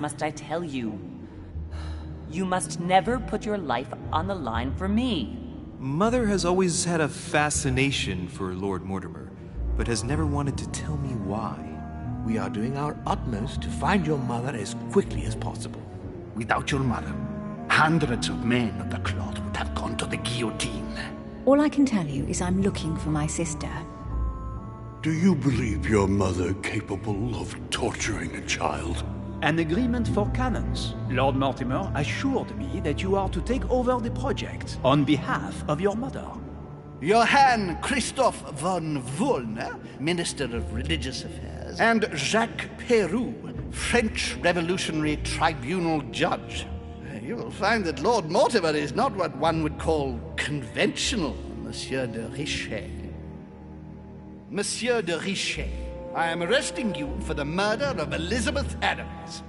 must I tell you? You must never put your life on the line for me. Mother has always had a fascination for Lord Mortimer, but has never wanted to tell me why. We are doing our utmost to find your mother as quickly as possible. Without your mother, hundreds of men of the cloth would have gone to the guillotine. All I can tell you is I'm looking for my sister. Do you believe your mother capable of torturing a child? An agreement for cannons. Lord Mortimer assured me that you are to take over the project on behalf of your mother. Johann Christoph von Wollner, Minister of Religious Affairs, and Jacques Peroux, French Revolutionary Tribunal Judge. You will find that Lord Mortimer is not what one would call conventional, Monsieur de Richet. Monsieur de Richet, I am arresting you for the murder of Elizabeth Adams.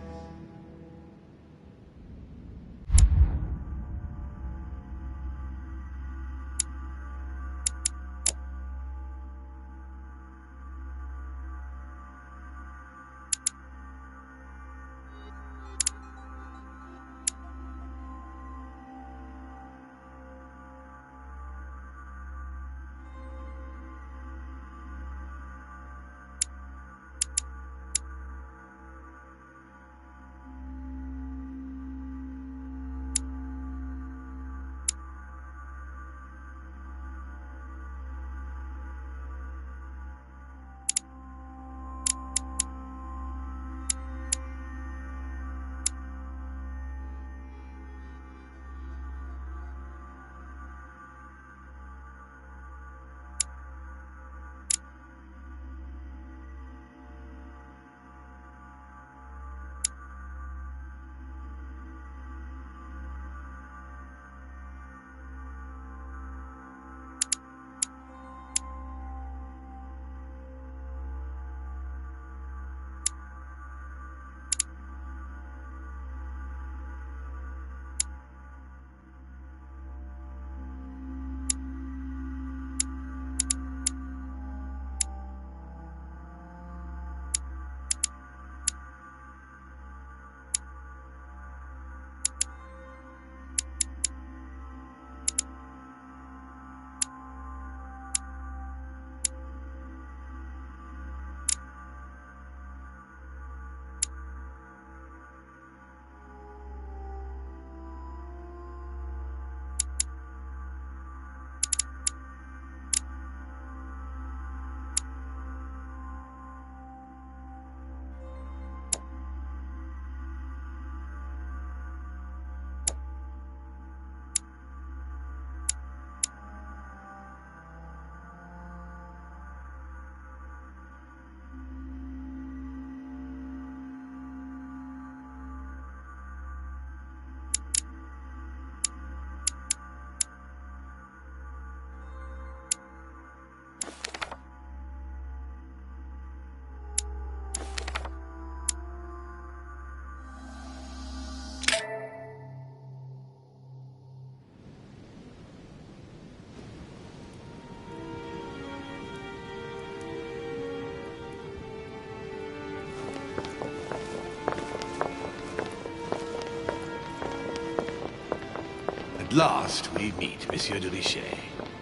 At last we meet, Monsieur de Richet.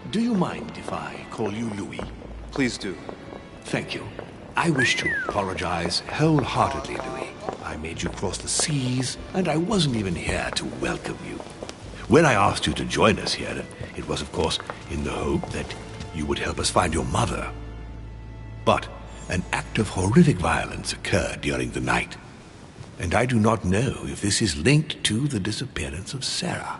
Do you mind if I call you Louis? Please do. Thank you. I wish to apologize wholeheartedly, Louis. I made you cross the seas, and I wasn't even here to welcome you. When I asked you to join us here, it was, of course, in the hope that you would help us find your mother. But an act of horrific violence occurred during the night, and I do not know if this is linked to the disappearance of Sarah.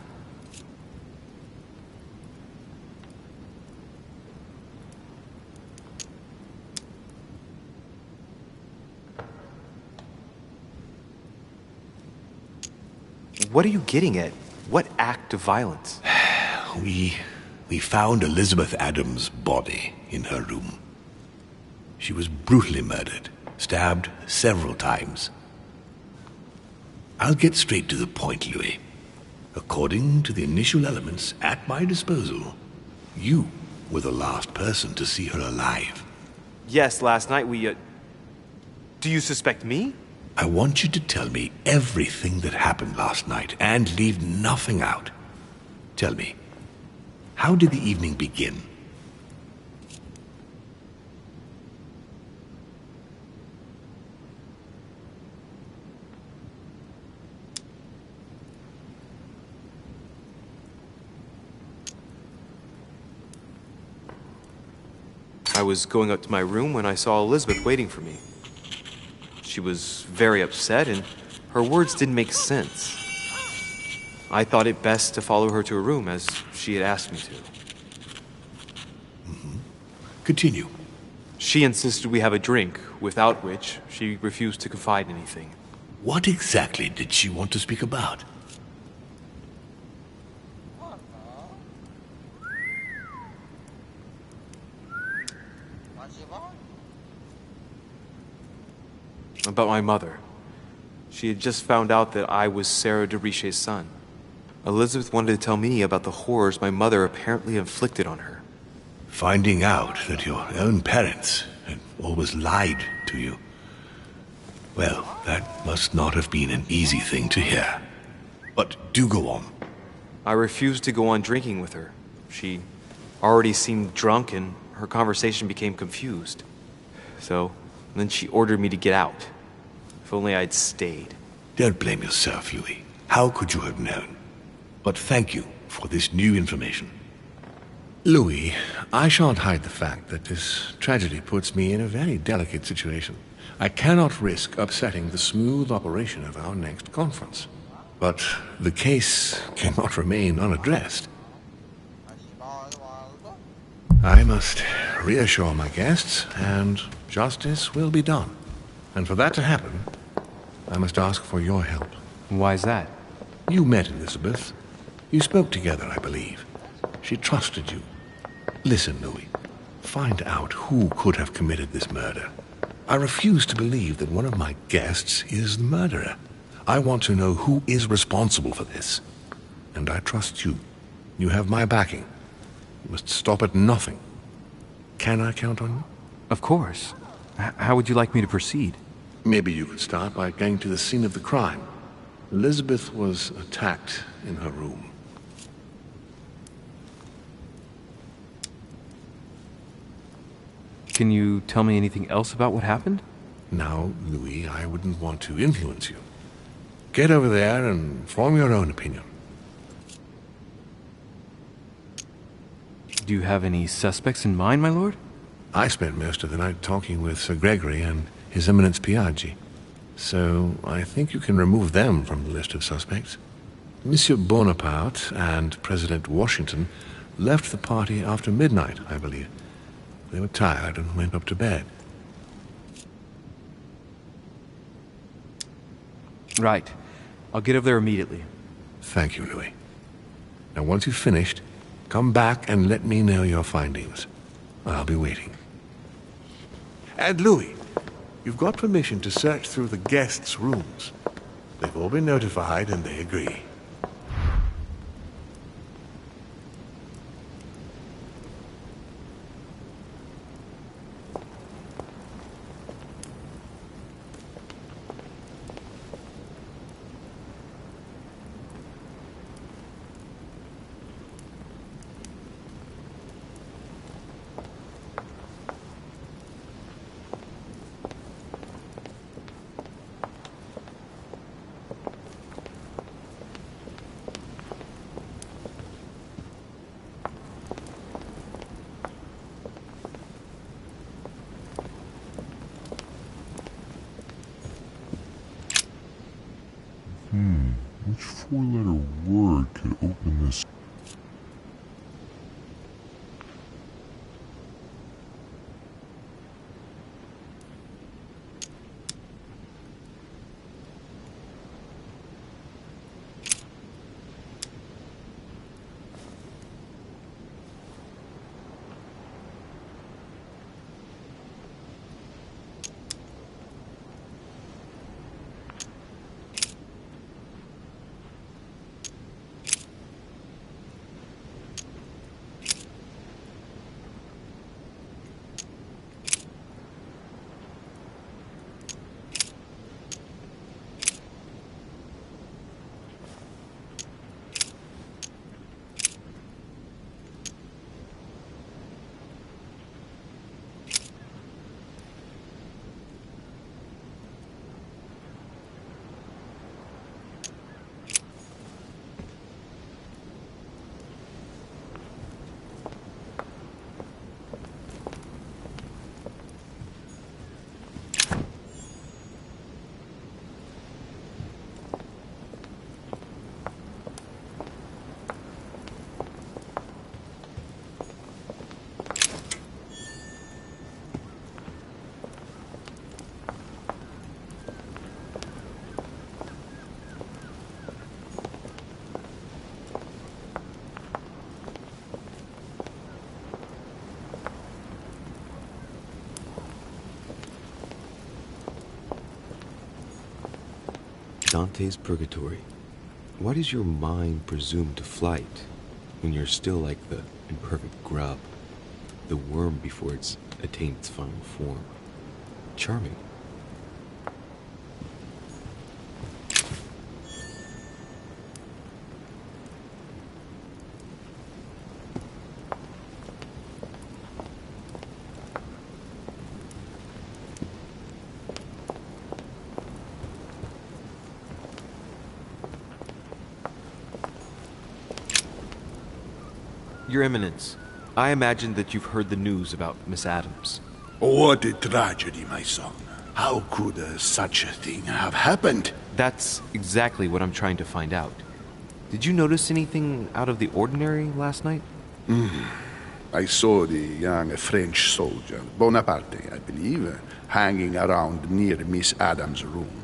What are you getting at? What act of violence? We found Elizabeth Adams' body in her room. She was brutally murdered, stabbed several times. I'll get straight to the point, Louis. According to the initial elements at my disposal, you were the last person to see her alive. Yes, last night we, Do you suspect me? I want you to tell me everything that happened last night and leave nothing out. Tell me, how did the evening begin? I was going up to my room when I saw Elizabeth waiting for me. She was very upset, and her words didn't make sense. I thought it best to follow her to her room, as she had asked me to. Continue. She insisted we have a drink, without which she refused to confide anything. What exactly did she want to speak about? About my mother. She had just found out that I was Sarah de Richet's son. Elizabeth wanted to tell me about the horrors my mother apparently inflicted on her. Finding out that your own parents had always lied to you. Well, that must not have been an easy thing to hear. But do go on. I refused to go on drinking with her. She already seemed drunk and her conversation became confused. So, then she ordered me to get out. If only I'd stayed. Don't blame yourself, Louis. How could you have known? But thank you for this new information. Louis, I shan't hide the fact that this tragedy puts me in a very delicate situation. I cannot risk upsetting the smooth operation of our next conference. But the case cannot remain unaddressed. I must reassure my guests, and justice will be done. And for that to happen, I must ask for your help. Why is that? You met Elizabeth. You spoke together, I believe. She trusted you. Listen, Louis. Find out who could have committed this murder. I refuse to believe that one of my guests is the murderer. I want to know who is responsible for this. And I trust you. You have my backing. You must stop at nothing. Can I count on you? Of course. How would you like me to proceed? Maybe you could start by going to the scene of the crime. Elizabeth was attacked in her room. Can you tell me anything else about what happened? Now, Louis, I wouldn't want to influence you. Get over there and form your own opinion. Do you have any suspects in mind, my lord? I spent most of the night talking with Sir Gregory and His Eminence Piaggi, so I think you can remove them from the list of suspects. Monsieur Bonaparte and President Washington left the party after midnight, I believe. They were tired and went up to bed. Right. I'll get over there immediately. Thank you, Louis. Now, once you've finished, come back and let me know your findings. I'll be waiting. And Louis, you've got permission to search through the guests' rooms. They've all been notified and they agree. Which four-letter word could open this? Dante's Purgatory. Why does your mind presume to flight when you're still like the imperfect grub, the worm before it's attained its final form? Charming. Your Eminence, I imagine that you've heard the news about Miss Adams. What a tragedy, my son. How could such a thing have happened? That's exactly what I'm trying to find out. Did you notice anything out of the ordinary last night? I saw the young French soldier, Bonaparte, I believe, hanging around near Miss Adams' room.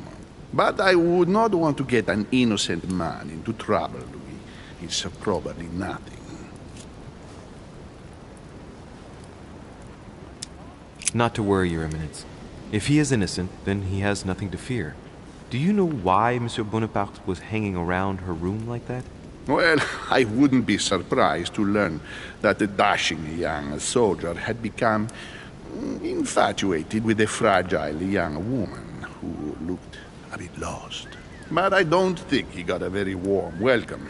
But I would not want to get an innocent man into trouble, Louis. It's probably nothing. Not to worry, Your Eminence. If he is innocent, then he has nothing to fear. Do you know why Monsieur Bonaparte was hanging around her room like that? Well, I wouldn't be surprised to learn that the dashing young soldier had become infatuated with a fragile young woman who looked a bit lost. But I don't think he got a very warm welcome.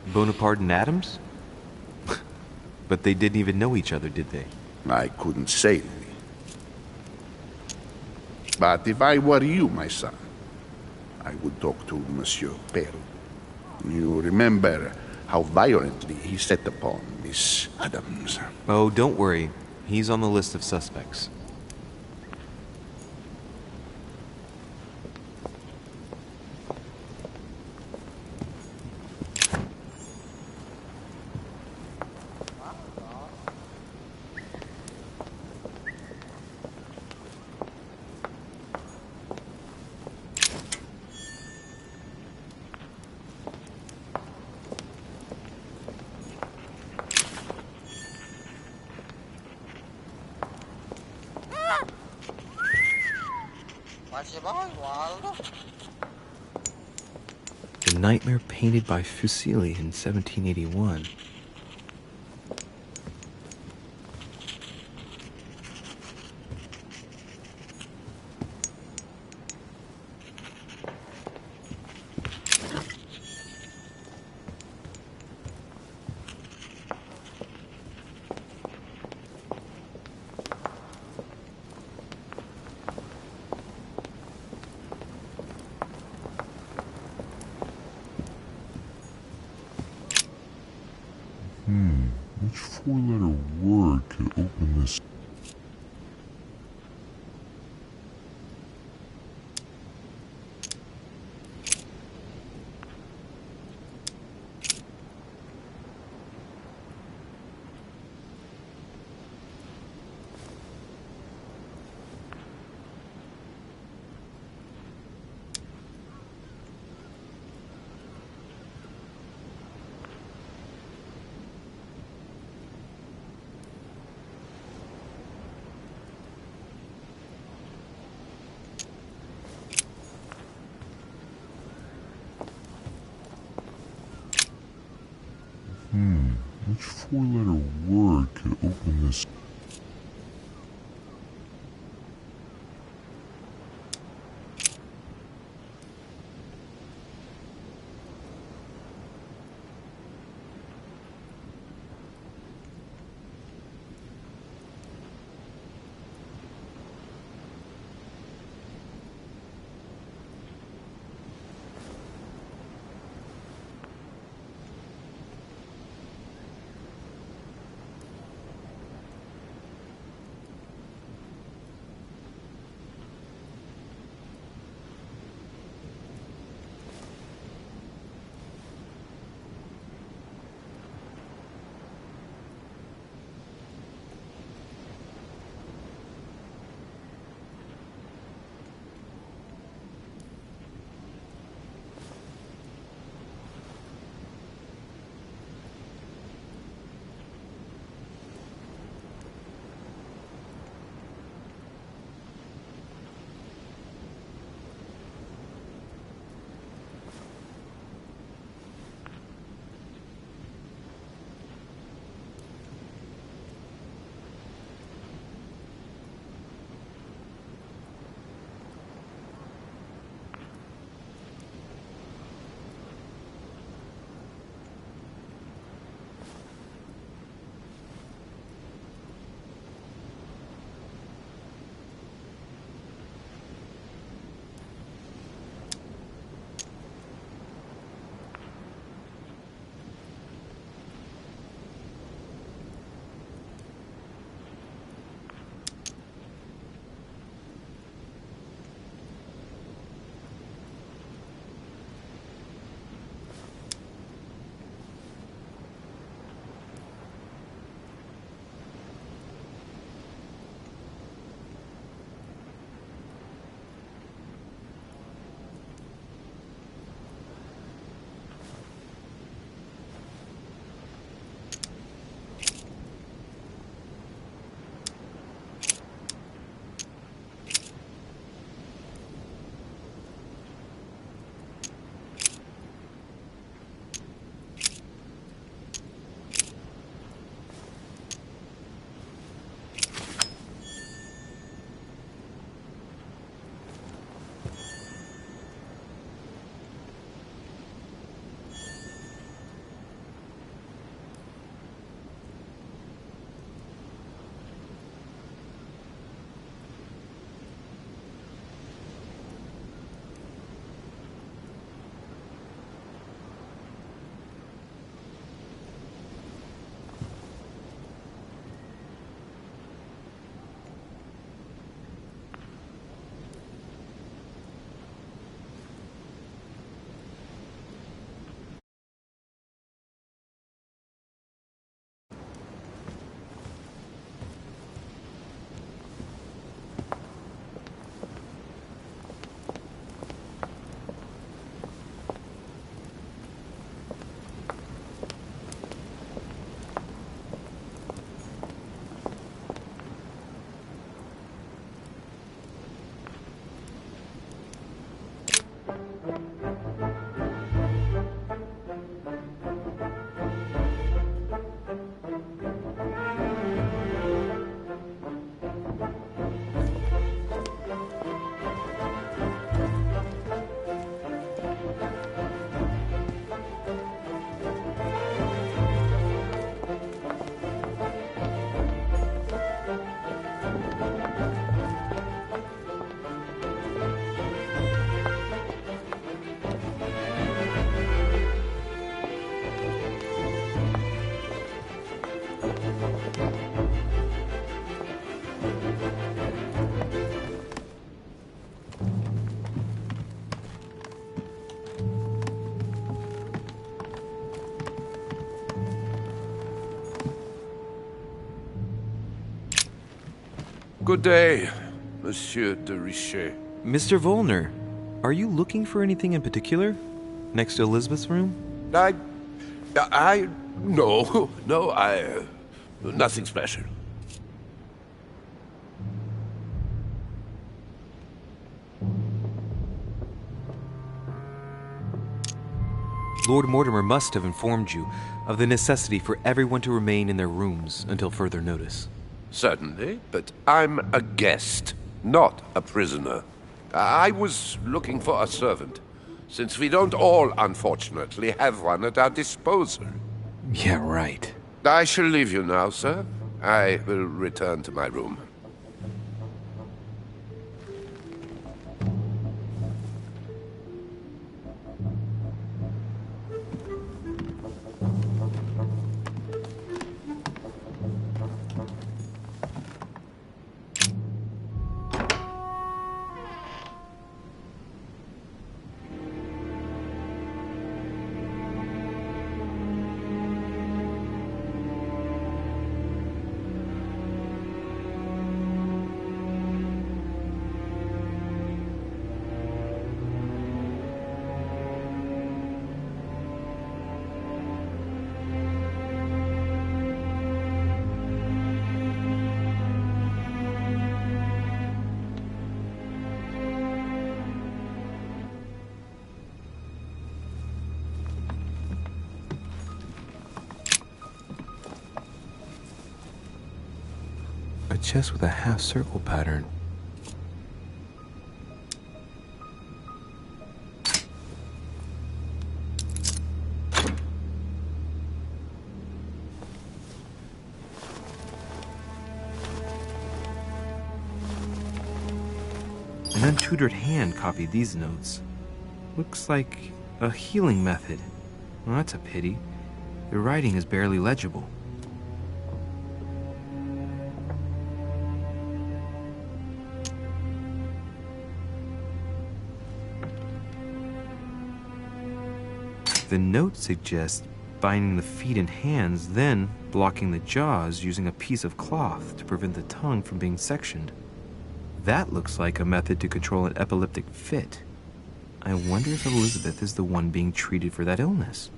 Bonaparte and Adams? But they didn't even know each other, did they? I couldn't say, Louis. But if I were you, my son, I would talk to Monsieur Peru. You remember how violently he set upon Miss Adams. Oh, don't worry. He's on the list of suspects. The nightmare painted by Fuseli in 1781. Which four-letter word could open this? Which four-letter word could open this? Good day, Monsieur de Richet. Mr. Volner, are you looking for anything in particular? Next to Elizabeth's room? No, nothing special. Lord Mortimer must have informed you of the necessity for everyone to remain in their rooms until further notice. Certainly, but I'm a guest, not a prisoner. I was looking for a servant, since we don't all, unfortunately, have one at our disposal. Yeah, right. I shall leave you now, sir. I will return to my room. A chest with a half-circle pattern. An untutored hand copied these notes. Looks like a healing method. Well, that's a pity. The writing is barely legible. The note suggests binding the feet and hands, then blocking the jaws using a piece of cloth to prevent the tongue from being sectioned. That looks like a method to control an epileptic fit. I wonder if Elizabeth is the one being treated for that illness.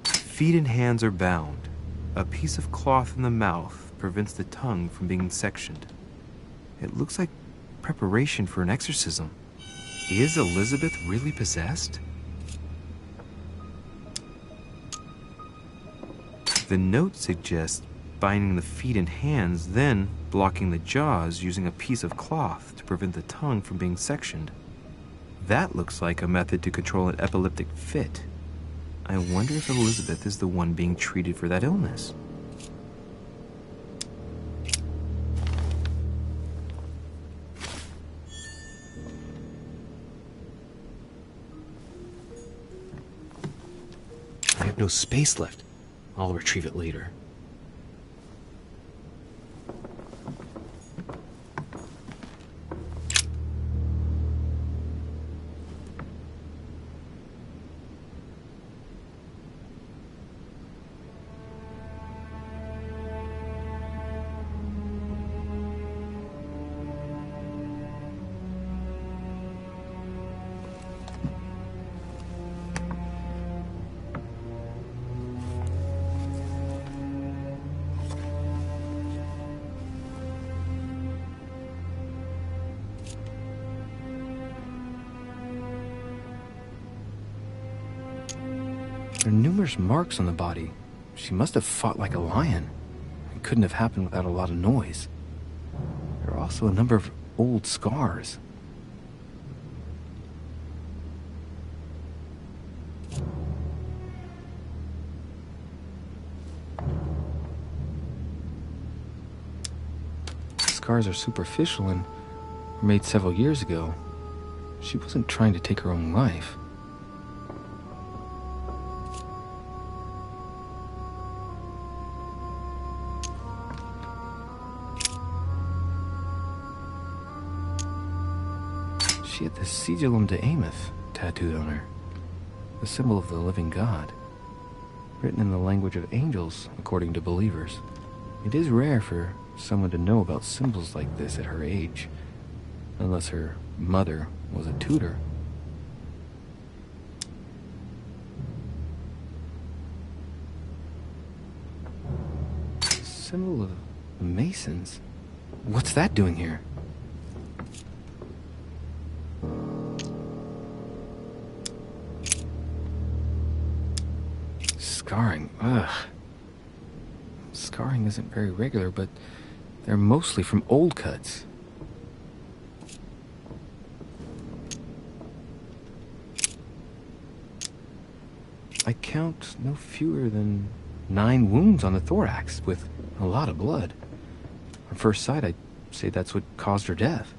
Feet and hands are bound. A piece of cloth in the mouth prevents the tongue from being sectioned. It looks like preparation for an exorcism. Is Elizabeth really possessed? The note suggests binding the feet and hands, then blocking the jaws using a piece of cloth to prevent the tongue from being sectioned. That looks like a method to control an epileptic fit. I wonder if Elizabeth is the one being treated for that illness. I have no space left. I'll retrieve it later. There are numerous marks on the body. She must have fought like a lion. It couldn't have happened without a lot of noise. There are also a number of old scars. Scars are superficial and were made several years ago. She wasn't trying to take her own life. She had the Sigillum de Ameth tattooed on her. the symbol of the living God, written in the language of angels, according to believers. It is rare for someone to know about symbols like this at her age, unless her mother was a tutor. Symbol of the Masons? What's that doing here? Scarring. Ugh. Scarring isn't very regular, but they're mostly from old cuts. I count no fewer than 9 wounds on the thorax, with a lot of blood. On first sight, I'd say that's what caused her death.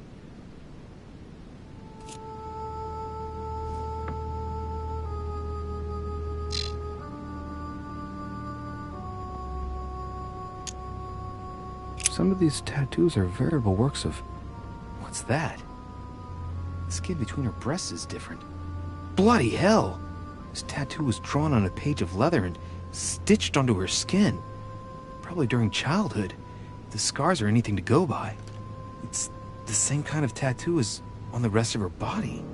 Some of these tattoos are veritable works of... What's that? The skin between her breasts is different. Bloody hell! This tattoo was drawn on a page of leather and stitched onto her skin. Probably during childhood. If the scars are anything to go by. It's the same kind of tattoo as on the rest of her body.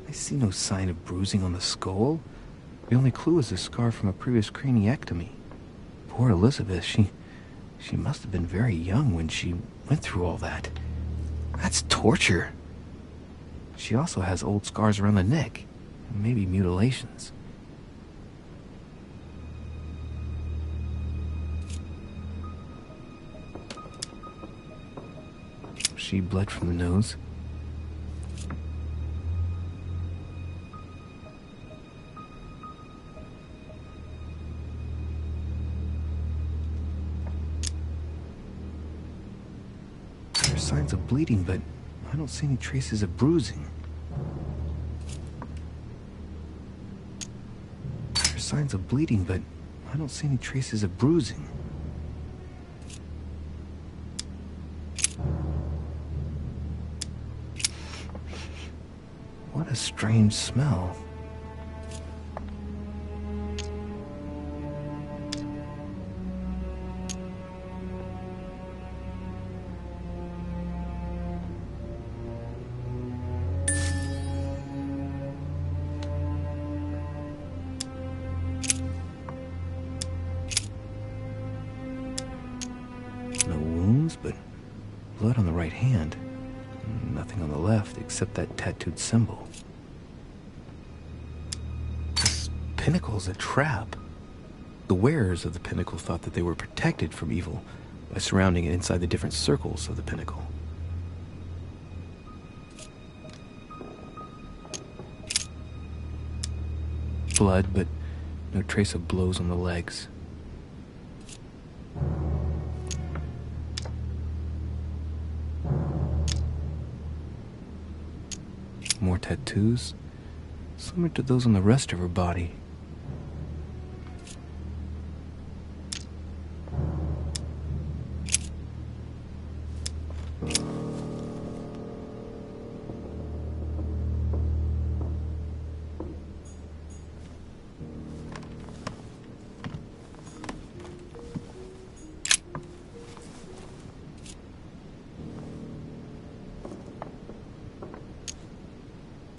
I see no sign of bruising on the skull. The only clue is a scar from a previous craniectomy. Poor Elizabeth, she must have been very young when she went through all that. That's torture. She also has old scars around the neck, maybe mutilations. She bled from the nose. Signs of bleeding, but I don't see any traces of bruising. There's signs of bleeding, but I don't see any traces of bruising. What a strange smell. No wounds, but blood on the right hand. Nothing on the left except that tattooed symbol. This pinnacle's a trap. The wearers of the pinnacle thought that they were protected from evil by surrounding it inside the different circles of the pinnacle. Blood, but no trace of blows on the legs. More tattoos, similar to those on the rest of her body.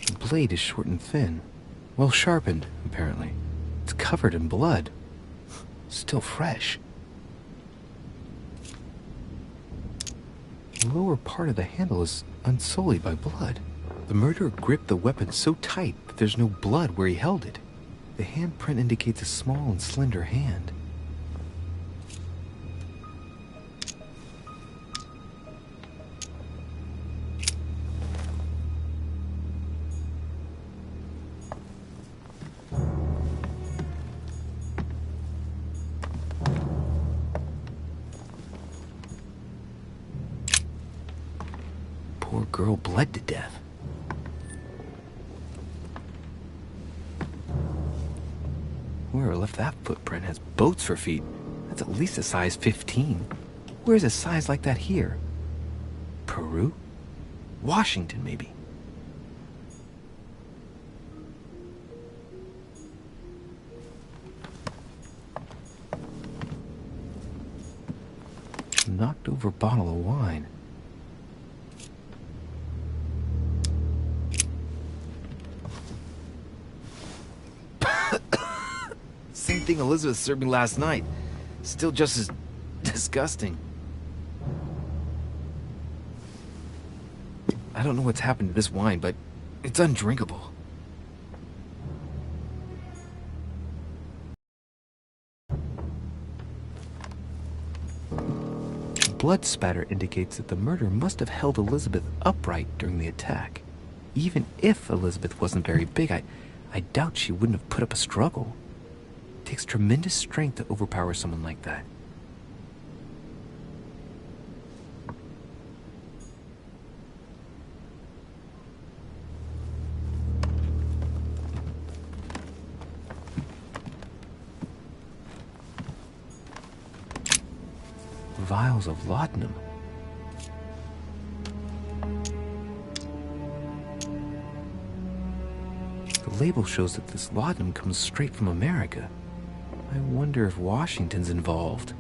The blade is short and thin, well sharpened, apparently. It's covered in blood, still fresh. The lower part of the handle is unsullied by blood. The murderer gripped the weapon so tight that there's no blood where he held it. The handprint indicates a small and slender hand. Poor girl bled to death. Whoever left that footprint has boats for feet That's at least a size 15. Where's a size like that here? Peru? Washington, maybe. Knocked over bottle of wine. Same thing Elizabeth served me last night. Still just as disgusting. I don't know what's happened to this wine, but it's undrinkable. Blood spatter indicates that the murderer must have held Elizabeth upright during the attack. Even if Elizabeth wasn't very big, I doubt she wouldn't have put up a struggle. It takes tremendous strength to overpower someone like that. Vials of laudanum. The label shows that this laudanum comes straight from America. I wonder if Washington's involved.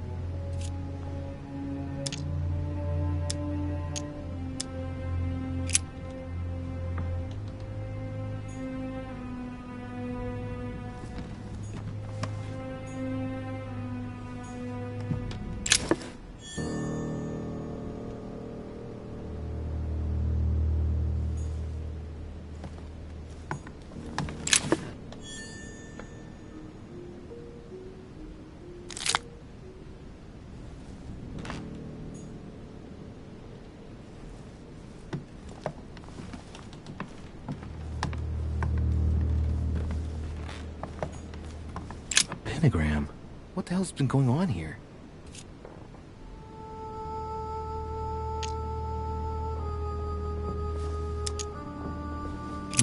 Pentagram. What the hell's been going on here?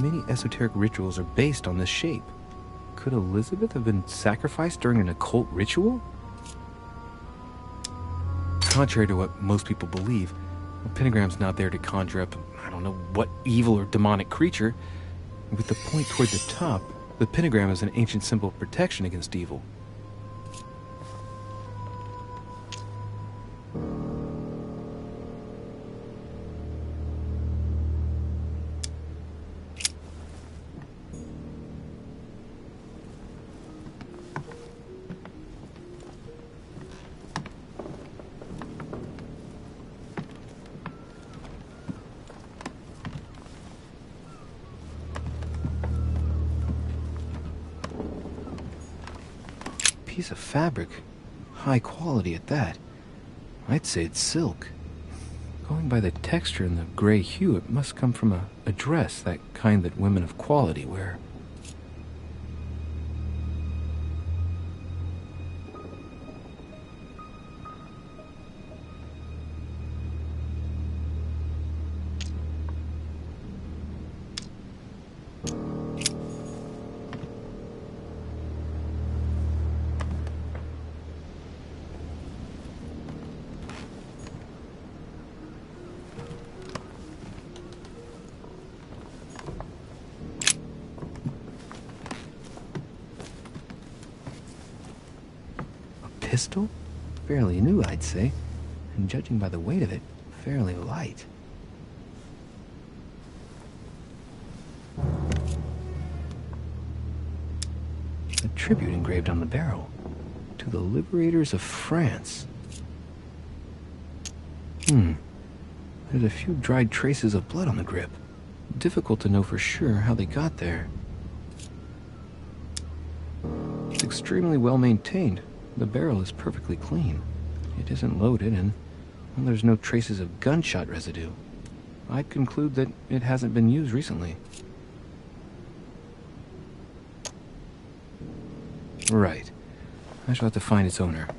Many esoteric rituals are based on this shape. Could Elizabeth have been sacrificed during an occult ritual? Contrary to what most people believe, a pentagram's not there to conjure up, I don't know what evil or demonic creature. With the point toward the top, the pentagram is an ancient symbol of protection against evil. Piece of fabric, high quality at that. I'd say it's silk. Going by the texture and the gray hue, it must come from a dress, that kind that women of quality wear. Pistol? Fairly new, I'd say, and judging by the weight of it, fairly light. A tribute engraved on the barrel. To the liberators of France. There's a few dried traces of blood on the grip. Difficult to know for sure how they got there. It's extremely well maintained. The barrel is perfectly clean. It isn't loaded, and well, there's no traces of gunshot residue. I'd conclude that it hasn't been used recently. Right. I shall have to find its owner.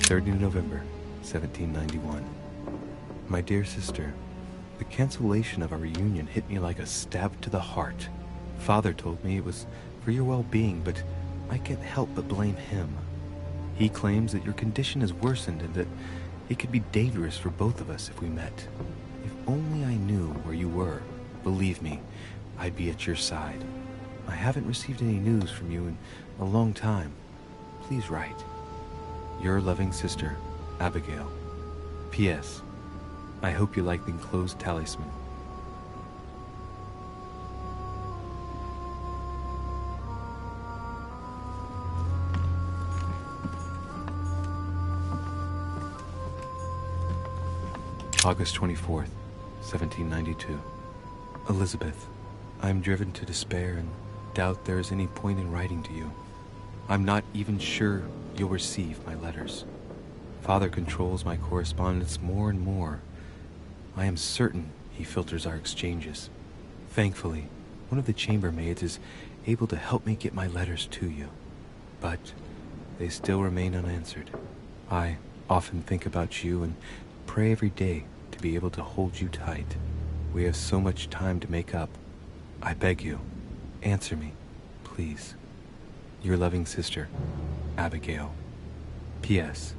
30 November, 1791. My dear sister, the cancellation of our reunion hit me like a stab to the heart. Father told me it was for your well-being, but I can't help but blame him. He claims that your condition has worsened and that it could be dangerous for both of us if we met. If only I knew where you were, believe me, I'd be at your side. I haven't received any news from you in a long time. Please write. Your loving sister, Abigail. P.S. I hope you like the enclosed talisman. August 24th, 1792. Elizabeth, I am driven to despair and doubt there is any point in writing to you. I'm not even sure you'll receive my letters. Father controls my correspondence more and more. I am certain he filters our exchanges. Thankfully, one of the chambermaids is able to help me get my letters to you. But they still remain unanswered. I often think about you and pray every day to be able to hold you tight. We have so much time to make up. I beg you, answer me, please. Your loving sister, Abigail. P.S.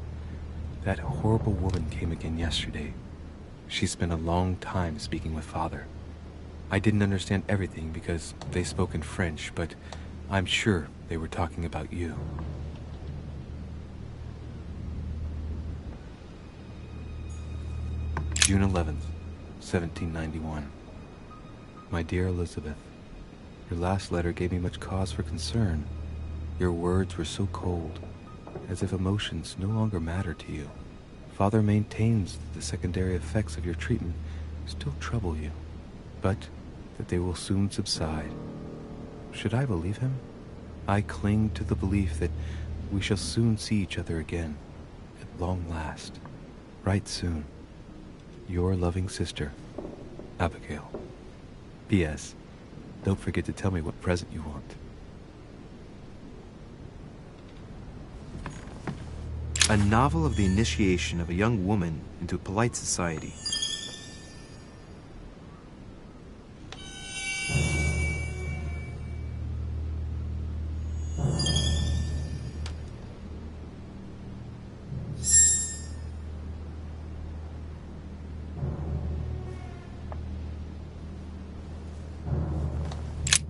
That horrible woman came again yesterday. She spent a long time speaking with Father. I didn't understand everything because they spoke in French, but I'm sure they were talking about you. June 11th, 1791. My dear Elizabeth, your last letter gave me much cause for concern. Your words were so cold, as if emotions no longer matter to you. Father maintains that the secondary effects of your treatment still trouble you, but that they will soon subside. Should I believe him? I cling to the belief that we shall soon see each other again, at long last. Write soon. Your loving sister, Abigail. P.S. Don't forget to tell me what present you want. A novel of the initiation of a young woman into polite society.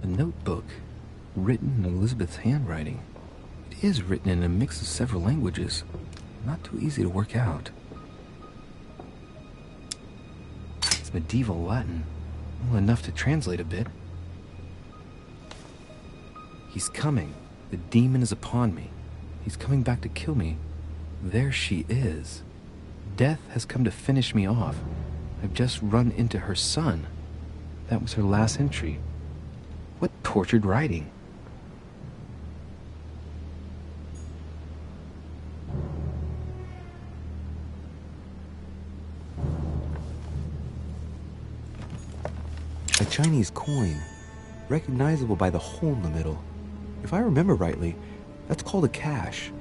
A notebook, written in Elizabeth's handwriting. It is written in a mix of several languages. Not too easy to work out. It's medieval Latin. Well, enough to translate a bit. He's coming. The demon is upon me. He's coming back to kill me. There she is. Death has come to finish me off. I've just run into her son. That was her last entry. What tortured writing. A Chinese coin, recognizable by the hole in the middle. If I remember rightly, that's called a cash.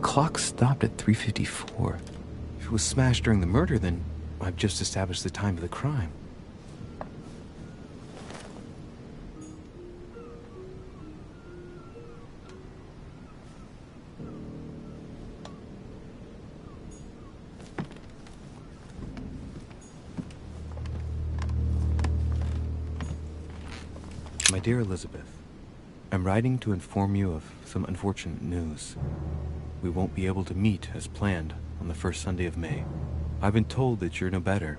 Clock stopped at 3:54. If it was smashed during the murder, then I've just established the time of the crime. My dear Elizabeth, I'm writing to inform you of some unfortunate news. We won't be able to meet as planned on the first Sunday of May. I've been told that you're no better,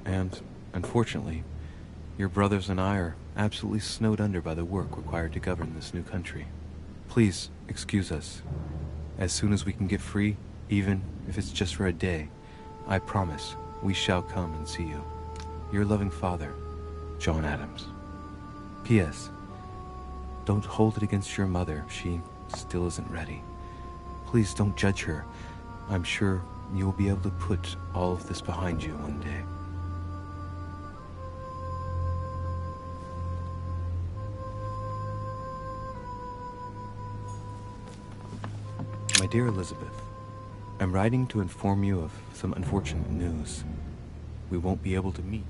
and, unfortunately, your brothers and I are absolutely snowed under by the work required to govern this new country. Please excuse us. As soon as we can get free, even if it's just for a day, I promise we shall come and see you. Your loving father, John Adams. P.S. Don't hold it against your mother. She still isn't ready. Please don't judge her. I'm sure you'll be able to put all of this behind you one day. My dear Elizabeth, I'm writing to inform you of some unfortunate news. We won't be able to meet.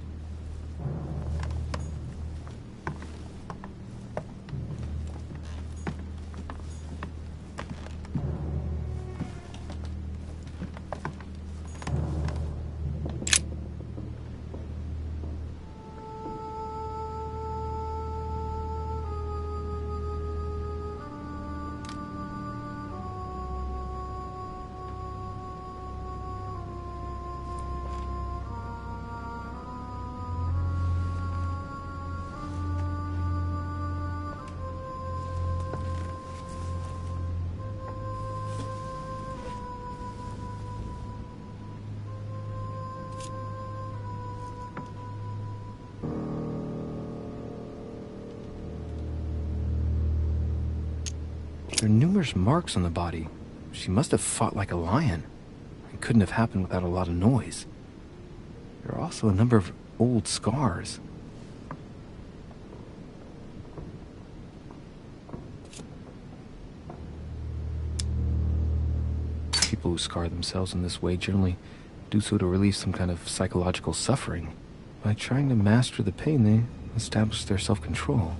There are numerous marks on the body. She must have fought like a lion. It couldn't have happened without a lot of noise. There are also a number of old scars. People who scar themselves in this way generally do so to relieve some kind of psychological suffering. By trying to master the pain, they establish their self-control.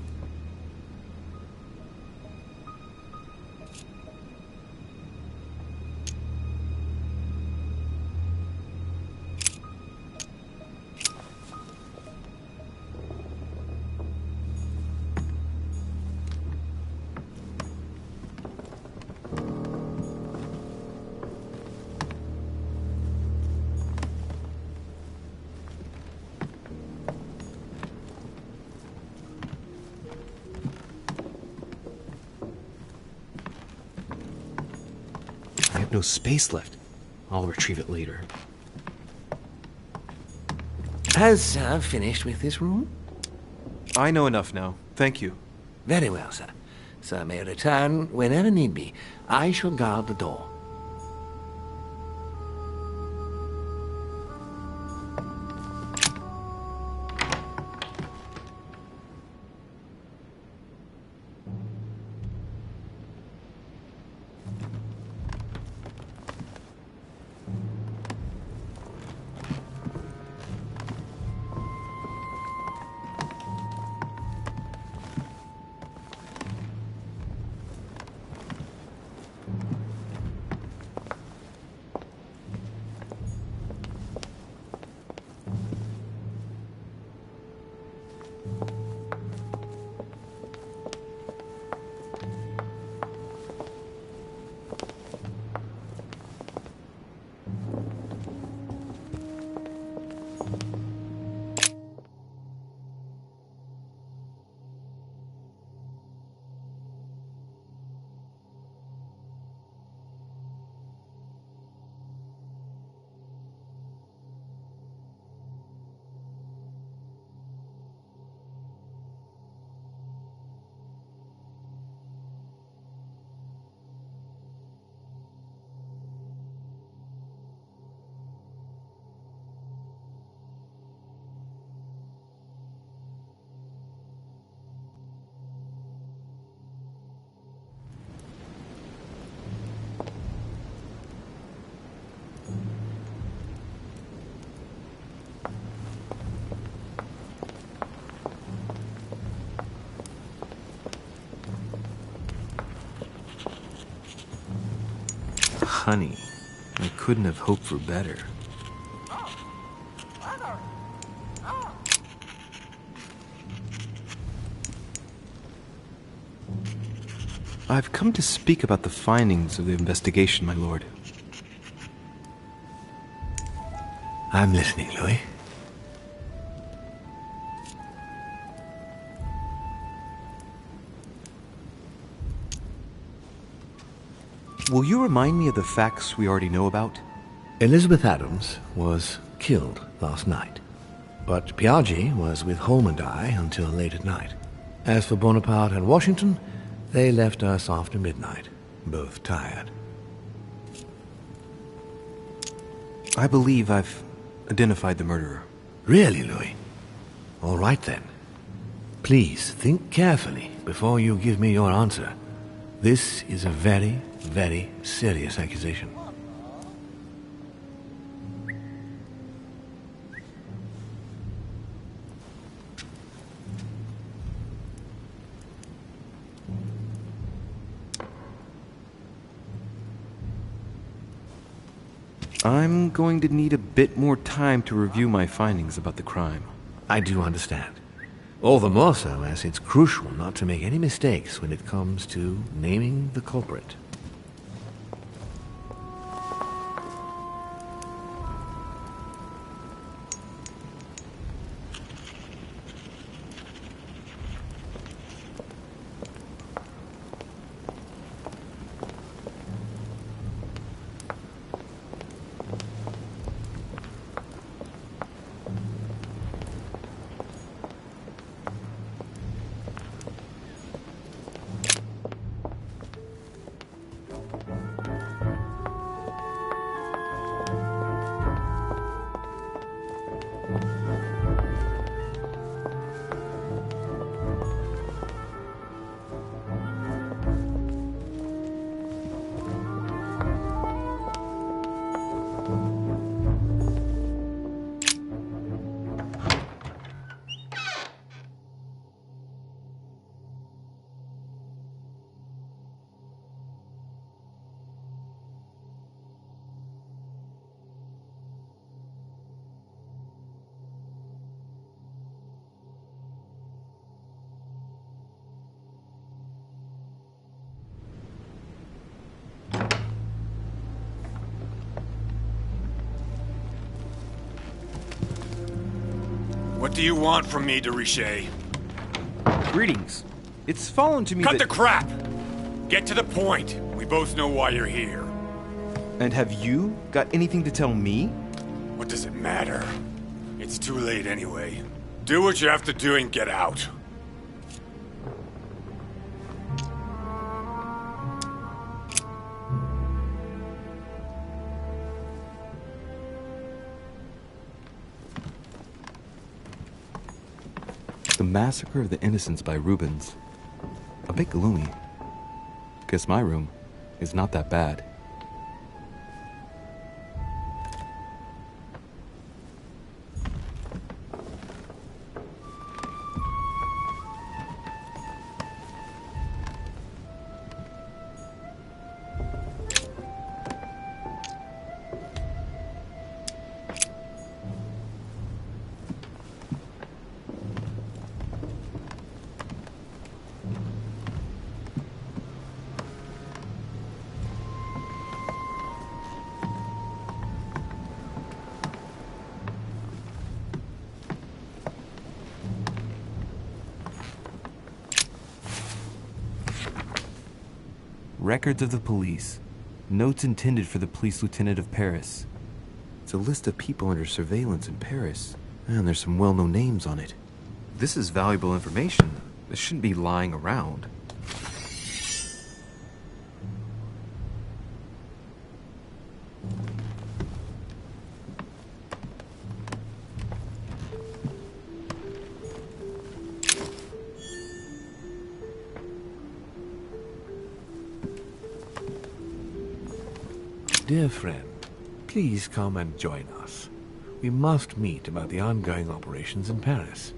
I have no space left. I'll retrieve it later. Has Sir finished with this room? I know enough now. Thank you. Very well, sir. Sir may return whenever need be. I shall guard the door. Honey, I couldn't have hoped for better. I've come to speak about the findings of the investigation, my lord. I'm listening, Louis. Will you remind me of the facts we already know about? Elizabeth Adams was killed last night. but Piaggi was with Holm and I until late at night. As for Bonaparte and Washington, they left us after midnight, both tired. I believe I've identified the murderer. Really, Louis? All right then. Please think carefully before you give me your answer. This is a very, very serious accusation. I'm going to need a bit more time to review my findings about the crime. I do understand. All the more so as it's crucial not to make any mistakes when it comes to naming the culprit. What do you want from me, de Richet? Greetings. It's fallen to me Cut that... the crap! Get to the point. We both know why you're here. And have you got anything to tell me? What does it matter? It's too late anyway. Do what you have to do and get out. The Massacre of the Innocents by Rubens. A bit gloomy. Guess my room is not that bad. Records of the police. Notes intended for the police lieutenant of Paris. It's a list of people under surveillance in Paris. And there's some well-known names on it. This is valuable information. This shouldn't be lying around. Dear friend, please come and join us. We must meet about the ongoing operations in Paris.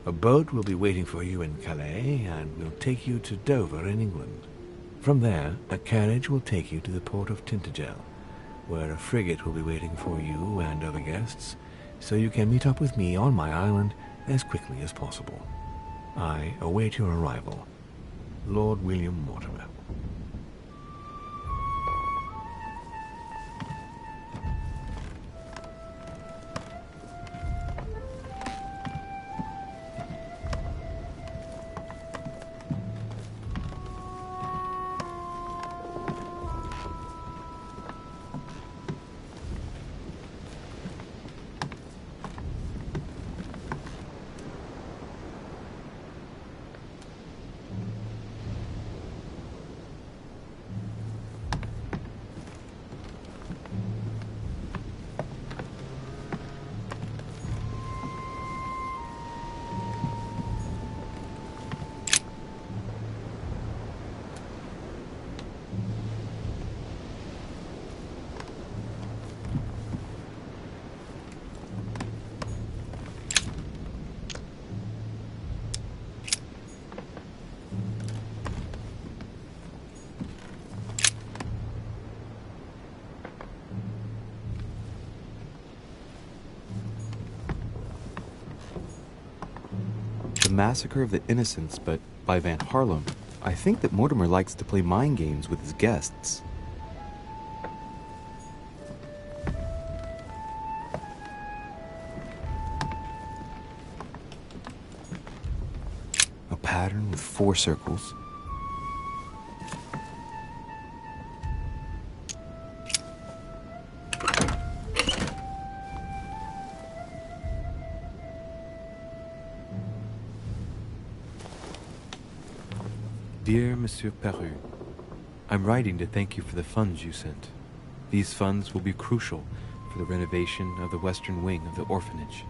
A boat will be waiting for you in Calais and will take you to Dover in England. From there, a carriage will take you to the port of Tintagel, where a frigate will be waiting for you and other guests, so you can meet up with me on my island as quickly as possible. I await your arrival. Lord William Mortimer. Massacre of the Innocents, but by Van Harlem. I think that Mortimer likes to play mind games with his guests. A pattern with 4 circles. Dear Monsieur Peru, I'm writing to thank you for the funds you sent. These funds will be crucial for the renovation of the western wing of the orphanage.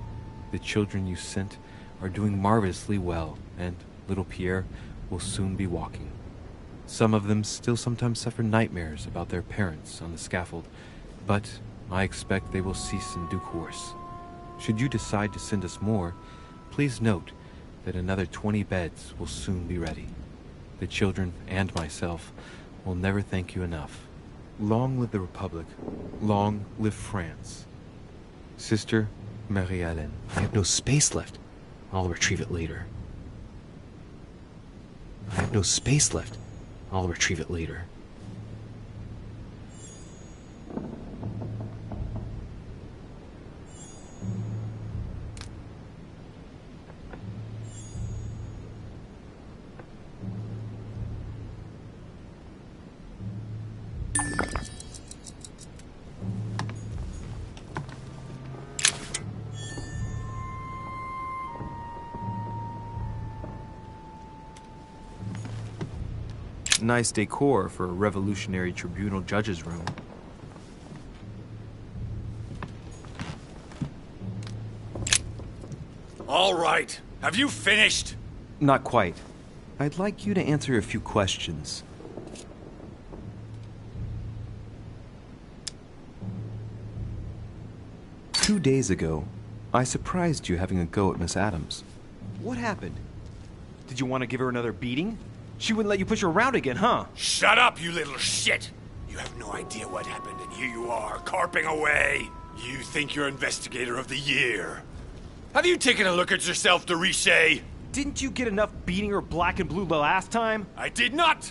The children you sent are doing marvelously well, and little Pierre will soon be walking. Some of them still sometimes suffer nightmares about their parents on the scaffold, but I expect they will cease in due course. Should you decide to send us more, please note that another 20 beds will soon be ready. The children and myself will never thank you enough. Long live the Republic. Long live France. Sister Marie-Hélène. I have no space left. I'll retrieve it later. I have no space left. I'll retrieve it later. Nice decor for a revolutionary tribunal judge's room. All right. Have you finished? Not quite. I'd like you to answer a few questions. Two days ago, I surprised you having a go at Miss Adams. What happened? Did you want to give her another beating? She wouldn't let you push her around again, huh? Shut up, you little shit! You have no idea what happened, and here you are, carping away. You think you're Investigator of the Year. Have you taken a look at yourself, Deriche? Didn't you get enough beating her black and blue the last time? I did not!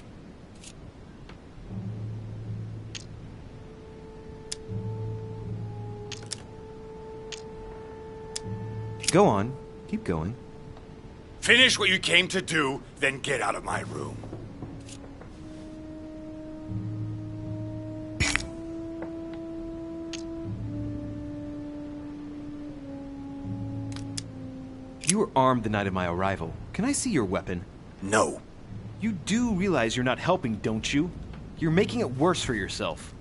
Go on. Keep going. Finish what you came to do, then get out of my room. You were armed the night of my arrival. Can I see your weapon? No. You do realize you're not helping, don't you? You're making it worse for yourself.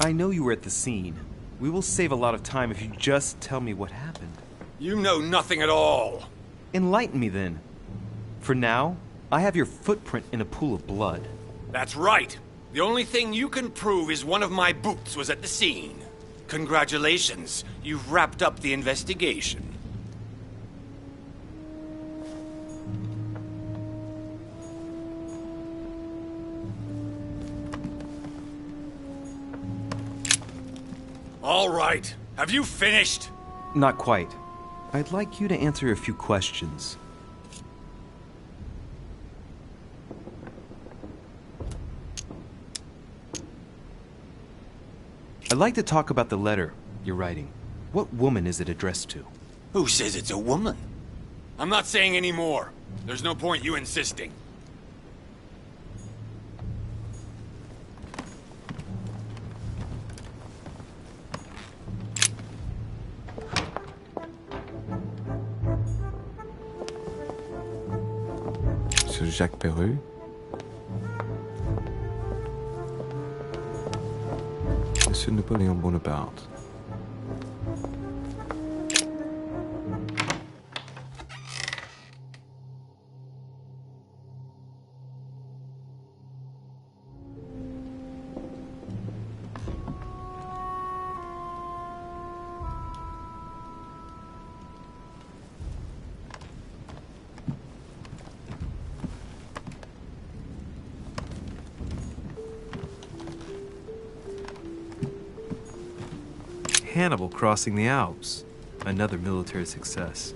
I know you were at the scene. We will save a lot of time if you just tell me what happened. You know nothing at all. Enlighten me then. For now, I have your footprint in a pool of blood. That's right. The only thing you can prove is one of my boots was at the scene. Congratulations, you've wrapped up the investigation. All right. Have you finished? Not quite. I'd like you to answer a few questions. I'd like to talk about the letter you're writing. What woman is it addressed to? Who says it's a woman? I'm not saying any more. There's no point you insisting. Monsieur Jacques Peru? Monsieur Napoléon Bonaparte. Hannibal crossing the Alps. Another military success.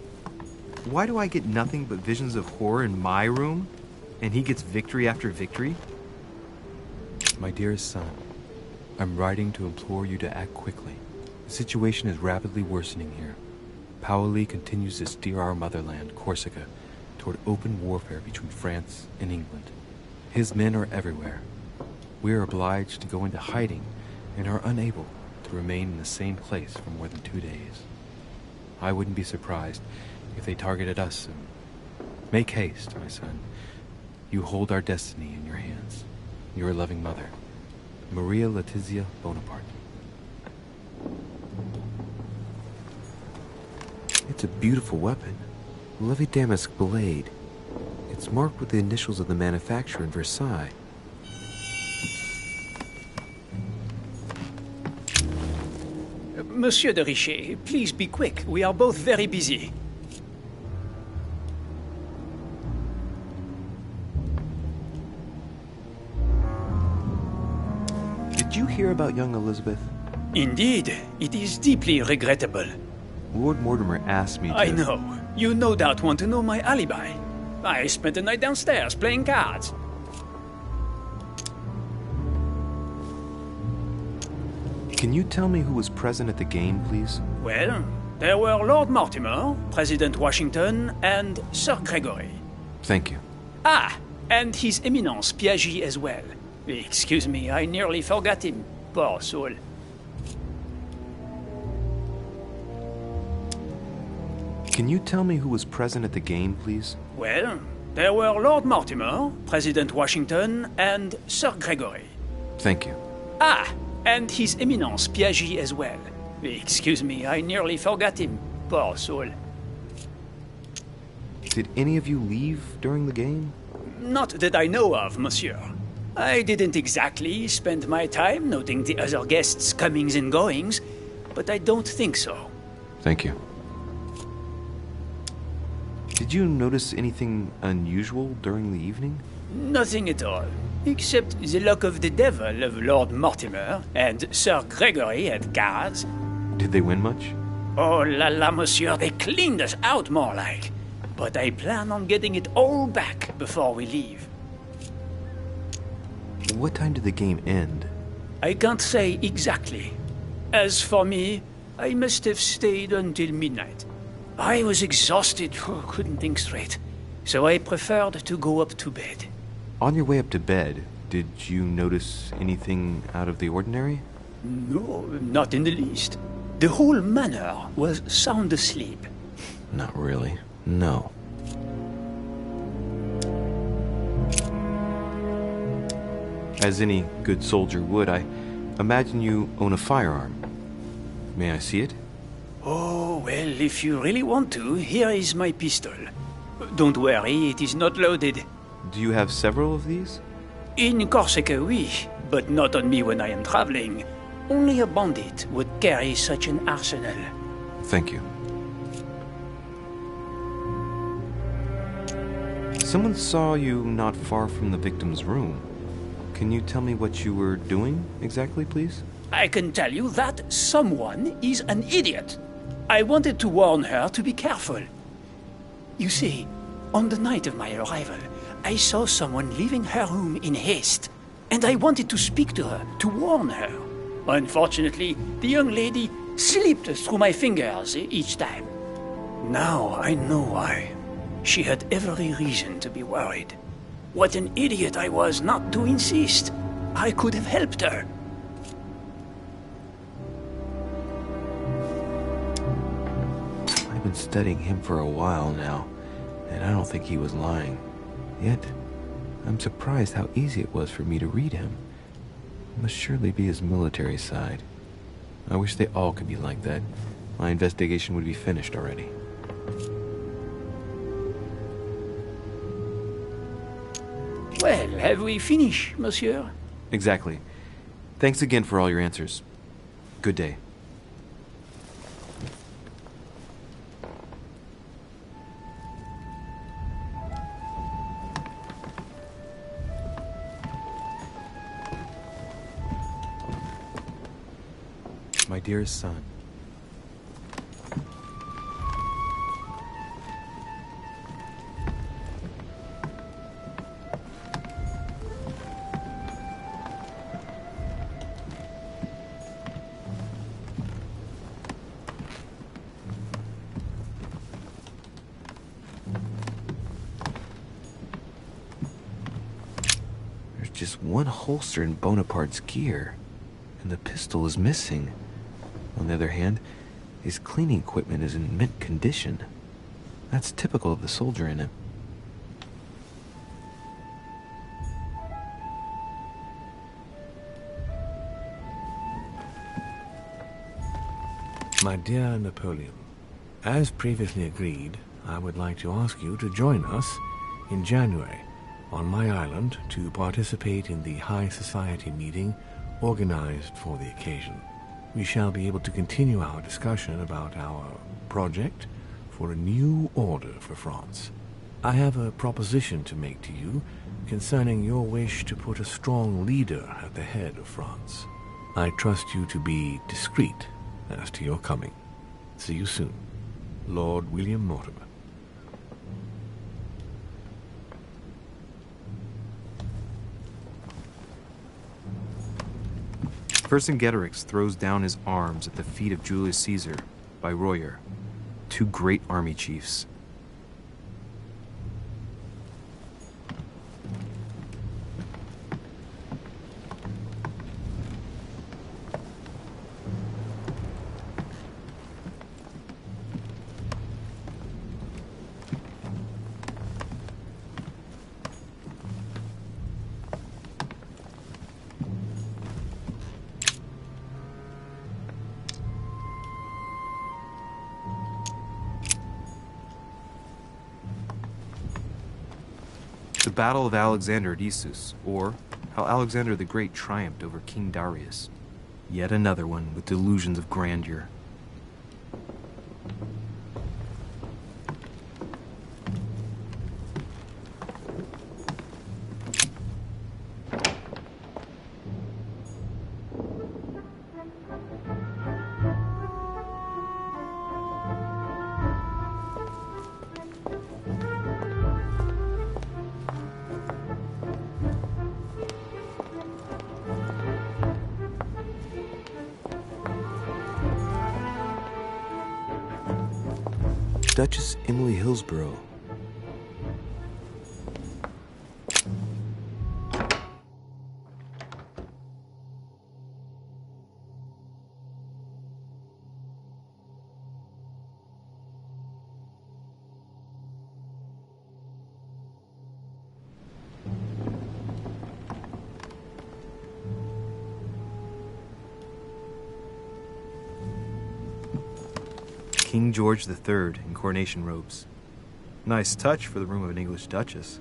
Why do I get nothing but visions of horror in my room, and he gets victory after victory? My dearest son, I'm writing to implore you to act quickly. The situation is rapidly worsening here. Paoli continues to steer our motherland, Corsica, toward open warfare between France and England. His men are everywhere. We are obliged to go into hiding and are unable to remain in the same place for more than 2 days. I wouldn't be surprised if they targeted us soon. Make haste, my son. You hold our destiny in your hands. Your loving mother, Maria Letizia Bonaparte. It's a beautiful weapon. Lovely damask blade. It's marked with the initials of the manufacturer in Versailles. Monsieur de Richet, please be quick. We are both very busy. Did you hear about young Elizabeth? Indeed, it is deeply regrettable. Lord Mortimer asked me to... I know. You no doubt want to know my alibi. I spent the night downstairs playing cards. Can you tell me who was present at the game, please? Well, there were Lord Mortimer, President Washington, and Sir Gregory. Thank you. Ah, and His Eminence Piaggi as well. Excuse me, I nearly forgot him. Poor soul. Can you tell me who was present at the game, please? Well, there were Lord Mortimer, President Washington, and Sir Gregory. Thank you. Ah, and His Eminence Piaggi as well. Excuse me, I nearly forgot him. Poor soul. Did any of you leave during the game? Not that I know of, monsieur. I didn't exactly spend my time noting the other guests' comings and goings, but I don't think so. Thank you. Did you notice anything unusual during the evening? Nothing at all, except the luck of the devil of Lord Mortimer and Sir Gregory at cards. Did they win much? Oh la la, monsieur, they cleaned us out more like. But I plan on getting it all back before we leave. What time did the game end? I can't say exactly. As for me, I must have stayed until midnight. I was exhausted, couldn't think straight, so I preferred to go up to bed. On your way up to bed, did you notice anything out of the ordinary? No, not in the least. The whole manor was sound asleep. Not really. No. As any good soldier would, I imagine you own a firearm. May I see it? Oh, well, if you really want to, here is my pistol. Don't worry, it is not loaded. Do you have several of these? In Corsica, oui, but not on me when I am traveling. Only a bandit would carry such an arsenal. Thank you. Someone saw you not far from the victim's room. Can you tell me what you were doing exactly, please? I can tell you that someone is an idiot. I wanted to warn her to be careful. You see, on the night of my arrival, I saw someone leaving her room in haste, and I wanted to speak to her, to warn her. Unfortunately, the young lady slipped through my fingers each time. Now I know why. She had every reason to be worried. What an idiot I was not to insist. I could have helped her. I've been studying him for a while now, and I don't think he was lying. Yet, I'm surprised how easy it was for me to read him. It must surely be his military side. I wish they all could be like that. My investigation would be finished already. Well, have we finished, monsieur? Exactly. Thanks again for all your answers. Good day. My dearest son, just one holster in Bonaparte's gear, and the pistol is missing. On the other hand, his cleaning equipment is in mint condition. That's typical of the soldier in him. My dear Napoleon, as previously agreed, I would like to ask you to join us in January on my island to participate in the High Society meeting organized for the occasion. We shall be able to continue our discussion about our project for a new order for France. I have a proposition to make to you concerning your wish to put a strong leader at the head of France. I trust you to be discreet as to your coming. See you soon. Lord William Mortimer. Vercingetorix throws down his arms at the feet of Julius Caesar by Royer, two great army chiefs. The Battle of Alexander at Issus, or how Alexander the Great triumphed over King Darius. Yet another one with delusions of grandeur. Duchess Emily Hillsborough. King George III in coronation robes. Nice touch for the room of an English duchess.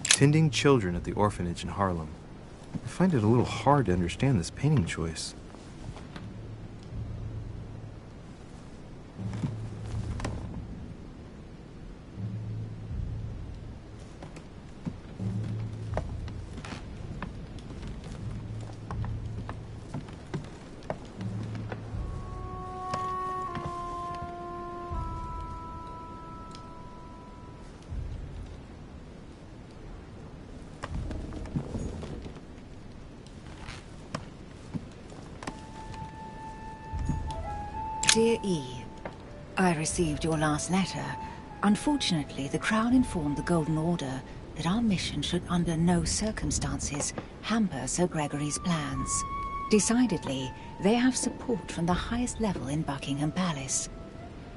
Tending children at the orphanage in Harlem. I find it a little hard to understand this painting choice. Dear E, I received your last letter. Unfortunately, the Crown informed the Golden Order that our mission should under no circumstances hamper Sir Gregory's plans. Decidedly, they have support from the highest level in Buckingham Palace.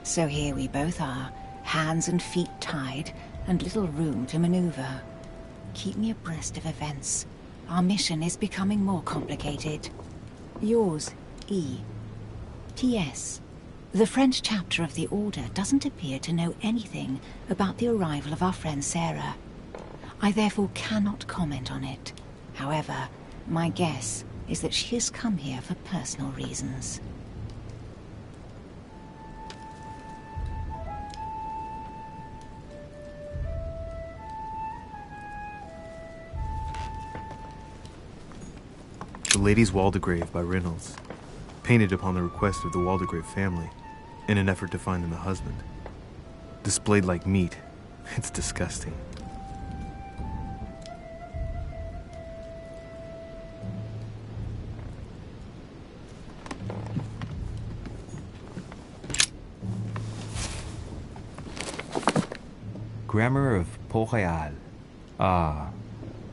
So here we both are, hands and feet tied, and little room to maneuver. Keep me abreast of events. Our mission is becoming more complicated. Yours, E. P.S. The French chapter of the Order doesn't appear to know anything about the arrival of our friend Sarah. I therefore cannot comment on it. However, my guess is that she has come here for personal reasons. The Lady's Waldegrave by Reynolds, painted upon the request of the Waldegrave family, in an effort to find them a husband. Displayed like meat. It's disgusting. grammar of Port-Royal. Ah,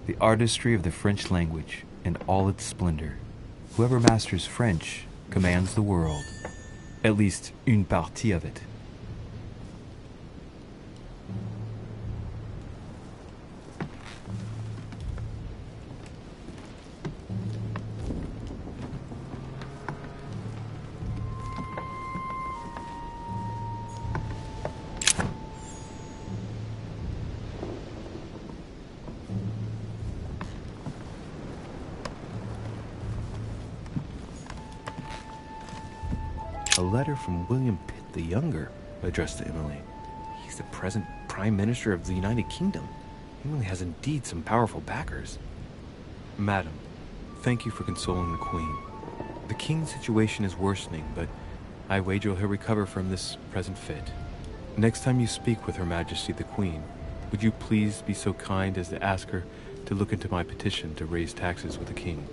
the artistry of the French language and all its splendor. Whoever masters French commands the world. At least, une partie of it. A letter from William Pitt the Younger, addressed to Emily. He's the present Prime Minister of the United Kingdom. Emily has indeed some powerful backers. Madam, thank you for consoling the Queen. The King's situation is worsening, but I wager he'll recover from this present fit. Next time you speak with Her Majesty the Queen, would you please be so kind as to ask her to look into my petition to raise taxes with the King?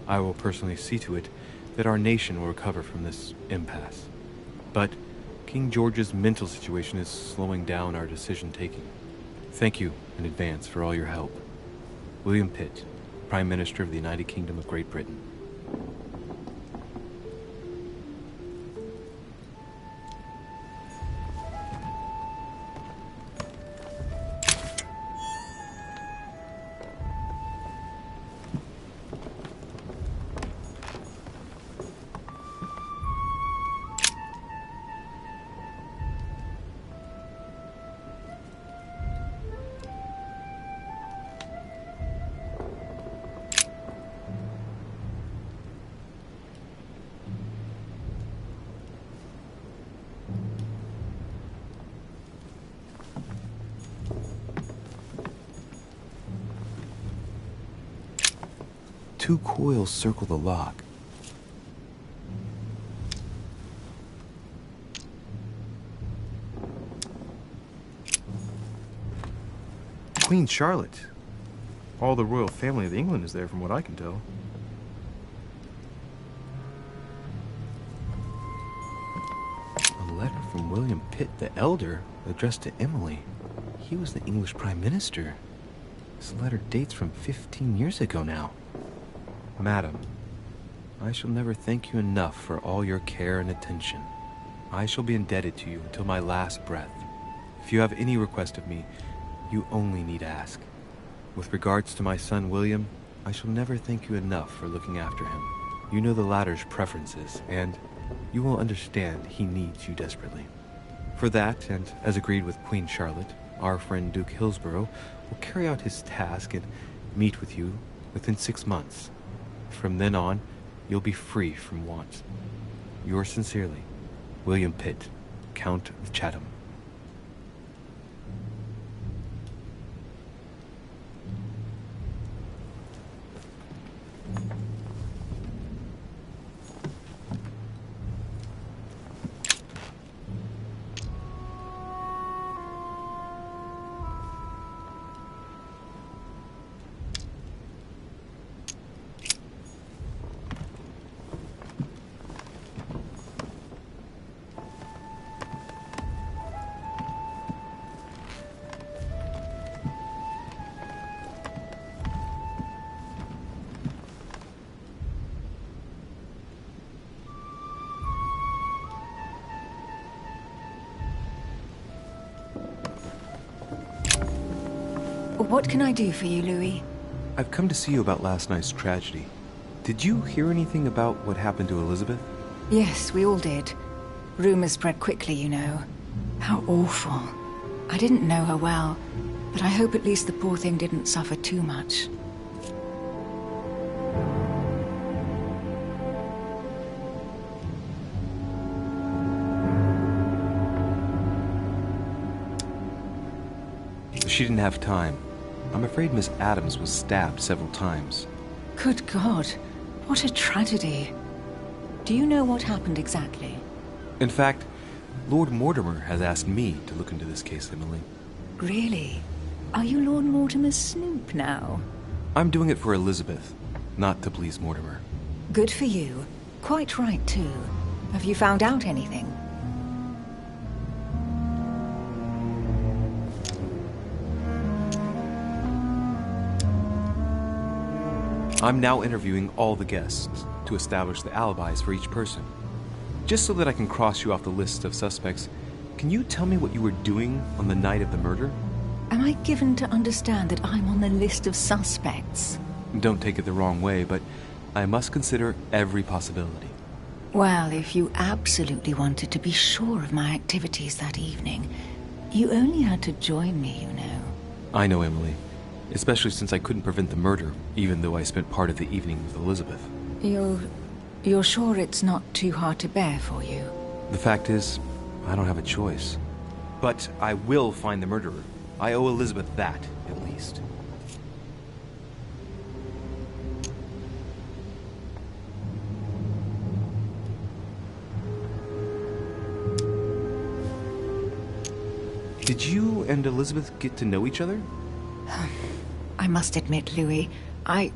I will personally see to it that our nation will recover from this impasse. But King George's mental situation is slowing down our decision-taking. Thank you in advance for all your help. William Pitt, Prime Minister of the United Kingdom of Great Britain. Two coils circle the lock. Queen Charlotte. All the royal family of England is there from what I can tell. A letter from William Pitt the Elder, addressed to Emily. He was the English Prime Minister. This letter dates from 15 years ago now. Madam, I shall never thank you enough for all your care and attention. I shall be indebted to you until my last breath. If you have any request of me, you only need ask. With regards to my son William, I shall never thank you enough for looking after him. You know the latter's preferences, and you will understand he needs you desperately. For that, and as agreed with Queen Charlotte, our friend Duke Hillsborough will carry out his task and meet with you within 6 months. From then on, you'll be free from want. Yours sincerely, William Pitt, Count of Chatham. What can I do for you, Louis? I've come to see you about last night's tragedy. Did you hear anything about what happened to Elizabeth? Yes, we all did. Rumors spread quickly, you know. How awful. I didn't know her well, but I hope at least the poor thing didn't suffer too much. She didn't have time. I'm afraid Miss Adams was stabbed several times. Good God, what a tragedy. Do you know what happened exactly? In fact, Lord Mortimer has asked me to look into this case, Emily. Really? Are you Lord Mortimer's snoop now? I'm doing it for Elizabeth, not to please Mortimer. Good for you. Quite right, too. Have you found out anything? I'm now interviewing all the guests to establish the alibis for each person. Just so that I can cross you off the list of suspects, can you tell me what you were doing on the night of the murder? Am I given to understand that I'm on the list of suspects? Don't take it the wrong way, but I must consider every possibility. Well, if you absolutely wanted to be sure of my activities that evening, you only had to join me, you know. I know, Emily. Especially since I couldn't prevent the murder, even though I spent part of the evening with Elizabeth. You're sure it's not too hard to bear for you? The fact is, I don't have a choice. But I will find the murderer. I owe Elizabeth that, at least. Did you and Elizabeth get to know each other? I must admit, Louis, I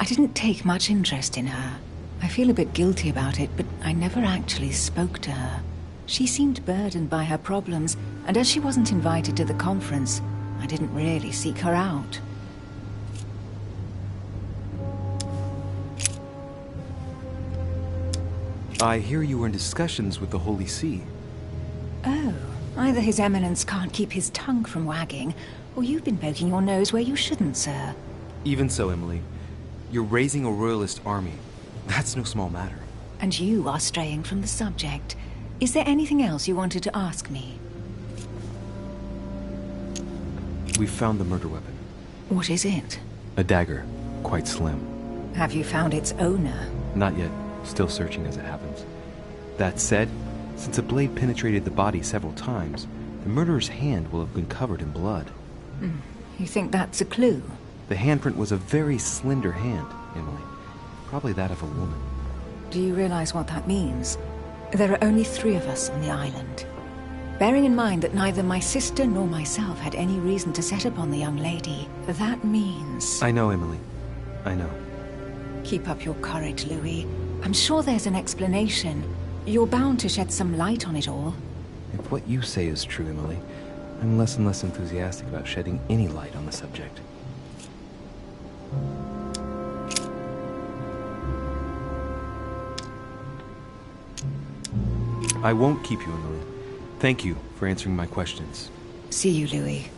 didn't take much interest in her. I feel a bit guilty about it, but I never actually spoke to her. She seemed burdened by her problems, and as she wasn't invited to the conference, I didn't really seek her out. I hear you were in discussions with the Holy See. Oh, either His Eminence can't keep his tongue from wagging, or you've been poking your nose where you shouldn't, sir. Even so, Emily, you're raising a royalist army. That's no small matter. And you are straying from the subject. Is there anything else you wanted to ask me? We found the murder weapon. What is it? A dagger, quite slim. Have you found its owner? Not yet. Still searching as it happens. That said, since the blade penetrated the body several times, the murderer's hand will have been covered in blood. You think that's a clue? The handprint was a very slender hand, Emily. Probably that of a woman. Do you realize what that means? There are only 3 of us on the island. Bearing in mind that neither my sister nor myself had any reason to set upon the young lady, that means... I know, Emily. I know. Keep up your courage, Louis. I'm sure there's an explanation. You're bound to shed some light on it all. If what you say is true, Emily, I'm less and less enthusiastic about shedding any light on the subject. I won't keep you, Emily. Thank you for answering my questions. See you, Louis.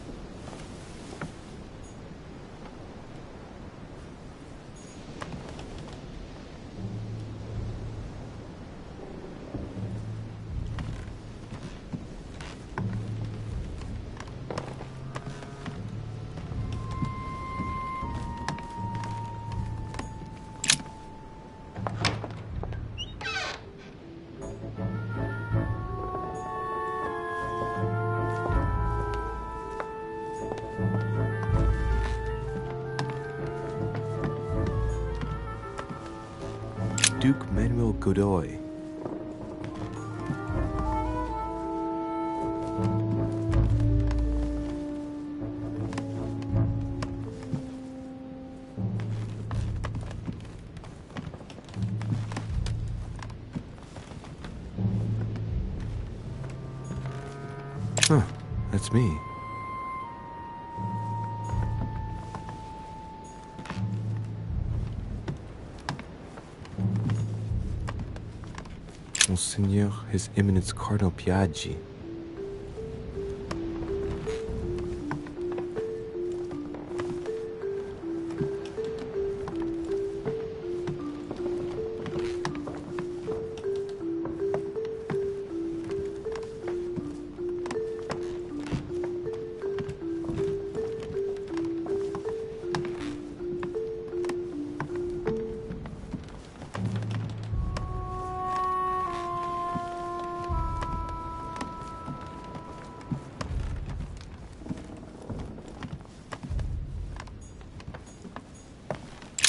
Duke Manuel Godoy. Huh, that's me. Monseigneur, His Eminence Cardinal Piaggi.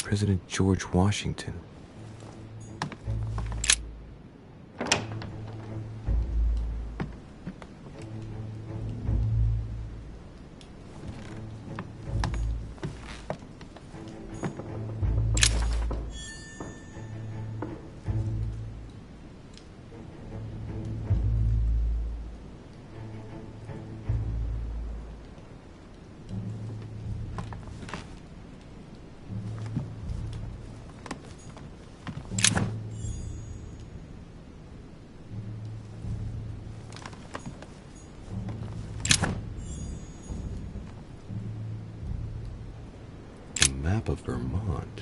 President George Washington. map of Vermont.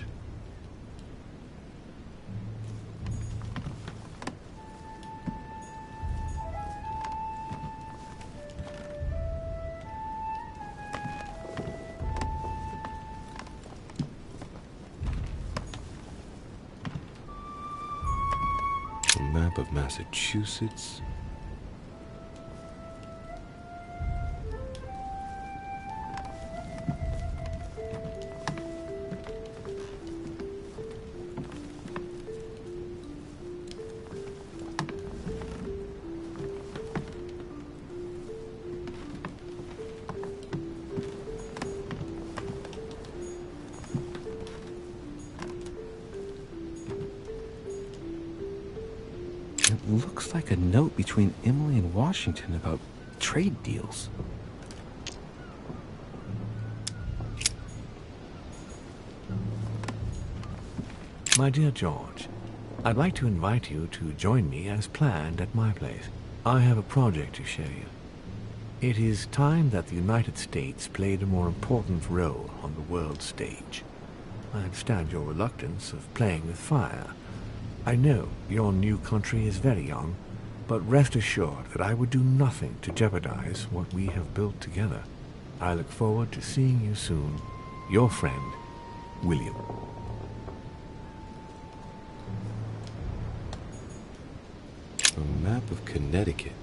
A map of Massachusetts. It looks like a note between Emily and Washington about trade deals. My dear George, I'd like to invite you to join me as planned at my place. I have a project to show you. It is time that the United States played a more important role on the world stage. I understand your reluctance of playing with fire. I know your new country is very young, but rest assured that I would do nothing to jeopardize what we have built together. I look forward to seeing you soon. Your friend, William. A map of Connecticut.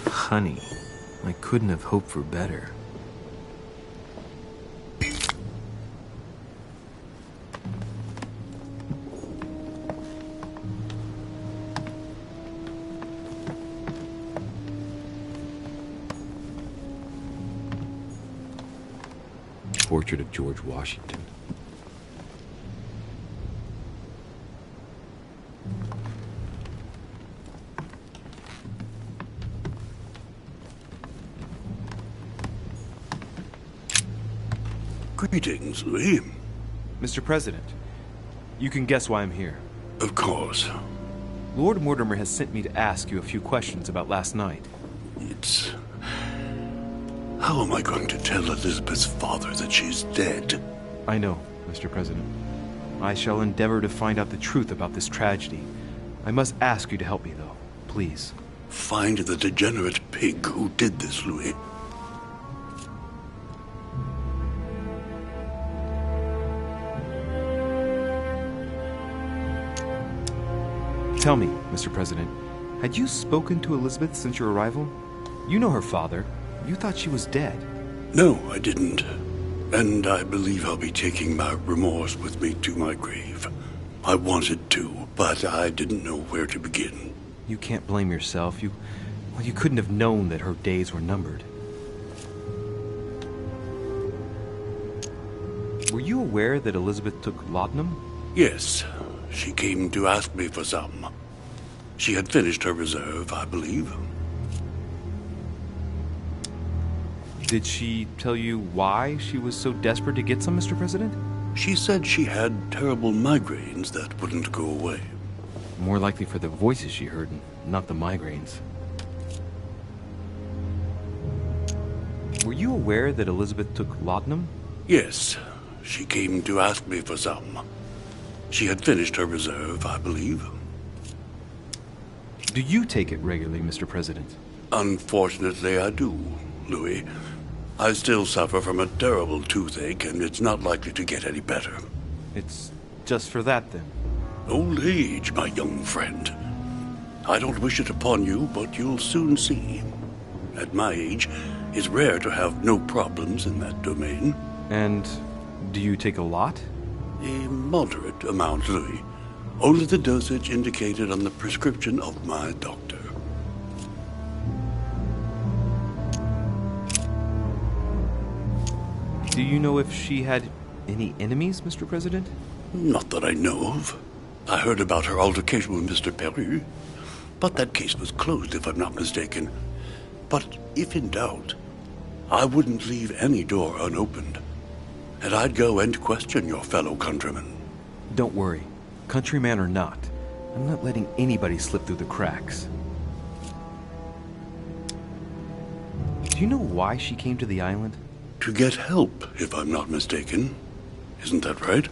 Honey, I couldn't have hoped for better. Portrait of George Washington. Greetings, Louis. Mr. President, you can guess why I'm here. Of course. Lord Mortimer has sent me to ask you a few questions about last night. It's... How am I going to tell Elizabeth's father that she's dead? I know, Mr. President. I shall endeavor to find out the truth about this tragedy. I must ask you to help me, though. Please. Find the degenerate pig who did this, Louis. Tell me, Mr. President, had you spoken to Elizabeth since your arrival? You know her father. You thought she was dead. No, I didn't. And I believe I'll be taking my remorse with me to my grave. I wanted to, but I didn't know where to begin. You can't blame yourself. You couldn't have known that her days were numbered. Were you aware that Elizabeth took laudanum? Yes, she came to ask me for some. She had finished her reserve, I believe. Did she tell you why she was so desperate to get some, Mr. President? She said she had terrible migraines that wouldn't go away. More likely for the voices she heard, not the migraines. Were you aware that Elizabeth took laudanum? Yes, she came to ask me for some. She had finished her reserve, I believe. Do you take it regularly, Mr. President? Unfortunately, I do, Louis. I still suffer from a terrible toothache, and it's not likely to get any better. It's just for that, then? Old age, my young friend. I don't wish it upon you, but you'll soon see. At my age, it's rare to have no problems in that domain. And do you take a lot? A moderate amount, Louis. Only the dosage indicated on the prescription of my doctor. Do you know if she had any enemies, Mr. President? Not that I know of. I heard about her altercation with Mr. Peru, but that case was closed, if I'm not mistaken. But if in doubt, I wouldn't leave any door unopened, and I'd go and question your fellow countrymen. Don't worry. Countryman or not, I'm not letting anybody slip through the cracks. Do you know why she came to the island? To get help, if I'm not mistaken. Isn't that right?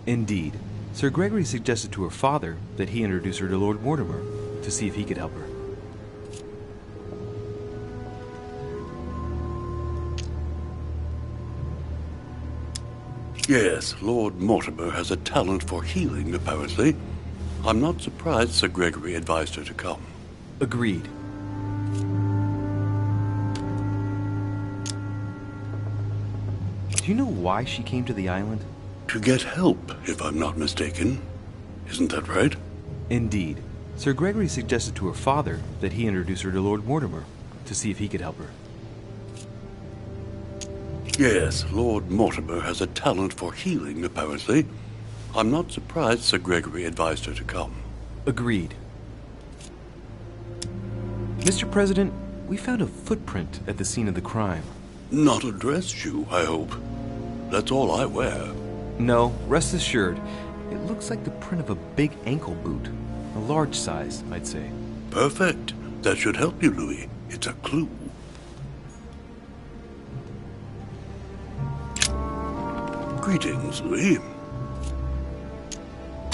Indeed. Sir Gregory suggested to her father that he introduce her to Lord Mortimer to see if he could help her. Yes, Lord Mortimer has a talent for healing, apparently. I'm not surprised Sir Gregory advised her to come. Agreed. Do you know why she came to the island? To get help, if I'm not mistaken. Isn't that right? Indeed. Sir Gregory suggested to her father that he introduce her to Lord Mortimer to see if he could help her. Yes, Lord Mortimer has a talent for healing, apparently. I'm not surprised Sir Gregory advised her to come. Agreed. Mr. President, we found a footprint at the scene of the crime. Not a dress shoe, I hope. That's all I wear. No, rest assured. It looks like the print of a big ankle boot. A large size, I'd say. Perfect. That should help you, Louis. It's a clue. Greetings, Louis.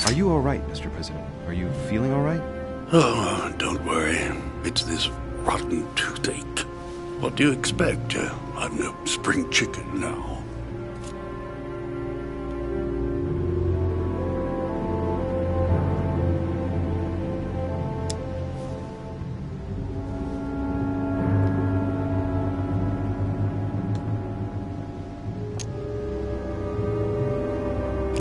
Are you all right, Mr. President? Are you feeling all right? Oh, don't worry. It's this rotten toothache. What do you expect? I'm no spring chicken now.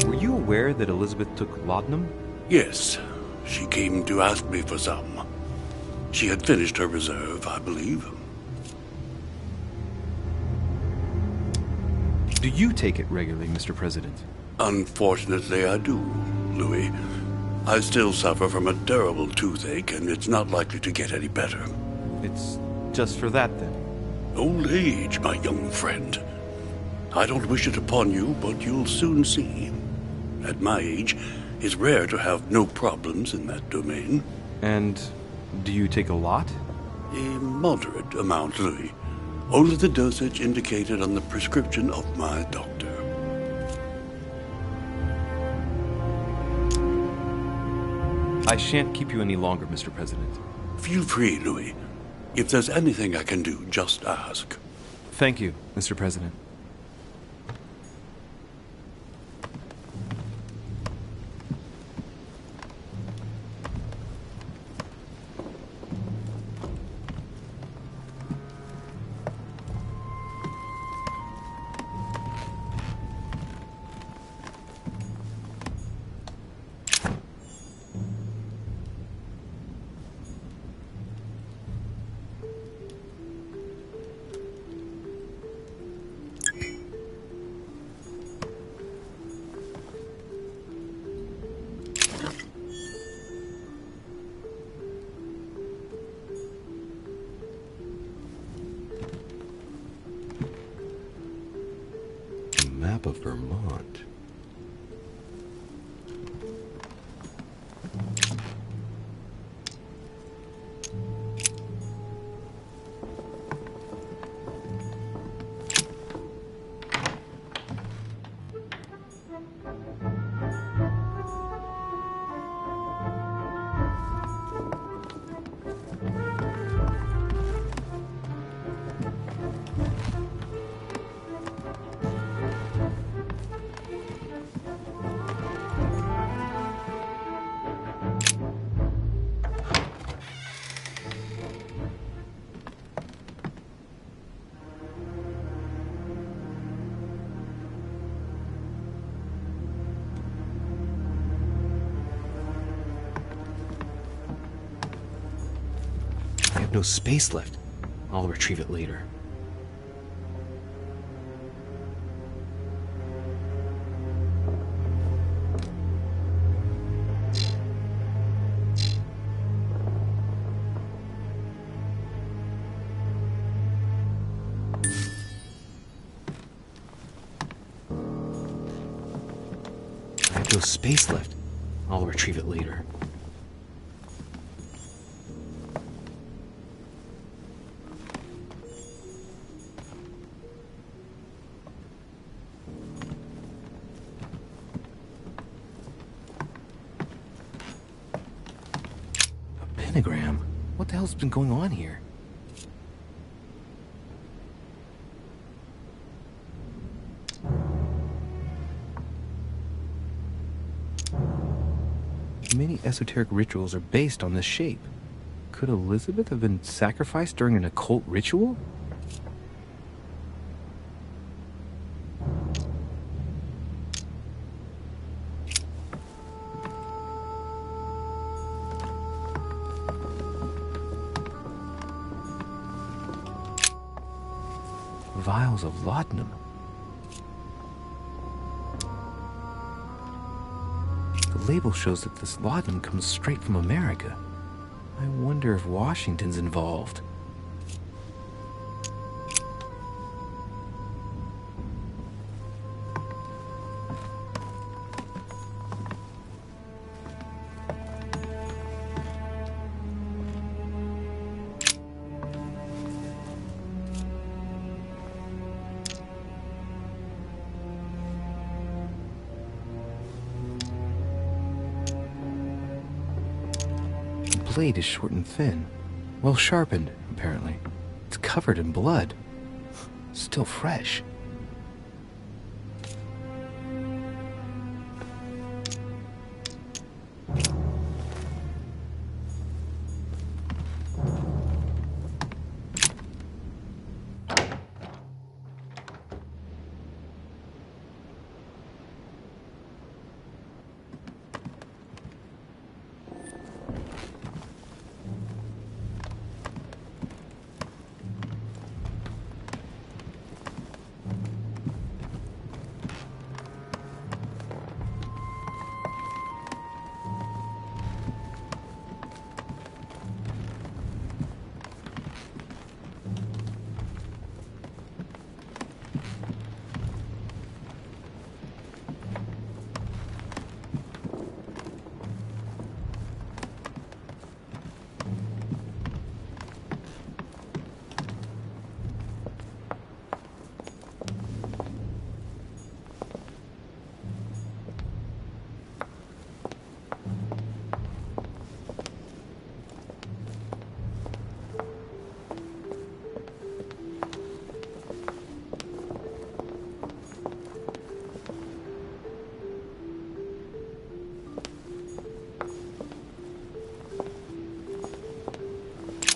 Were you aware that Elizabeth took laudanum? Yes, she came to ask me for some. She had finished her reserve, I believe. Do you take it regularly, Mr. President? Unfortunately, I do, Louis. I still suffer from a terrible toothache, and it's not likely to get any better. It's just for that, then? Old age, my young friend. I don't wish it upon you, but you'll soon see. At my age, it's rare to have no problems in that domain. And do you take a lot? A moderate amount, Louis. Only the dosage indicated on the prescription of my doctor. I shan't keep you any longer, Mr. President. Feel free, Louis. If there's anything I can do, just ask. Thank you, Mr. President. Map of Vermont. I have no space left. I'll retrieve it later. Hugo's space lift. I'll retrieve it later. A pentagram? What the hell's been going on here? Many esoteric rituals are based on this shape. Could Elizabeth have been sacrificed during an occult ritual? Vials of laudanum. The label shows that this laudanum comes straight from America. I wonder if Washington's involved. The blade is short and thin. Well sharpened, apparently. It's covered in blood. Still fresh.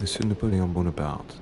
Monsieur Napoleon Bonaparte.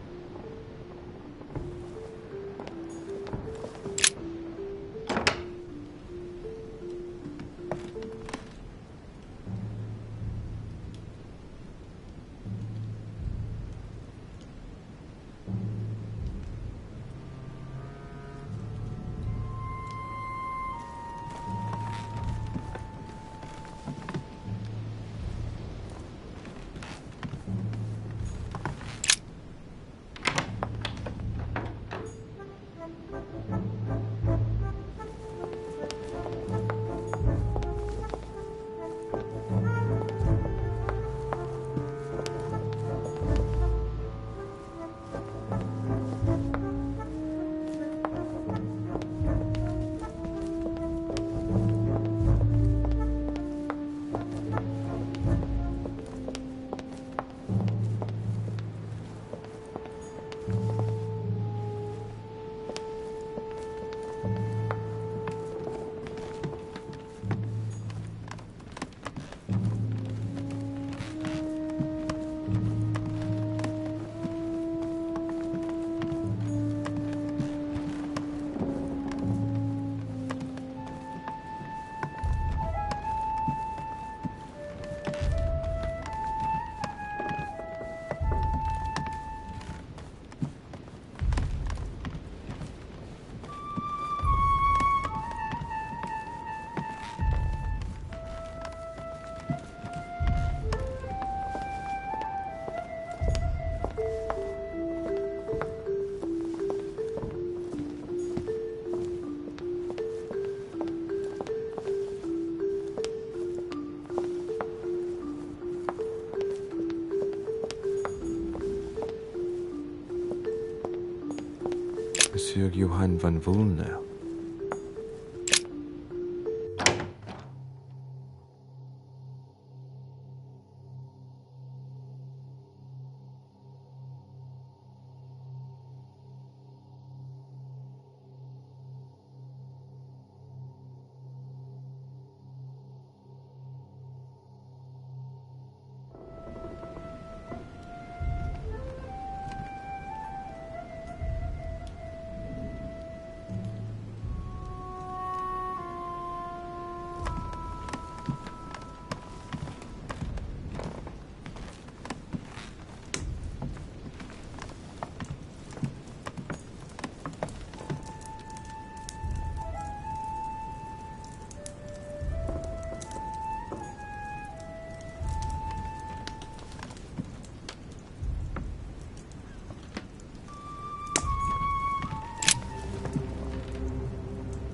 Monsieur Johann van Vulner.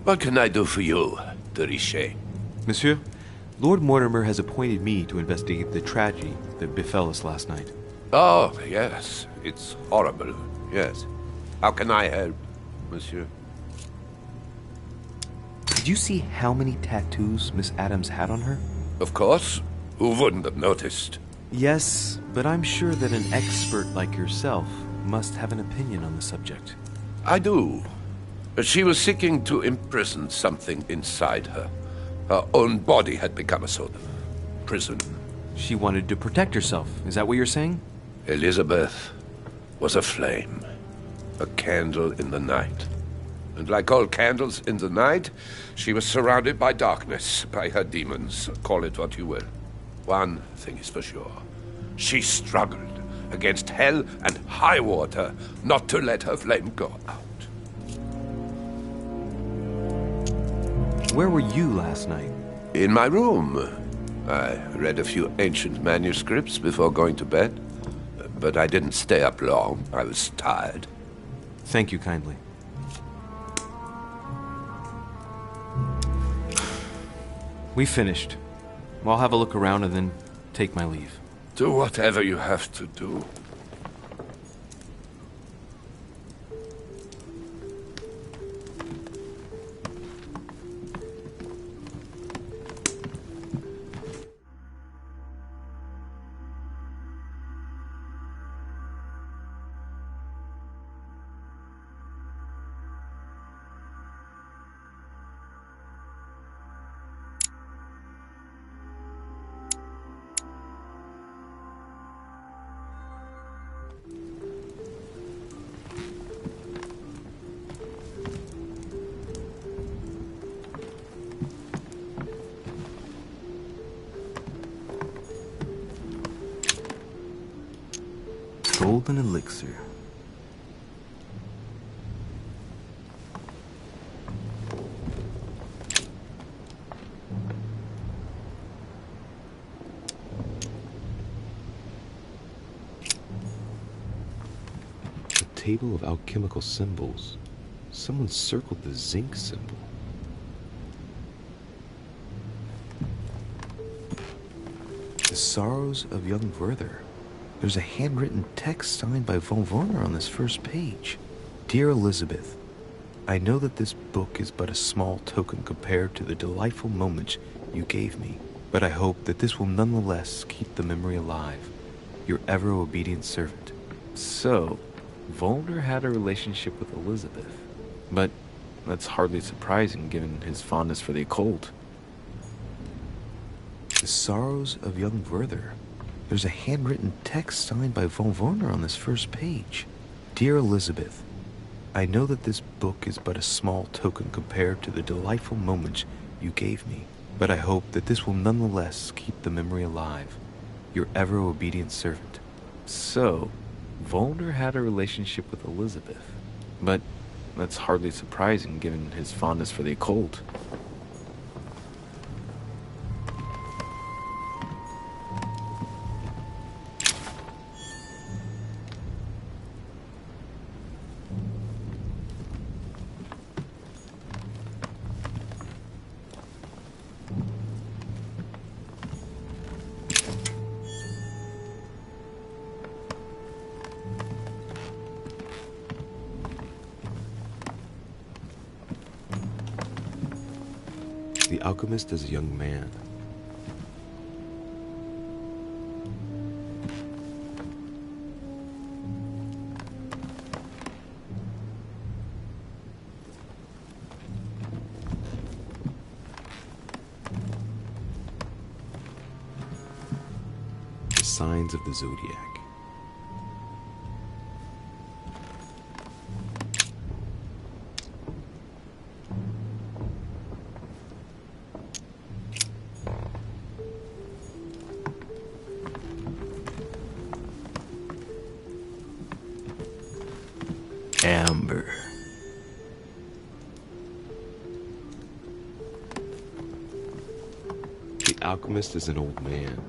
What can I do for you, de Richet? Monsieur, Lord Mortimer has appointed me to investigate the tragedy that befell us last night. Oh, yes. It's horrible. Yes. How can I help, monsieur? Did you see how many tattoos Miss Adams had on her? Of course. Who wouldn't have noticed? Yes, but I'm sure that an expert like yourself must have an opinion on the subject. I do. She was seeking to imprison something inside her. Her own body had become a sort of prison. She wanted to protect herself. Is that what you're saying? Elizabeth was a flame. A candle in the night. And like all candles in the night, she was surrounded by darkness, by her demons. Call it what you will. One thing is for sure. She struggled against hell and high water not to let her flame go out. Where were you last night? In my room. I read a few ancient manuscripts before going to bed. But I didn't stay up long. I was tired. Thank you kindly. We finished. I'll have a look around and then take my leave. Do whatever you have to do. Golden elixir. A table of alchemical symbols. Someone circled the zinc symbol. The Sorrows of Young Werther. There's a handwritten text signed by von Werner on this first page. Dear Elizabeth, I know that this book is but a small token compared to the delightful moments you gave me, but I hope that this will nonetheless keep the memory alive. Your ever-obedient servant. So, Werner had a relationship with Elizabeth, but that's hardly surprising given his fondness for the occult. The Sorrows of Young Werther. There's a handwritten text signed by von Werner on this first page. Dear Elizabeth, I know that this book is but a small token compared to the delightful moments you gave me, but I hope that this will nonetheless keep the memory alive. Your ever-obedient servant. So, Werner had a relationship with Elizabeth, but that's hardly surprising given his fondness for the occult. the alchemist as a young man. The signs of the zodiac. Amber. The alchemist is an old man.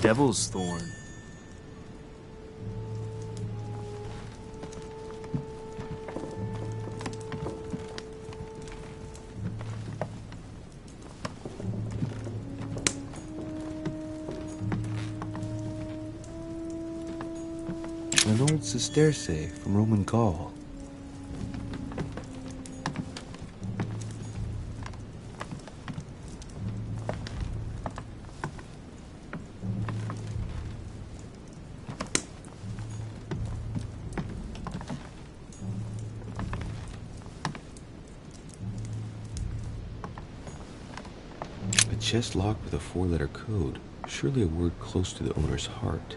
Devil's Thorn. An old sesterce from Roman Gaul. A chest locked with a 4-letter code. Surely a word close to the owner's heart.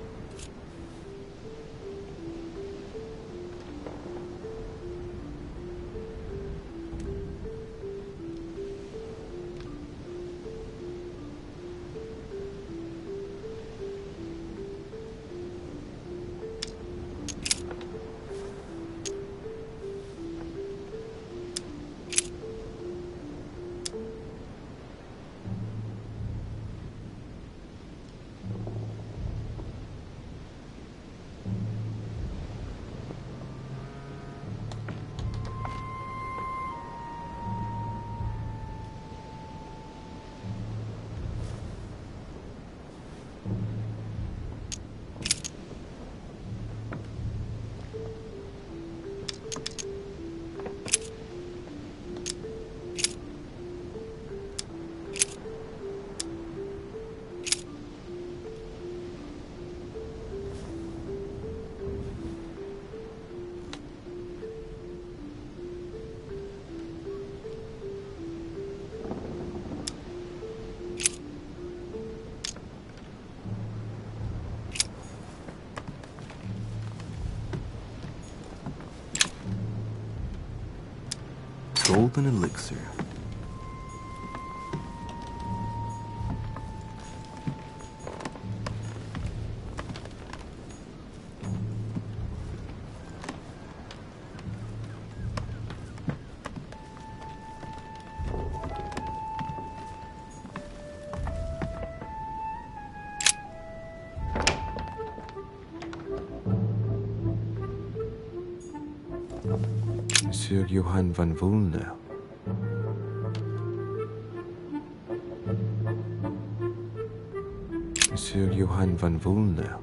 Golden elixir. Monsieur Johann van Vulner. Monsieur Johann van Vulner.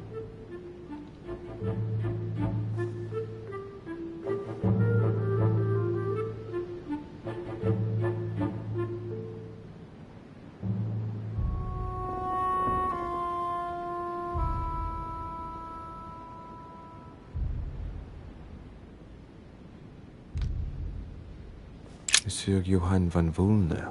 Monsieur Johann van Vulner.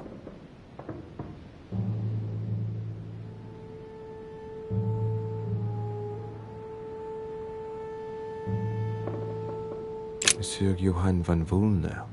Monsieur Johann van Vulner.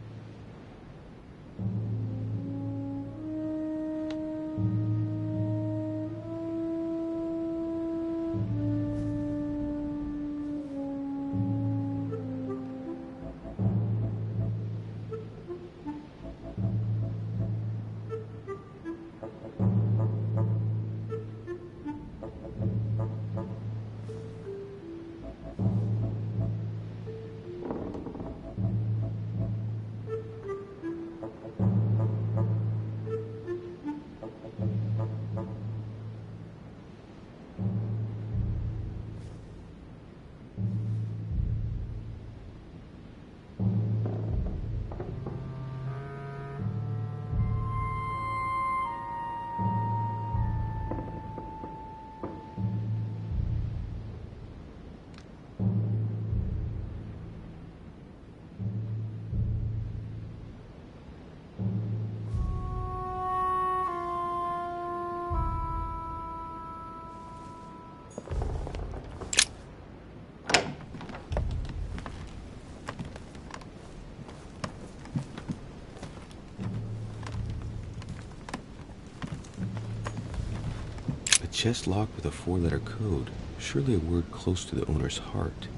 chest locked with a 4-letter code. Surely a word close to the owner's heart.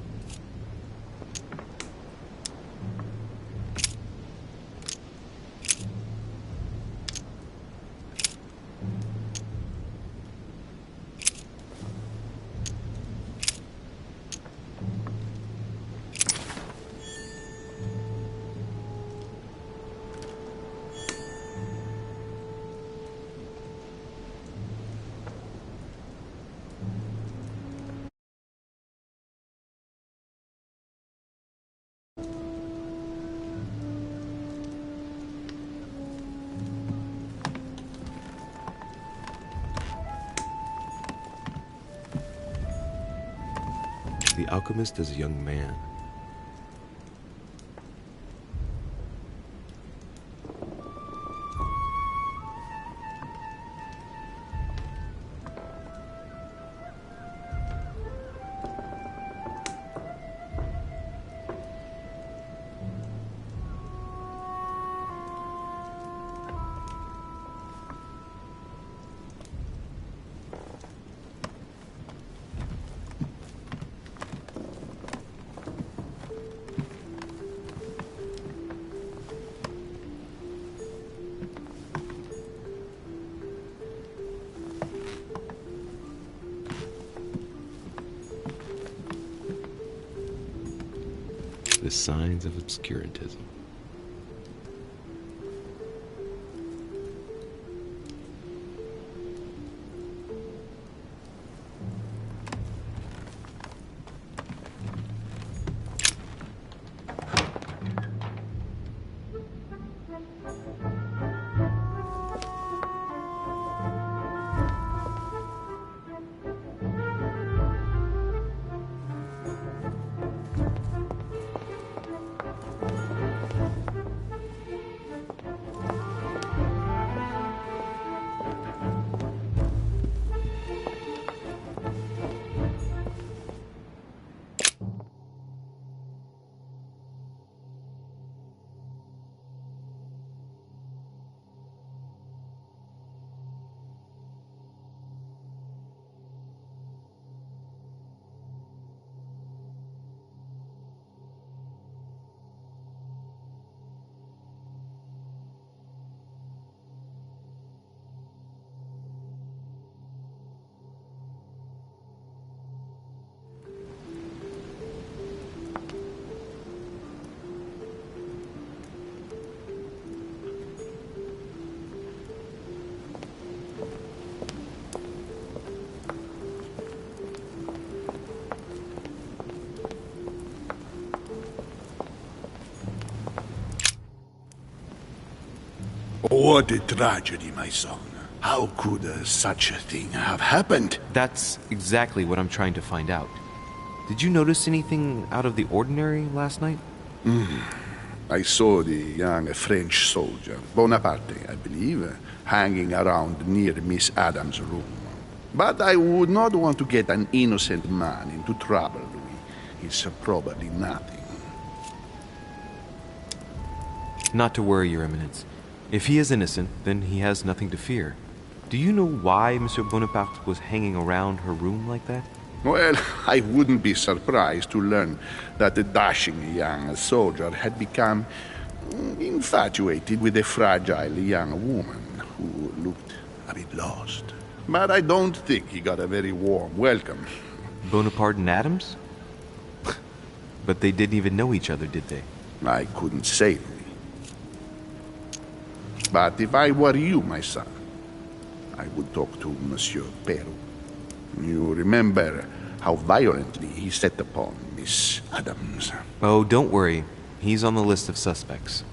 The alchemist as a young man. The signs of obscurantism. What a tragedy, my son. How could such a thing have happened? That's exactly what I'm trying to find out. Did you notice anything out of the ordinary last night? I saw the young French soldier, Bonaparte, I believe, hanging around near Miss Adams' room. But I would not want to get an innocent man into trouble, Louis. It's probably nothing. Not to worry, Your Eminence. If he is innocent, then he has nothing to fear. Do you know why Monsieur Bonaparte was hanging around her room like that? Well, I wouldn't be surprised to learn that the dashing young soldier had become infatuated with a fragile young woman who looked a bit lost. But I don't think he got a very warm welcome. Bonaparte and Adams? But they didn't even know each other, did they? I couldn't say, Louis. But if I were you, my son, I would talk to Monsieur Peru. You remember how violently he set upon Miss Adams. Oh, don't worry. He's on the list of suspects.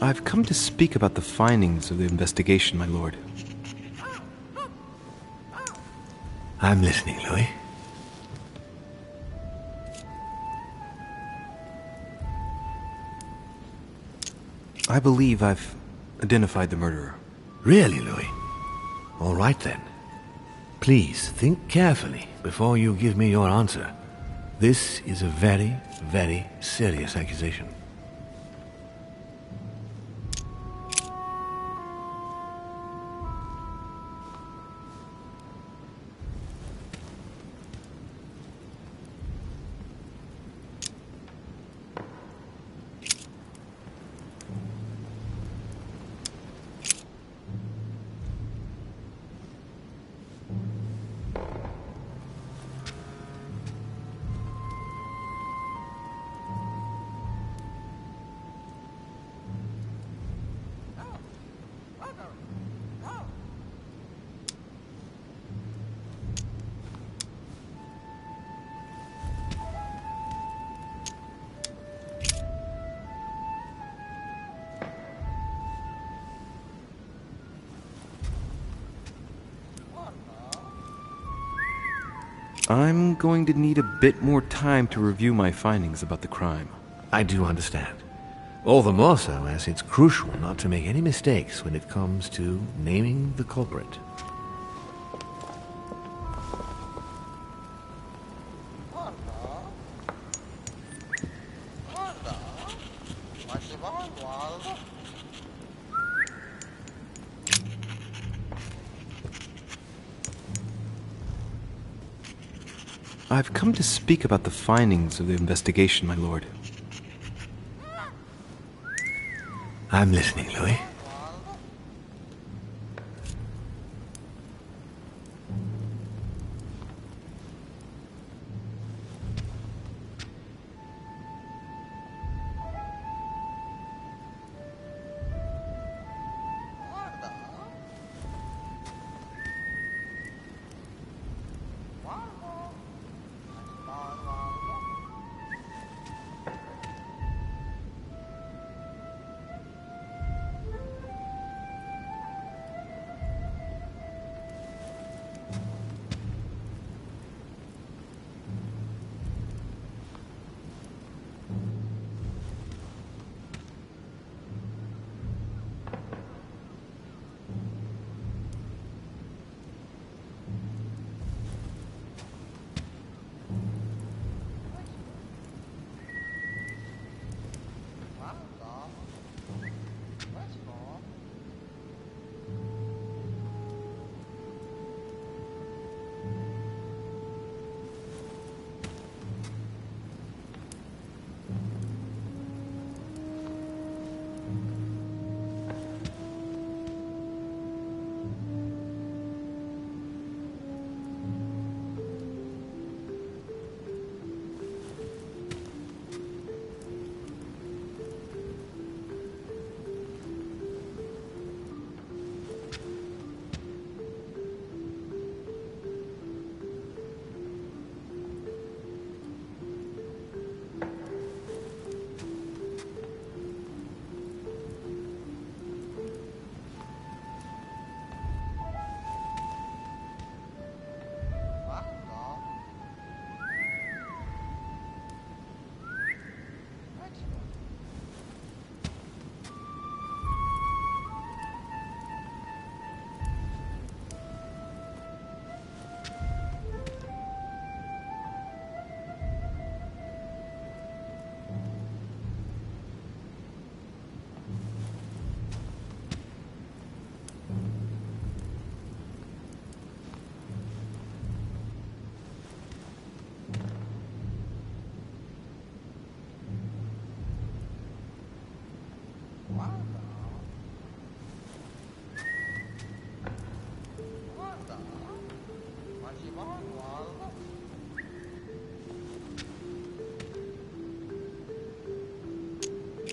I've come to speak about the findings of the investigation, my lord. I'm listening, Louis. I believe I've identified the murderer. Really, Louis? All right then. Please think carefully before you give me your answer. This is a very, very serious accusation. I'm going to need a bit more time to review my findings about the crime. I do understand. All the more so as it's crucial not to make any mistakes when it comes to naming the culprit. I've come to speak about the findings of the investigation, my lord. I'm listening, Louis.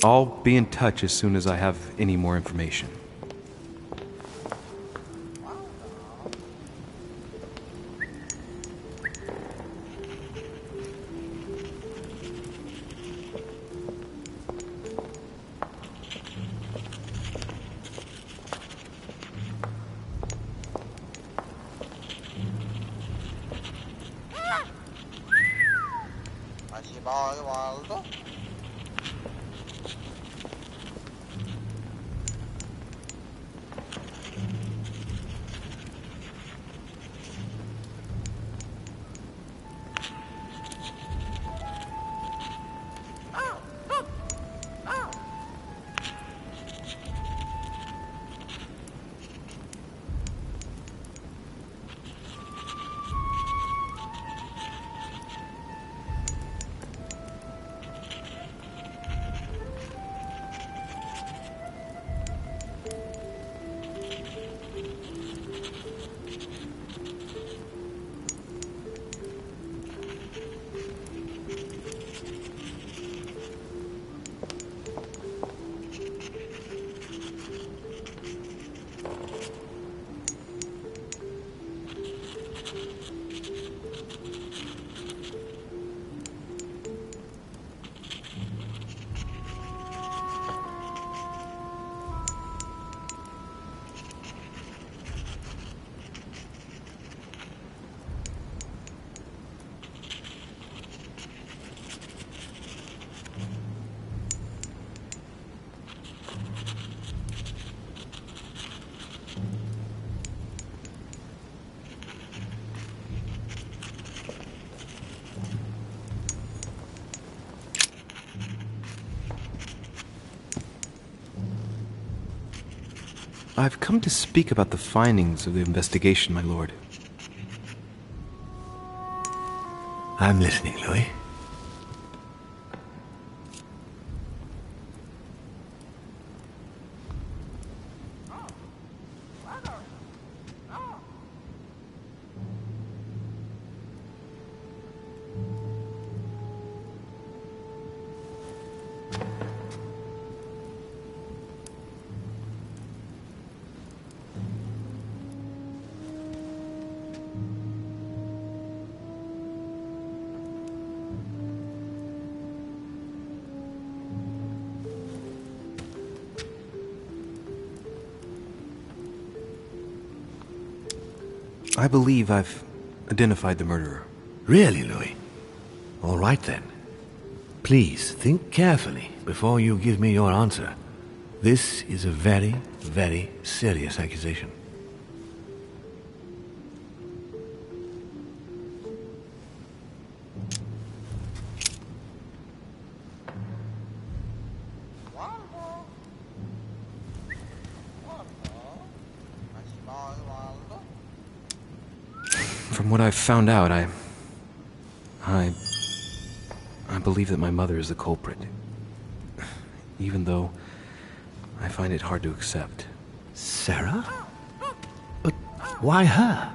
I'll be in touch as soon as I have any more information. I've come to speak about the findings of the investigation, my lord. I'm listening, Louis. I believe I've identified the murderer. Really, Louis? All right then. Please think carefully before you give me your answer. This is a very, very serious accusation. From what I've found out, I believe that my mother is the culprit. Even though I find it hard to accept. Sarah? But why her?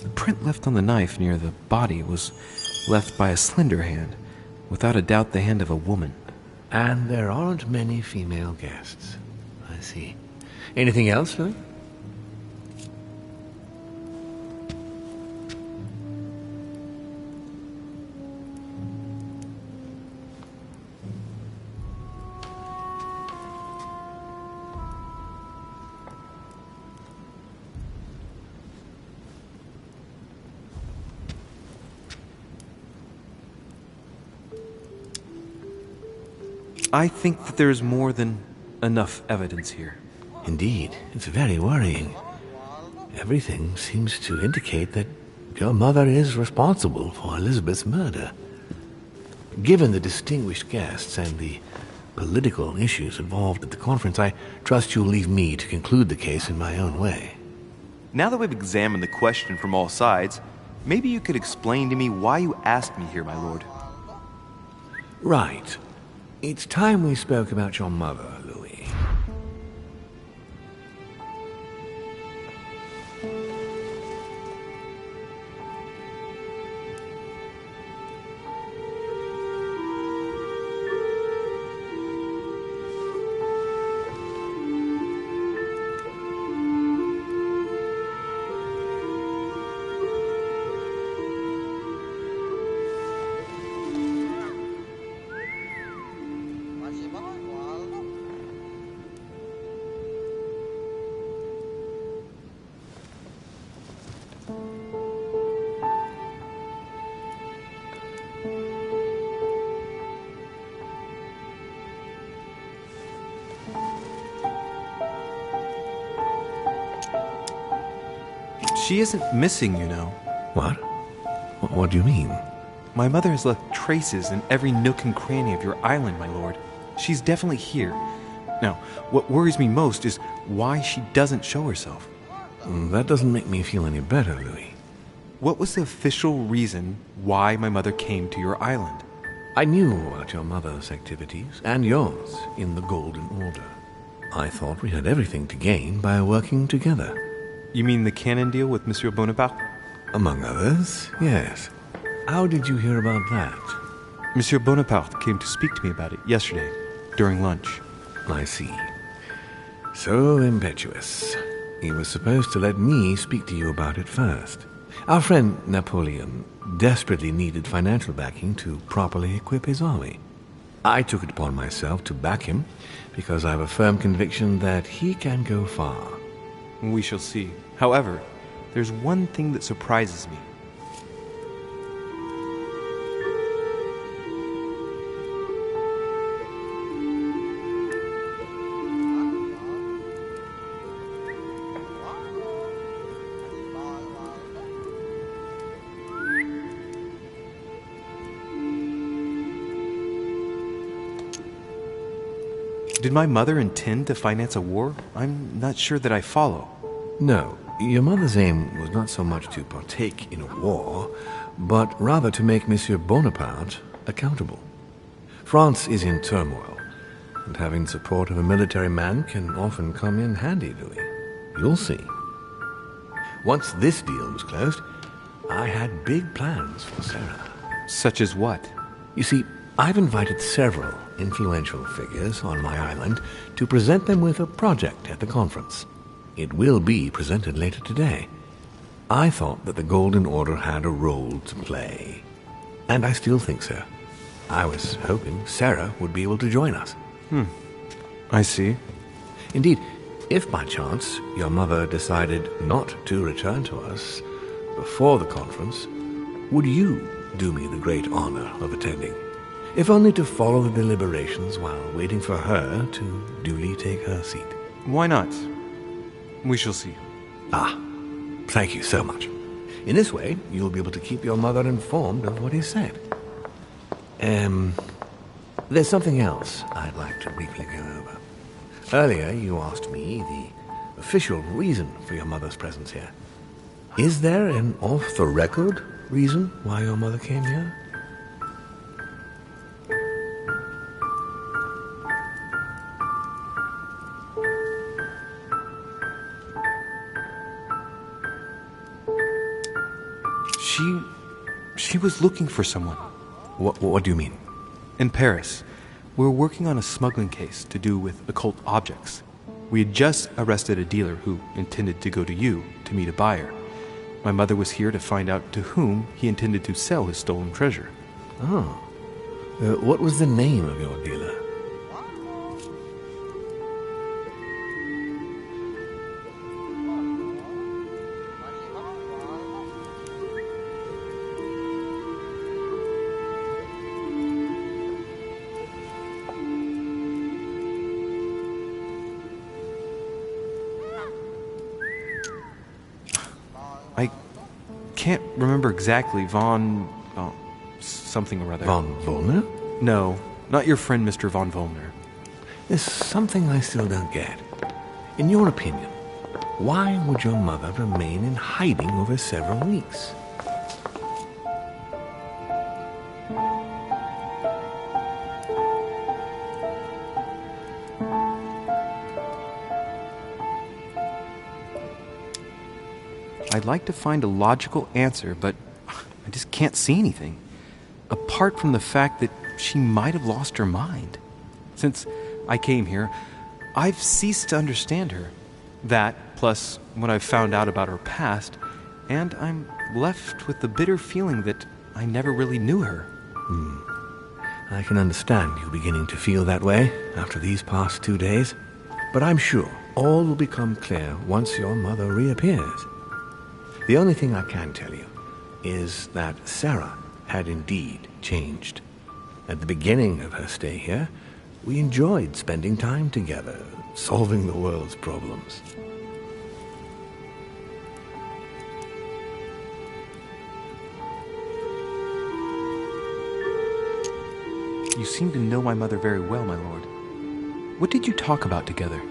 The print left on the knife near the body was left by a slender hand, without a doubt the hand of a woman. And there aren't many female guests. I see. Anything else, Louis? I think that there is more than enough evidence here. Indeed, it's very worrying. Everything seems to indicate that your mother is responsible for Elizabeth's murder. Given the distinguished guests and the political issues involved at the conference, I trust you'll leave me to conclude the case in my own way. Now that we've examined the question from all sides, maybe you could explain to me why you asked me here, my lord. Right. It's time we spoke about your mother, Louis. She isn't missing, you know. What? What do you mean? My mother has left traces in every nook and cranny of your island, my lord. She's definitely here. Now, what worries me most is why she doesn't show herself. That doesn't make me feel any better, Louis. What was the official reason why my mother came to your island? I knew about your mother's activities, and yours, in the Golden Order. I thought we had everything to gain by working together. You mean the cannon deal with Monsieur Bonaparte? Among others, yes. How did you hear about that? Monsieur Bonaparte came to speak to me about it yesterday, during lunch. I see. So impetuous. He was supposed to let me speak to you about it first. Our friend Napoleon desperately needed financial backing to properly equip his army. I took it upon myself to back him because I have a firm conviction that he can go far. We shall see. However, there's one thing that surprises me. Did my mother intend to finance a war? I'm not sure that I follow. No, your mother's aim was not so much to partake in a war, but rather to make Monsieur Bonaparte accountable. France is in turmoil, and having the support of a military man can often come in handy, Louis. You'll see. Once this deal was closed, I had big plans for Sarah. Such as what? You see, I've invited several influential figures on my island to present them with a project at the conference. It will be presented later today. I thought that the Golden Order had a role to play. And I still think so. I was hoping Sarah would be able to join us. I see. Indeed, if by chance your mother decided not to return to us before the conference, would you do me the great honor of attending? if only to follow the deliberations while waiting for her to duly take her seat. Why not? We shall see. Ah, thank you so much. In this way, you'll be able to keep your mother informed of what is said. There's something else I'd like to briefly go over. Earlier, you asked me the official reason for your mother's presence here. Is there an off-the-record reason why your mother came here? She was looking for someone. What do you mean? In Paris, we were working on a smuggling case to do with occult objects. We had just arrested a dealer who intended to go to you to meet a buyer. My mother was here to find out to whom he intended to sell his stolen treasure. Oh. What was the name of your dealer? I can't remember exactly. Von something or other. Von Wollner? No, not your friend Mr. Von Wollner. There's something I still don't get. In your opinion, why would your mother remain in hiding over several weeks? I'd like to find a logical answer, but I just can't see anything. Apart from the fact that she might have lost her mind. Since I came here, I've ceased to understand her. That, plus what I've found out about her past, and I'm left with the bitter feeling that I never really knew her. I can understand you beginning to feel that way after these past 2 days, but I'm sure all will become clear once your mother reappears. The only thing I can tell you is that Sarah had indeed changed. At the beginning of her stay here, we enjoyed spending time together, solving the world's problems. You seem to know my mother very well, my lord. What did you talk about together?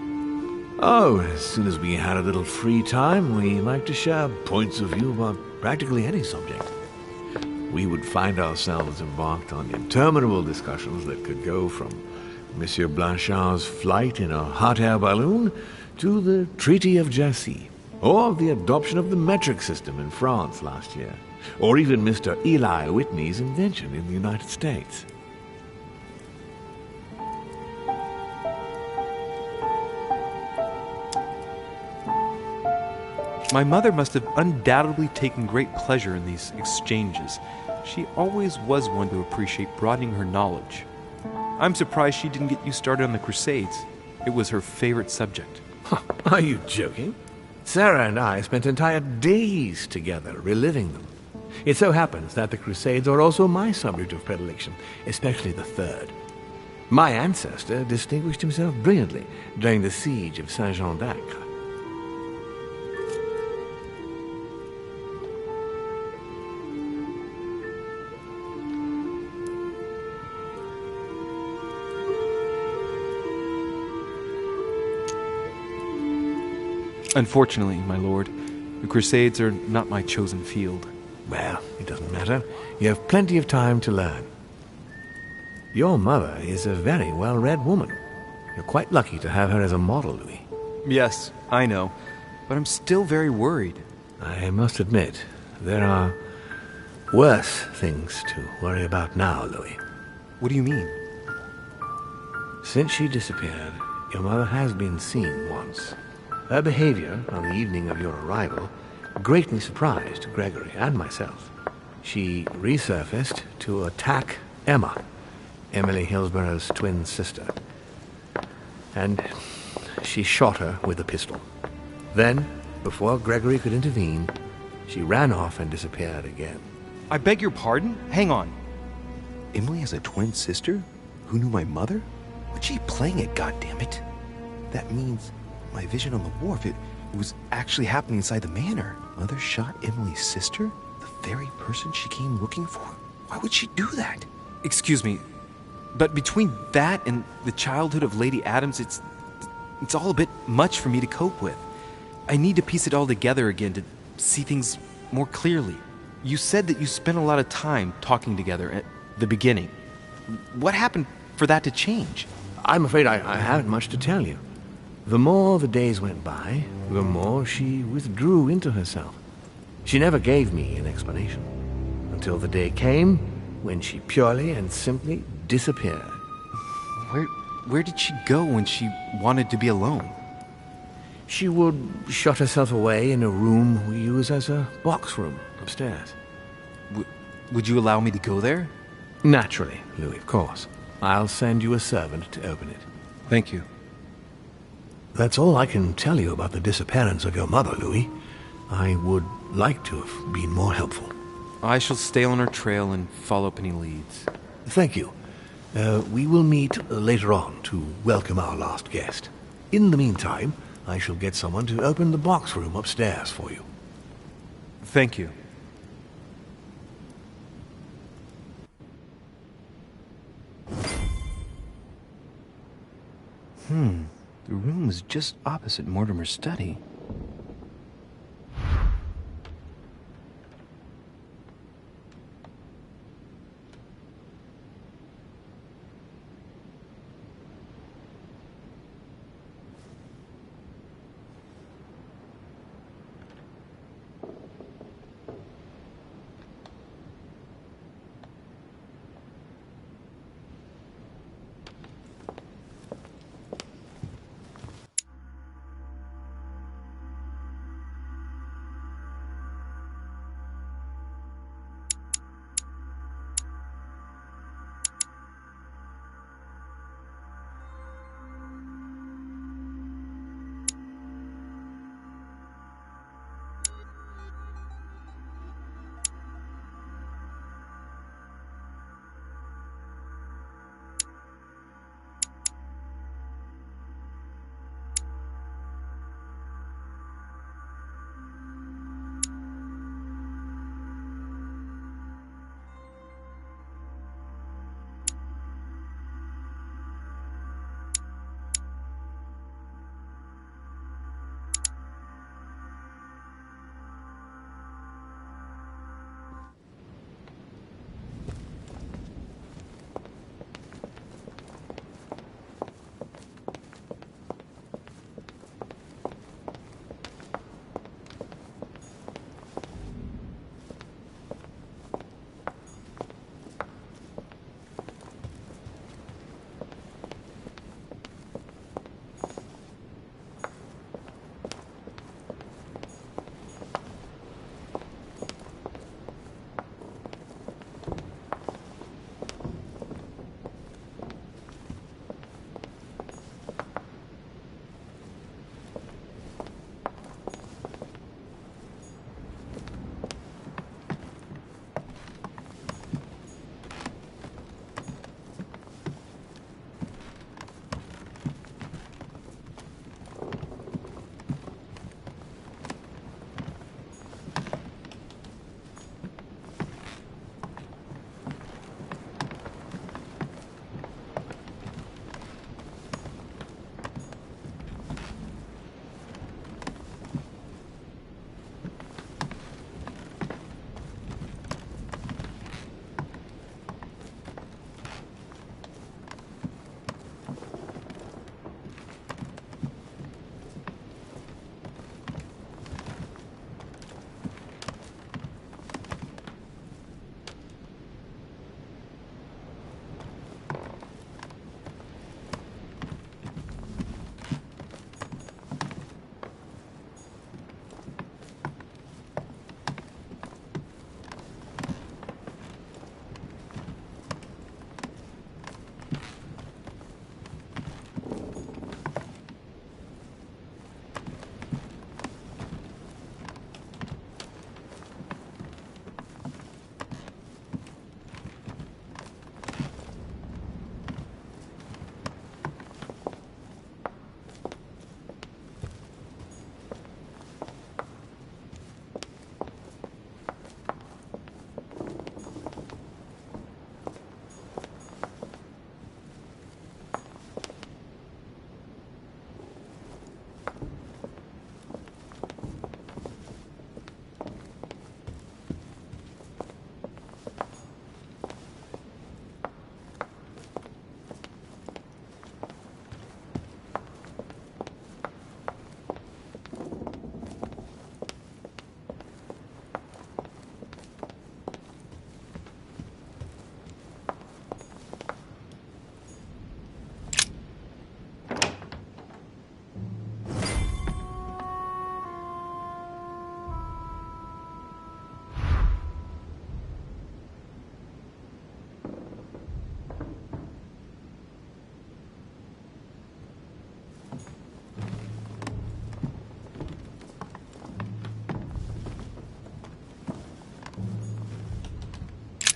Oh, as soon as we had a little free time, we liked to share points of view about practically any subject. We would find ourselves embarked on interminable discussions that could go from Monsieur Blanchard's flight in a hot air balloon to the Treaty of Jassy, or the adoption of the metric system in France last year, or even Mr. Eli Whitney's invention in the United States. My mother must have undoubtedly taken great pleasure in these exchanges. She always was one to appreciate broadening her knowledge. I'm surprised she didn't get you started on the Crusades. It was her favorite subject. Are you joking? Sarah and I spent entire days together reliving them. It so happens that the Crusades are also my subject of predilection, especially the third. My ancestor distinguished himself brilliantly during the siege of Saint-Jean d'Acre. Unfortunately, my lord, the Crusades are not my chosen field. Well, it doesn't matter. You have plenty of time to learn. Your mother is a very well-read woman. You're quite lucky to have her as a model, Louis. Yes, I know, but I'm still very worried. I must admit, there are worse things to worry about now, Louis. What do you mean? Since she disappeared, your mother has been seen once. Her behavior on the evening of your arrival greatly surprised Gregory and myself. She resurfaced to attack Emma, Emily Hillsborough's twin sister. And she shot her with a pistol. Then, before Gregory could intervene, she ran off and disappeared again. I beg your pardon? Hang on. Emily has a twin sister who knew my mother? What's she playing at, goddammit? That means my vision on the wharf, it was actually happening inside the manor. Mother shot Emily's sister? The very person she came looking for? Why would she do that? Excuse me, but between that and the childhood of Lady Adams, it's all a bit much for me to cope with. I need to piece it all together again to see things more clearly. You said that you spent a lot of time talking together at the beginning. What happened for that to change? I'm afraid I haven't much to tell you. The more the days went by, the more she withdrew into herself. She never gave me an explanation, until the day came when she purely and simply disappeared. Where did she go when she wanted to be alone? She would shut herself away in a room we use as a box room upstairs. Would you allow me to go there? Naturally, Louis, of course. I'll send you a servant to open it. Thank you. That's all I can tell you about the disappearance of your mother, Louis. I would like to have been more helpful. I shall stay on her trail and follow up any leads. Thank you. We will meet later on to welcome our last guest. In the meantime, I shall get someone to open the box room upstairs for you. Thank you. The room was just opposite Mortimer's study.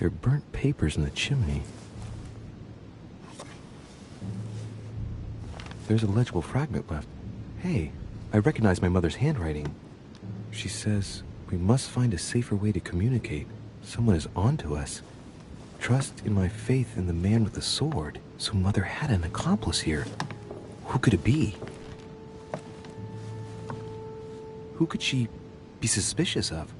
are burnt papers in the chimney. There's a legible fragment left. Hey, I recognize my mother's handwriting. She says, we must find a safer way to communicate. Someone is onto us. Trust in my faith in the man with the sword. So Mother had an accomplice here. Who could it be? Who could she be suspicious of?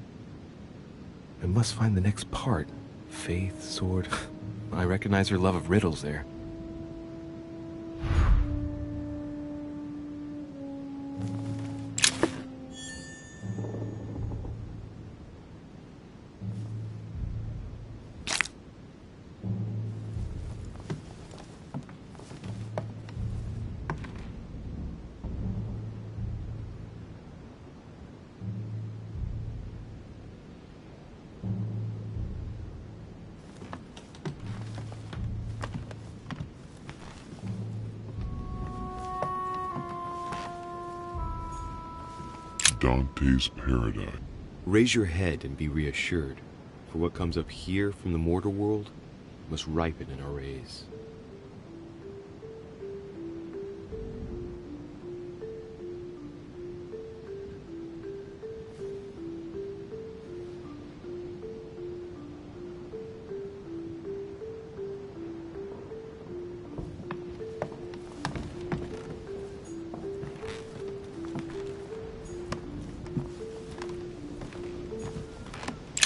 I must find the next part. Faith, sword. I recognize her love of riddles there. Dante's Paradise. Raise your head and be reassured, for what comes up here from the mortar world must ripen in our rays.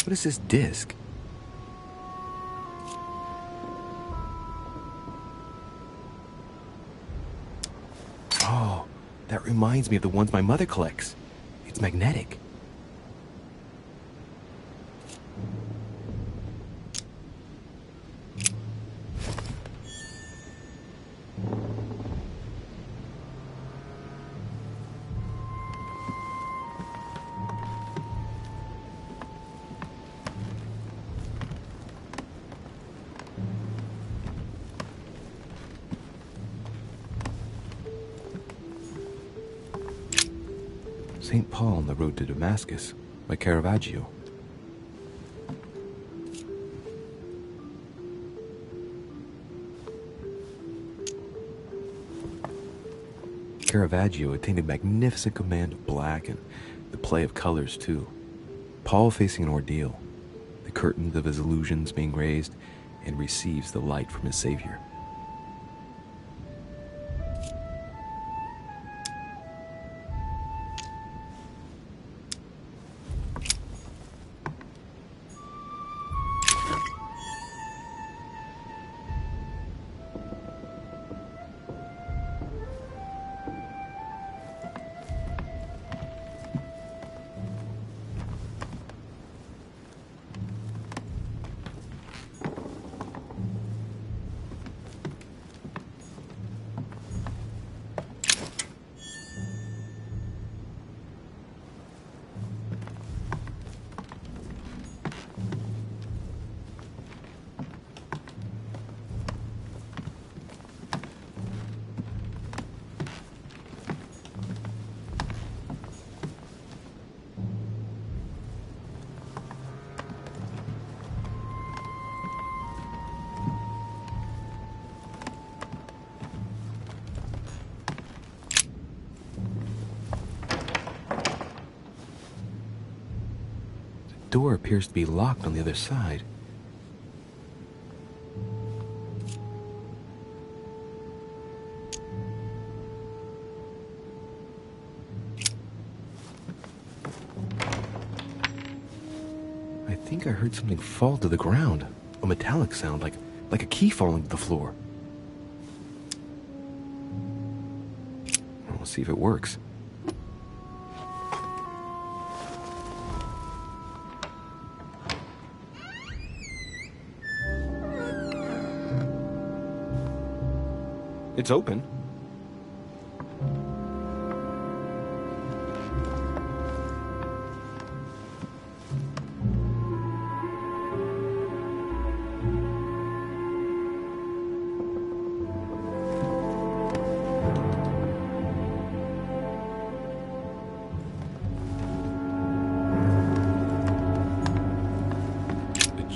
What is this disc? Oh, that reminds me of the ones my mother collects. It's magnetic. St. Paul on the road to Damascus by Caravaggio. Caravaggio attained a magnificent command of black and the play of colors too. Paul facing an ordeal, the curtains of his illusions being raised, and receives the light from his Savior. The door appears to be locked on the other side. I think I heard something fall to the ground. A metallic sound, like a key falling to the floor. We'll see if it works. It's open.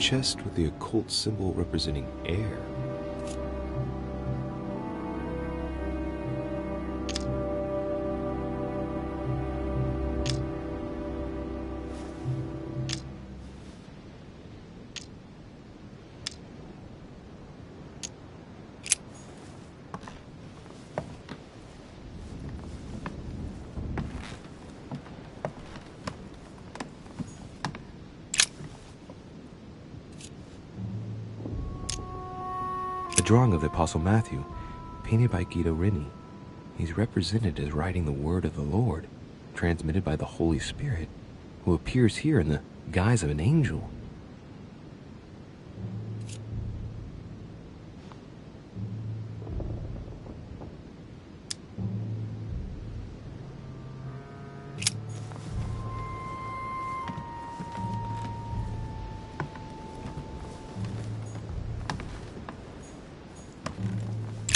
chest with the occult symbol representing air. A drawing of the Apostle Matthew, painted by Guido Reni. He's represented as writing the word of the Lord, transmitted by the Holy Spirit, who appears here in the guise of an angel.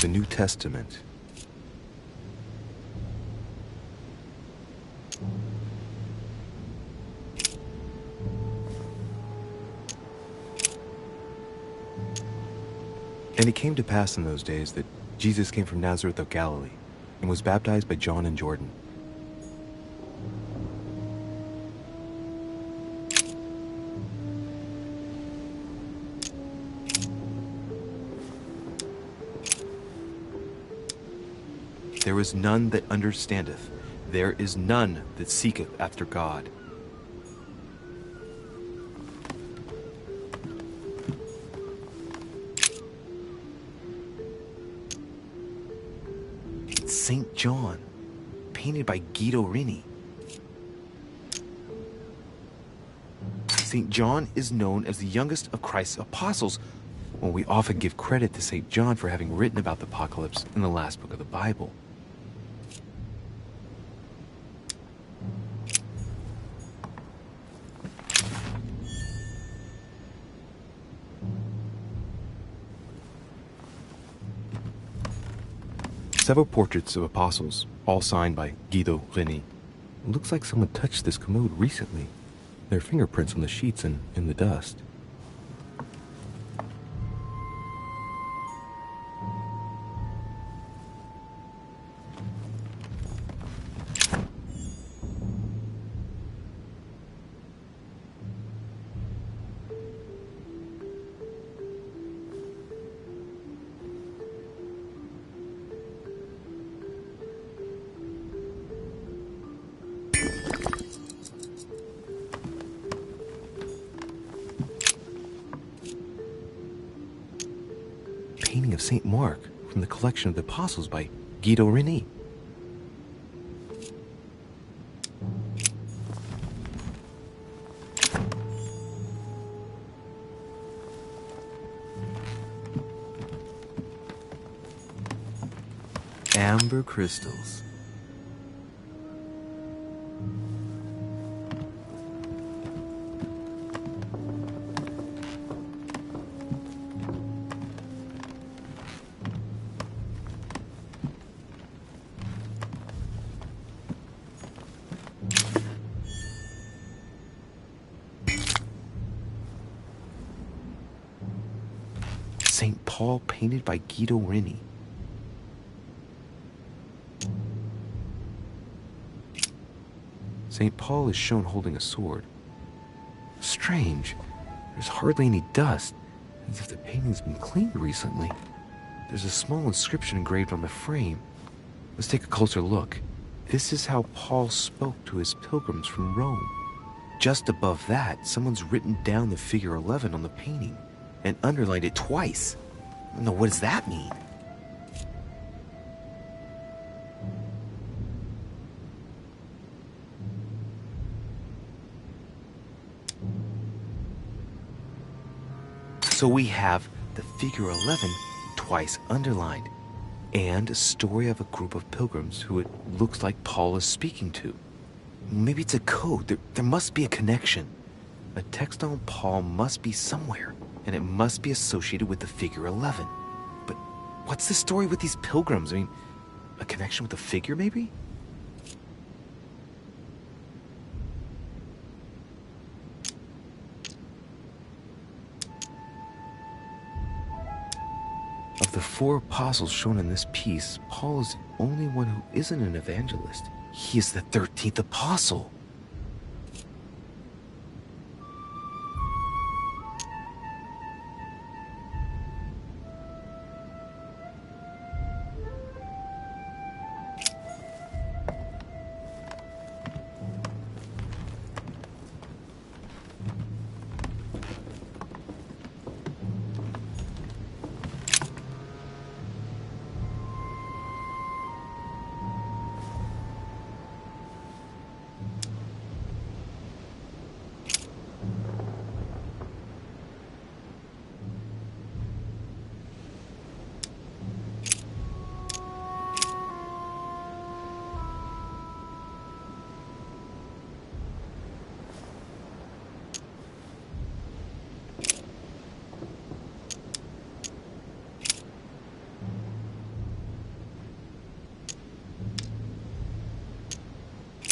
The New Testament. And it came to pass in those days that Jesus came from Nazareth of Galilee and was baptized by John in Jordan. There is none that understandeth, there is none that seeketh after God. St. John, painted by Guido Reni. St. John is known as the youngest of Christ's apostles, while we often give credit to St. John for having written about the apocalypse in the last book of the Bible. Several portraits of apostles, all signed by Guido Reni. It looks like someone touched this commode recently. There are fingerprints on the sheets and in the dust. Painting of St. Mark from the collection of the Apostles by Guido Reni. Amber crystals. St. Paul, painted by Guido Reni. St. Paul is shown holding a sword. Strange. There's hardly any dust, as if the painting's been cleaned recently. There's a small inscription engraved on the frame. Let's take a closer look. This is how Paul spoke to his pilgrims from Rome. Just above that, someone's written down the figure 11 on the painting and underlined it twice. No, what does that mean? So we have the figure 11 twice underlined, and a story of a group of pilgrims who it looks like Paul is speaking to. Maybe it's a code. There must be a connection. A text on Paul must be somewhere, and it must be associated with the figure 11. But what's the story with these pilgrims? I mean, a connection with the figure, maybe? Of the 4 apostles shown in this piece, Paul is the only one who isn't an evangelist. He is the 13th apostle.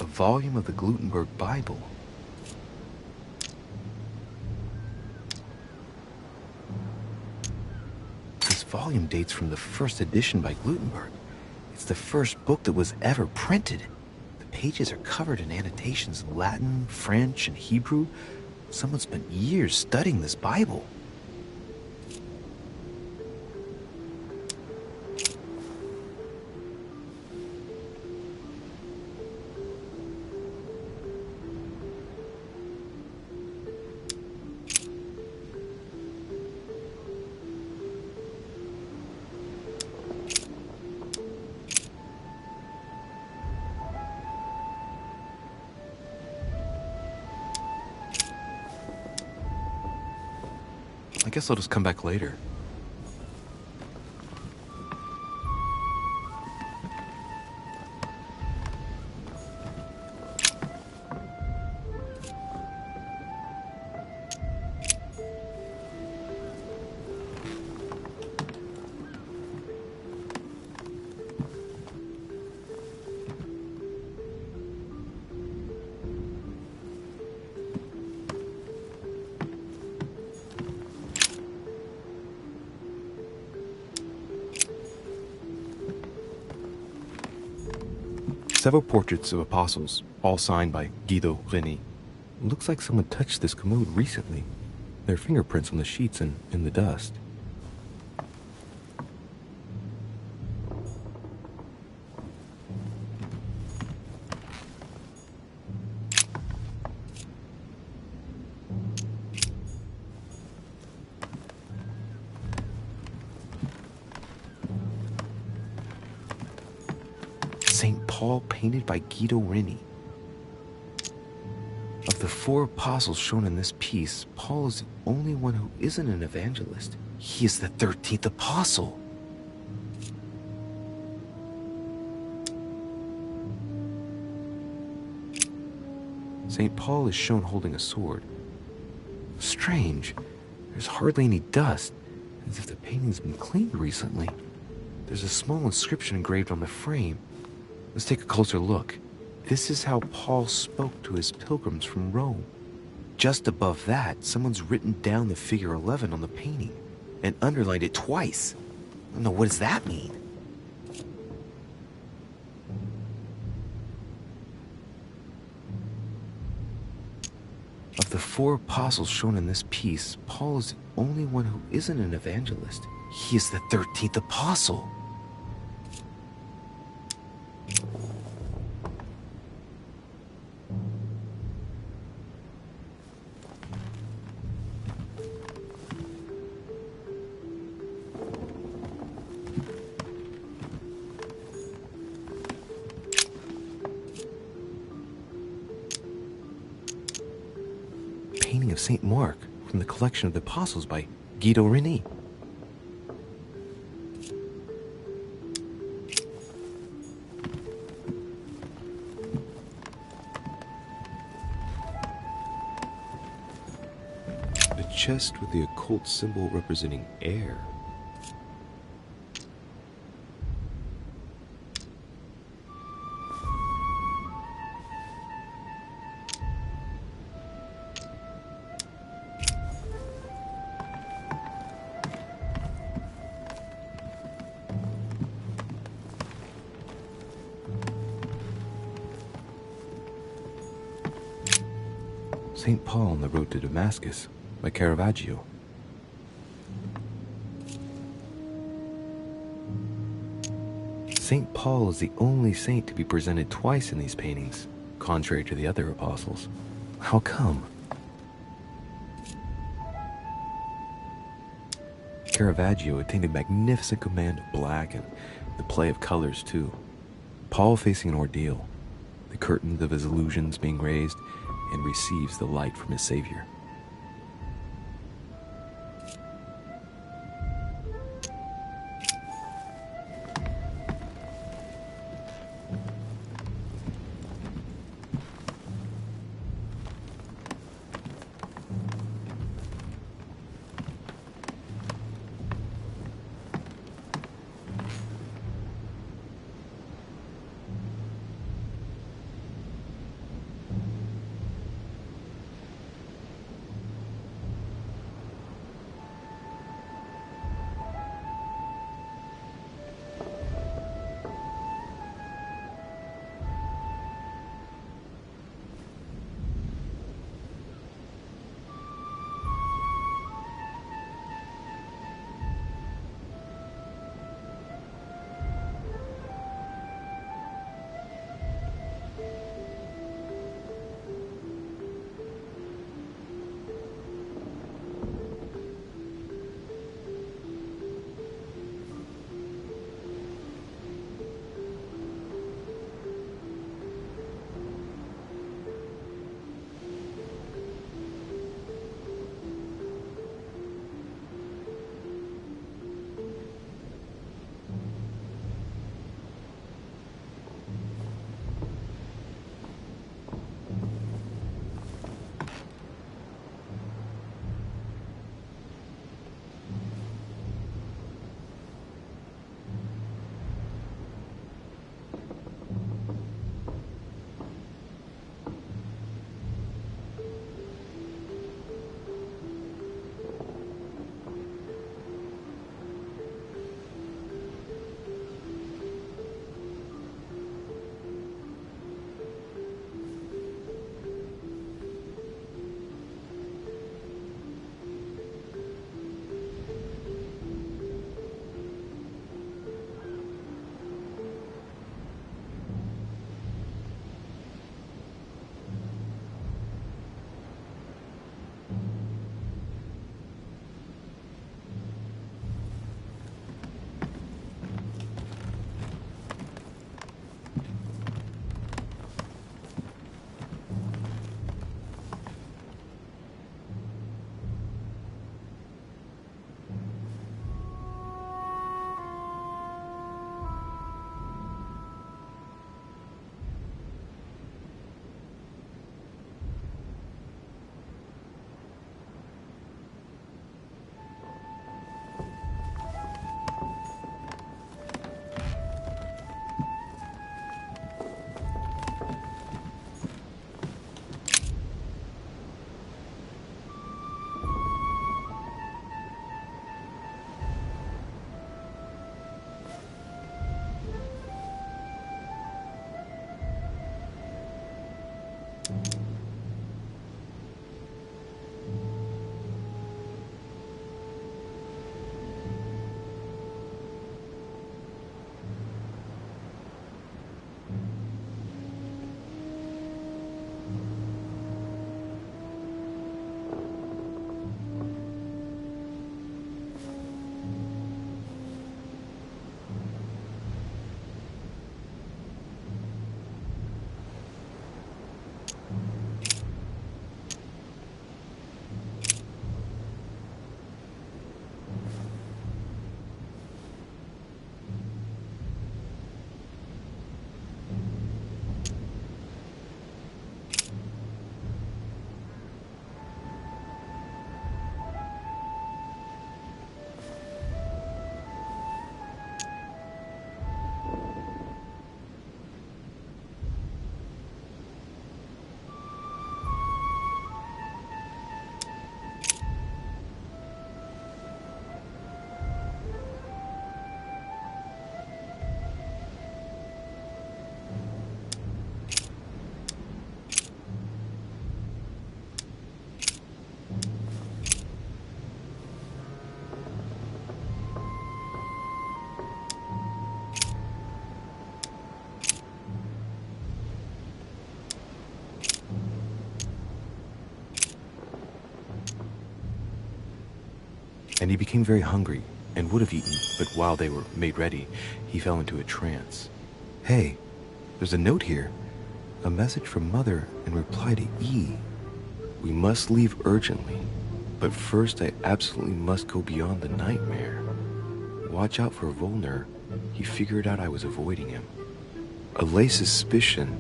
A volume of the Gutenberg Bible. This volume dates from the first edition by Gutenberg. It's the first book that was ever printed. The pages are covered in annotations in Latin, French, and Hebrew. Someone spent years studying this Bible. I guess I'll just come back later. Several portraits of apostles, all signed by Guido Reni. Looks like someone touched this commode recently. There are fingerprints on the sheets and in the dust. St. Paul painted by Guido Reni. Of the 4 apostles shown in this piece, Paul is the only one who isn't an evangelist. He is the 13th apostle. St. Paul is shown holding a sword. Strange. There's hardly any dust, as if the painting's been cleaned recently. There's a small inscription engraved on the frame. Let's take a closer look. This is how Paul spoke to his pilgrims from Rome. Just above that, someone's written down the figure 11 on the painting and underlined it twice. I don't know, what does that mean? Of the 4 apostles shown in this piece, Paul is the only one who isn't an evangelist. He is the 13th apostle. Painting of St. Mark from the collection of the Apostles by Guido Reni. A chest with the occult symbol representing air. St. Paul on the Road to Damascus by Caravaggio. St. Paul is the only saint to be presented twice in these paintings, contrary to the other apostles. How come? Caravaggio attained a magnificent command of black and the play of colors too. Paul facing an ordeal, the curtains of his illusions being raised, and receives the light from his Savior. And he became very hungry and would have eaten, but while they were made ready, he fell into a trance. Hey, there's a note here. A message from Mother in reply to E. We must leave urgently, but first I absolutely must go beyond the nightmare. Watch out for Volner. He figured out I was avoiding him. Allay suspicion.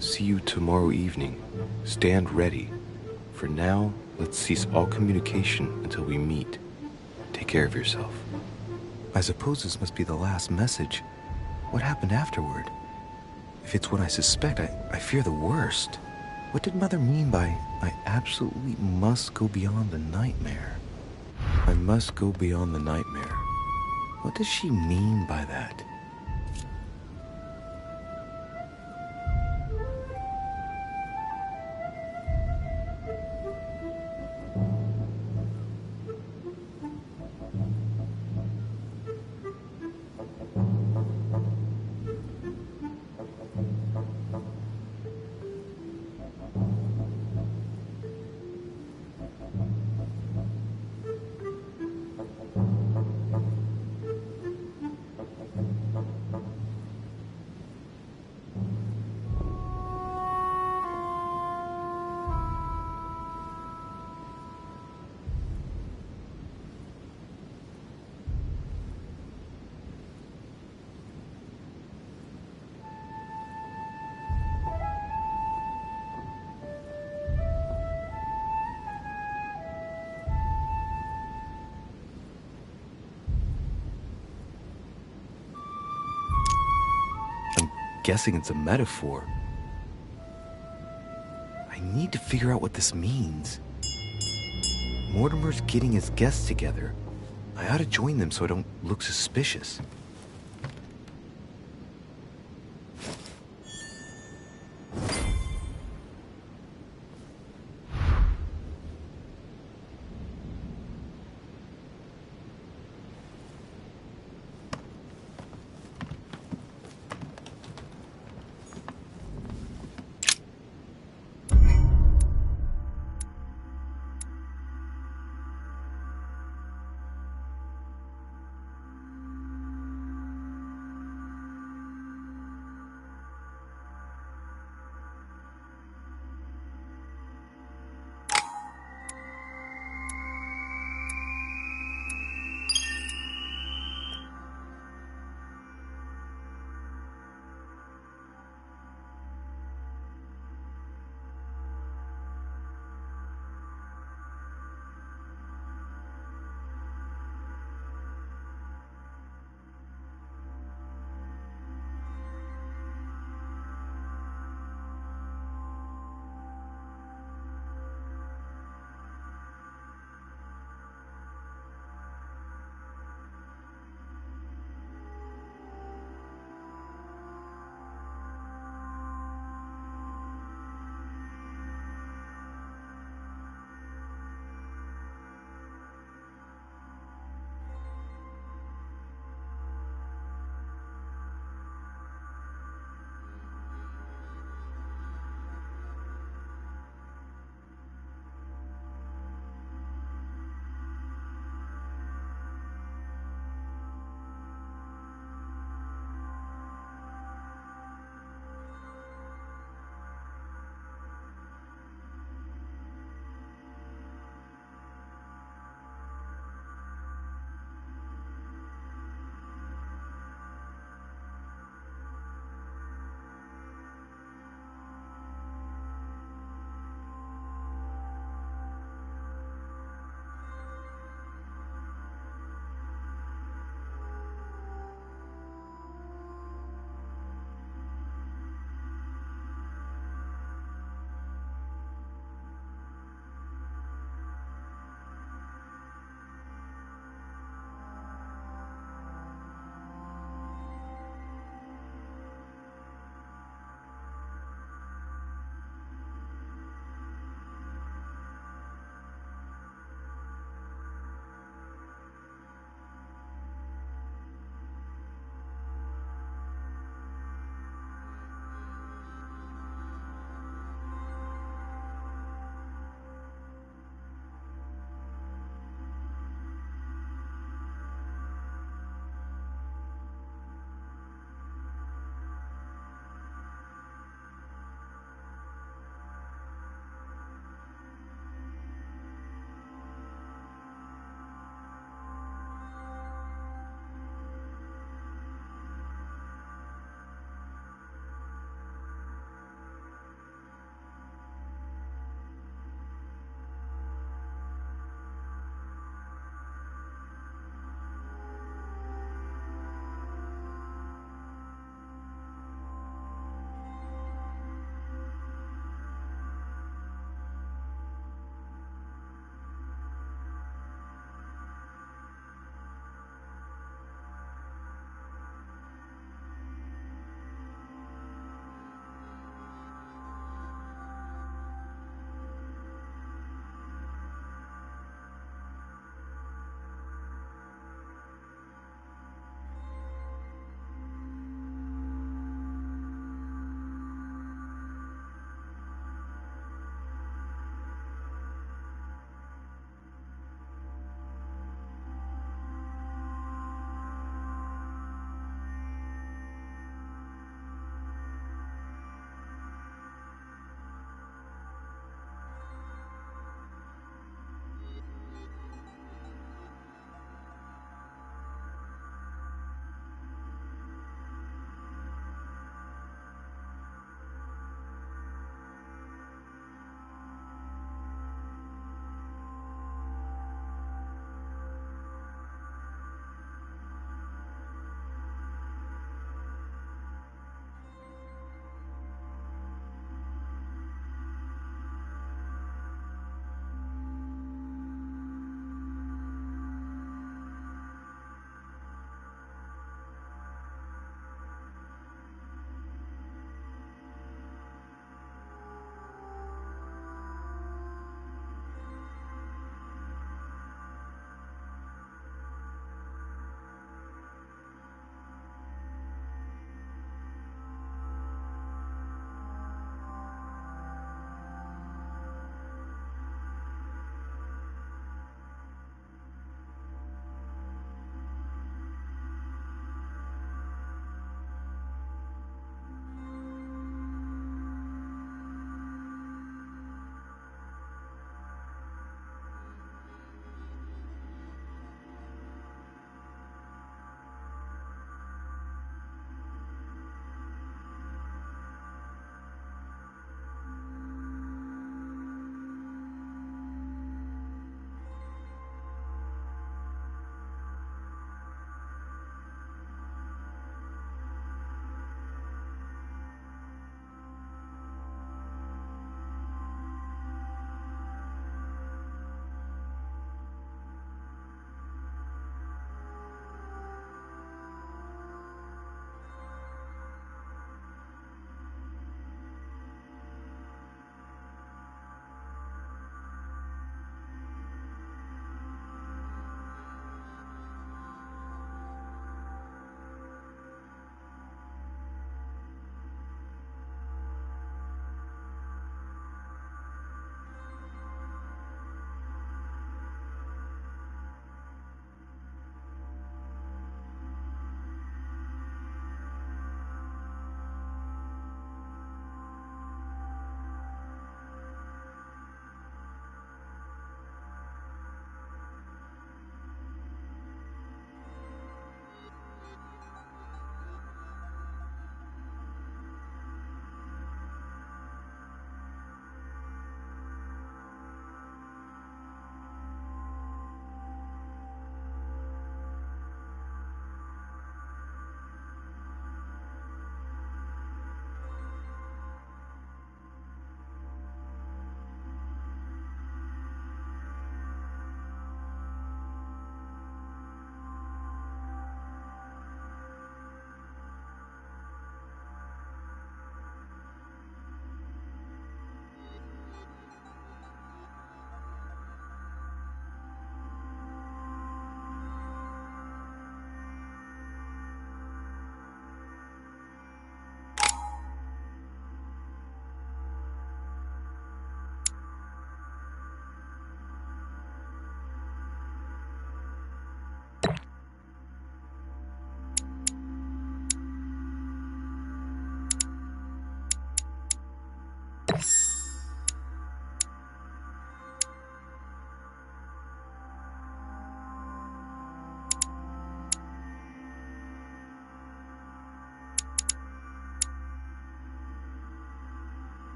See you tomorrow evening. Stand ready. For now, let's cease all communication until we meet. Take care of yourself. I suppose this must be the last message. What happened afterward? If it's what I suspect, I fear the worst. What did Mother mean by, I absolutely must go beyond the nightmare? I must go beyond the nightmare. What does she mean by that? Guessing it's a metaphor. I need to figure out what this means. Mortimer's getting his guests together. I ought to join them so I don't look suspicious.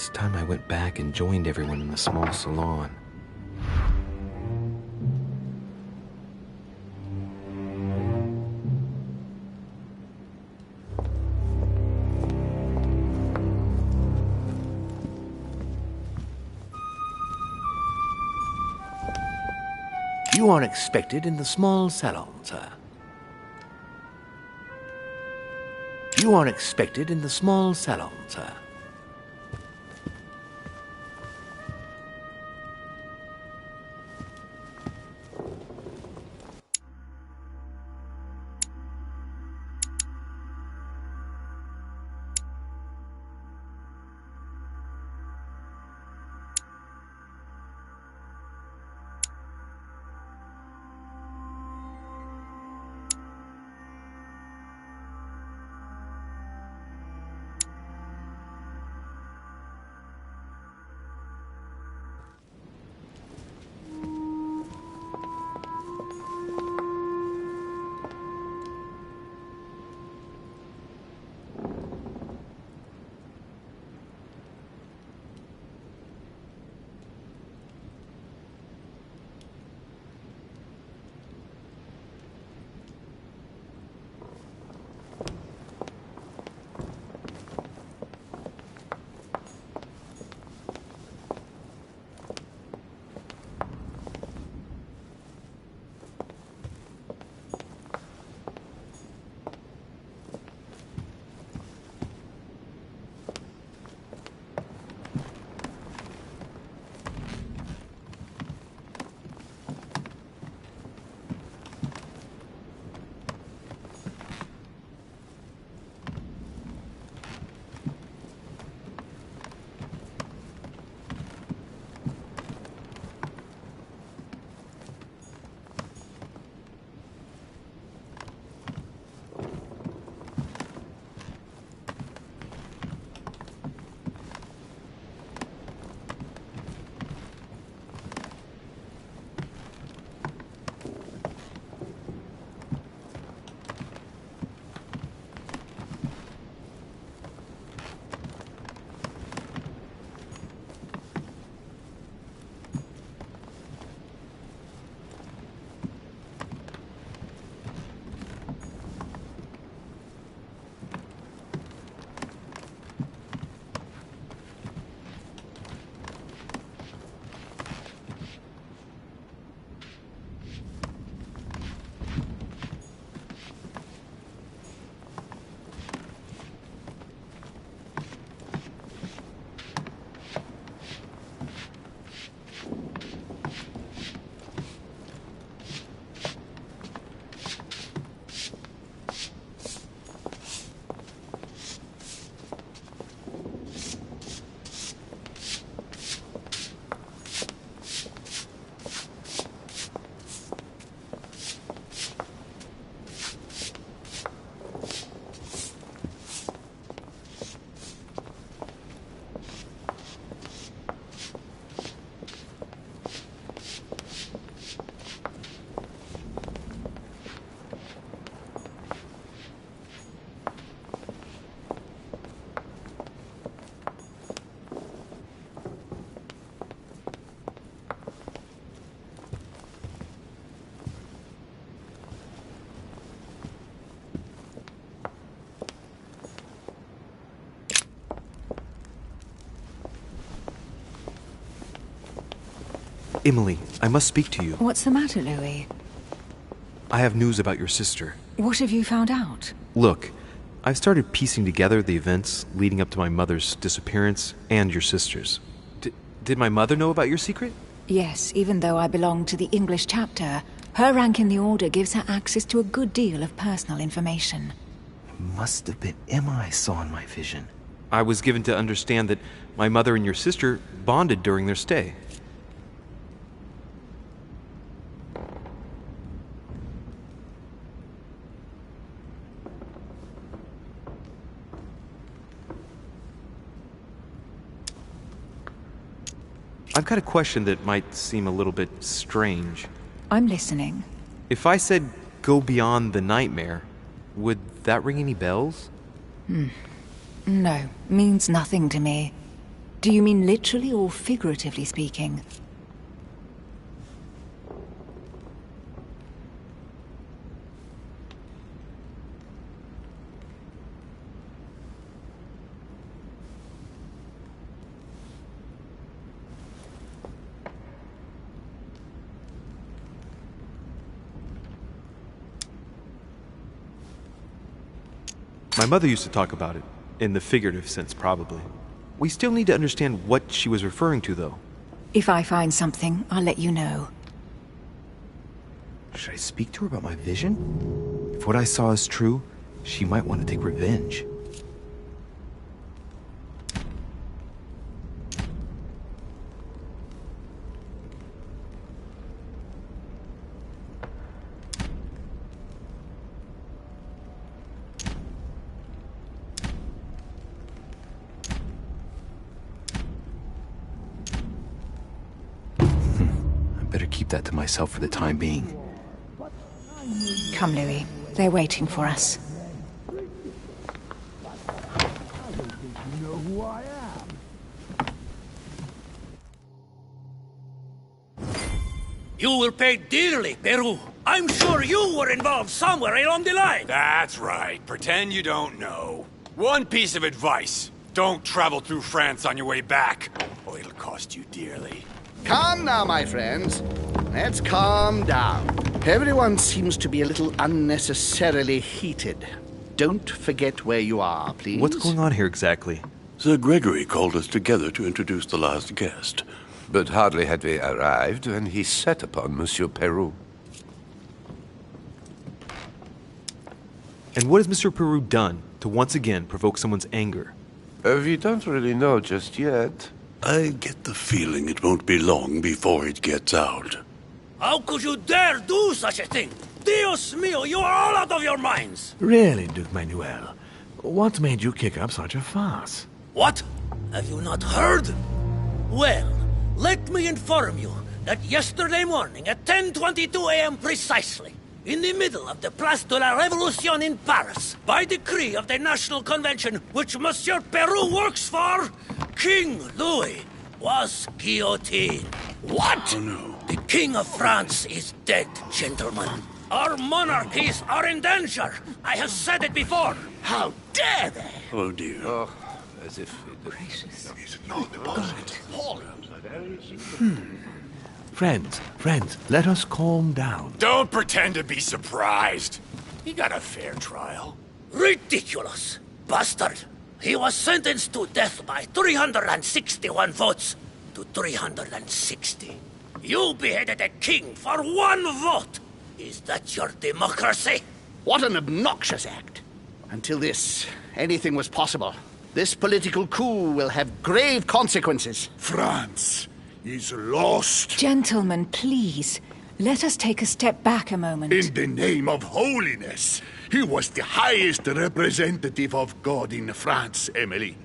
It's time I went back and joined everyone in the small salon. You are expected in the small salon, sir. You are expected in the small salon, sir. Emily, I must speak to you. What's the matter, Louis? I have news about your sister. What have you found out? Look, I've started piecing together the events leading up to my mother's disappearance and your sister's. Did my mother know about your secret? Yes, even though I belong to the English chapter, her rank in the Order gives her access to a good deal of personal information. It must have been Emma I saw in my vision. I was given to understand that my mother and your sister bonded during their stay. I've got a question that might seem a little bit strange. I'm listening. If I said go beyond the nightmare, would that ring any bells? No, means nothing to me. Do you mean literally or figuratively speaking? My mother used to talk about it, in the figurative sense probably. We still need to understand what she was referring to, though. If I find something, I'll let you know. Should I speak to her about my vision? If what I saw is true, she might want to take revenge. Better keep that to myself for the time being. Come, Louis. They're waiting for us. You will pay dearly, Peru. I'm sure you were involved somewhere along the line. That's right. Pretend you don't know. One piece of advice. Don't travel through France on your way back, or it'll cost you dearly. Calm now, my friends. Let's calm down. Everyone seems to be a little unnecessarily heated. Don't forget where you are, please. What's going on here exactly? Sir Gregory called us together to introduce the last guest. But hardly had we arrived when he set upon Monsieur Peru. And what has Monsieur Peru done to once again provoke someone's anger? We don't really know just yet. I get the feeling it won't be long before it gets out. How could you dare do such a thing? Dios mío, you are all out of your minds! Really, Duke Manuel? What made you kick up such a fuss? What? Have you not heard? Well, let me inform you that yesterday morning at 10:22 a.m. precisely, in the middle of the Place de la Révolution in Paris, by decree of the National Convention which Monsieur Peru works for, King Louis was guillotined. What? Oh, no. The King of France is dead, gentlemen. Our monarchies are in danger. I have said it before. How dare they? Oh, dear. Oh, as if... Gracious. Friends, let us calm down. Don't pretend to be surprised. He got a fair trial. Ridiculous! Bastard! He was sentenced to death by 361 votes to 360. You beheaded a king for one vote! Is that your democracy? What an obnoxious act. Until this, anything was possible. This political coup will have grave consequences. France is lost. Gentlemen, please. Let us take a step back a moment. In the name of holiness. He was the highest representative of God in France, Emily.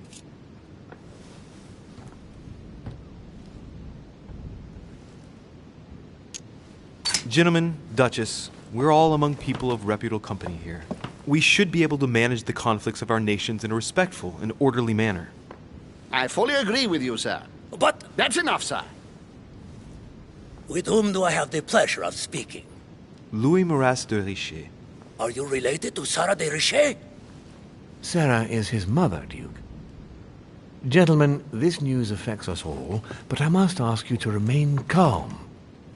Gentlemen, Duchess, we're all among people of reputable company here. We should be able to manage the conflicts of our nations in a respectful and orderly manner. I fully agree with you, sir. But... That's enough, sir. With whom do I have the pleasure of speaking? Louis Maras de Richet. Are you related to Sarah de Richet? Sarah is his mother, Duke. Gentlemen, this news affects us all, but I must ask you to remain calm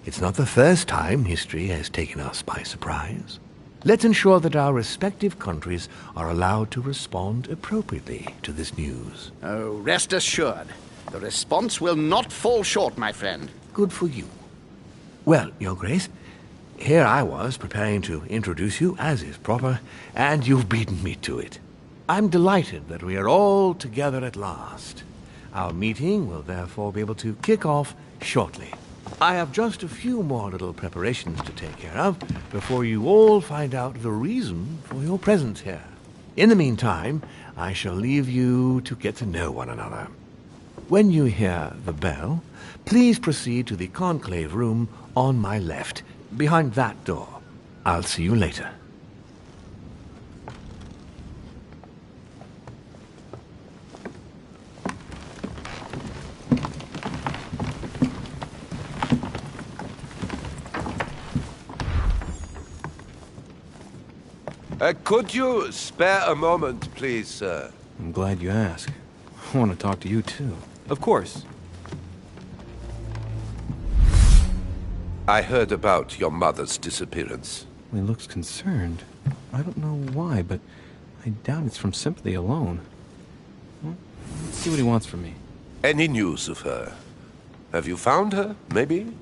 It's not the first time history has taken us by surprise. Let's ensure that our respective countries are allowed to respond appropriately to this news. Oh, rest assured. The response will not fall short, my friend. Good for you. Well, Your Grace, here I was preparing to introduce you, as is proper, and you've beaten me to it. I'm delighted that we are all together at last. Our meeting will therefore be able to kick off shortly. I have just a few more little preparations to take care of before you all find out the reason for your presence here. In the meantime, I shall leave you to get to know one another. When you hear the bell, please proceed to the conclave room on my left, behind that door. I'll see you later. Could you spare a moment, please, sir? I'm glad you asked. I want to talk to you, too. Of course. I heard about your mother's disappearance. He looks concerned. I don't know why, but I doubt it's from sympathy alone. Well, let's see what he wants from me. Any news of her? Have you found her, maybe?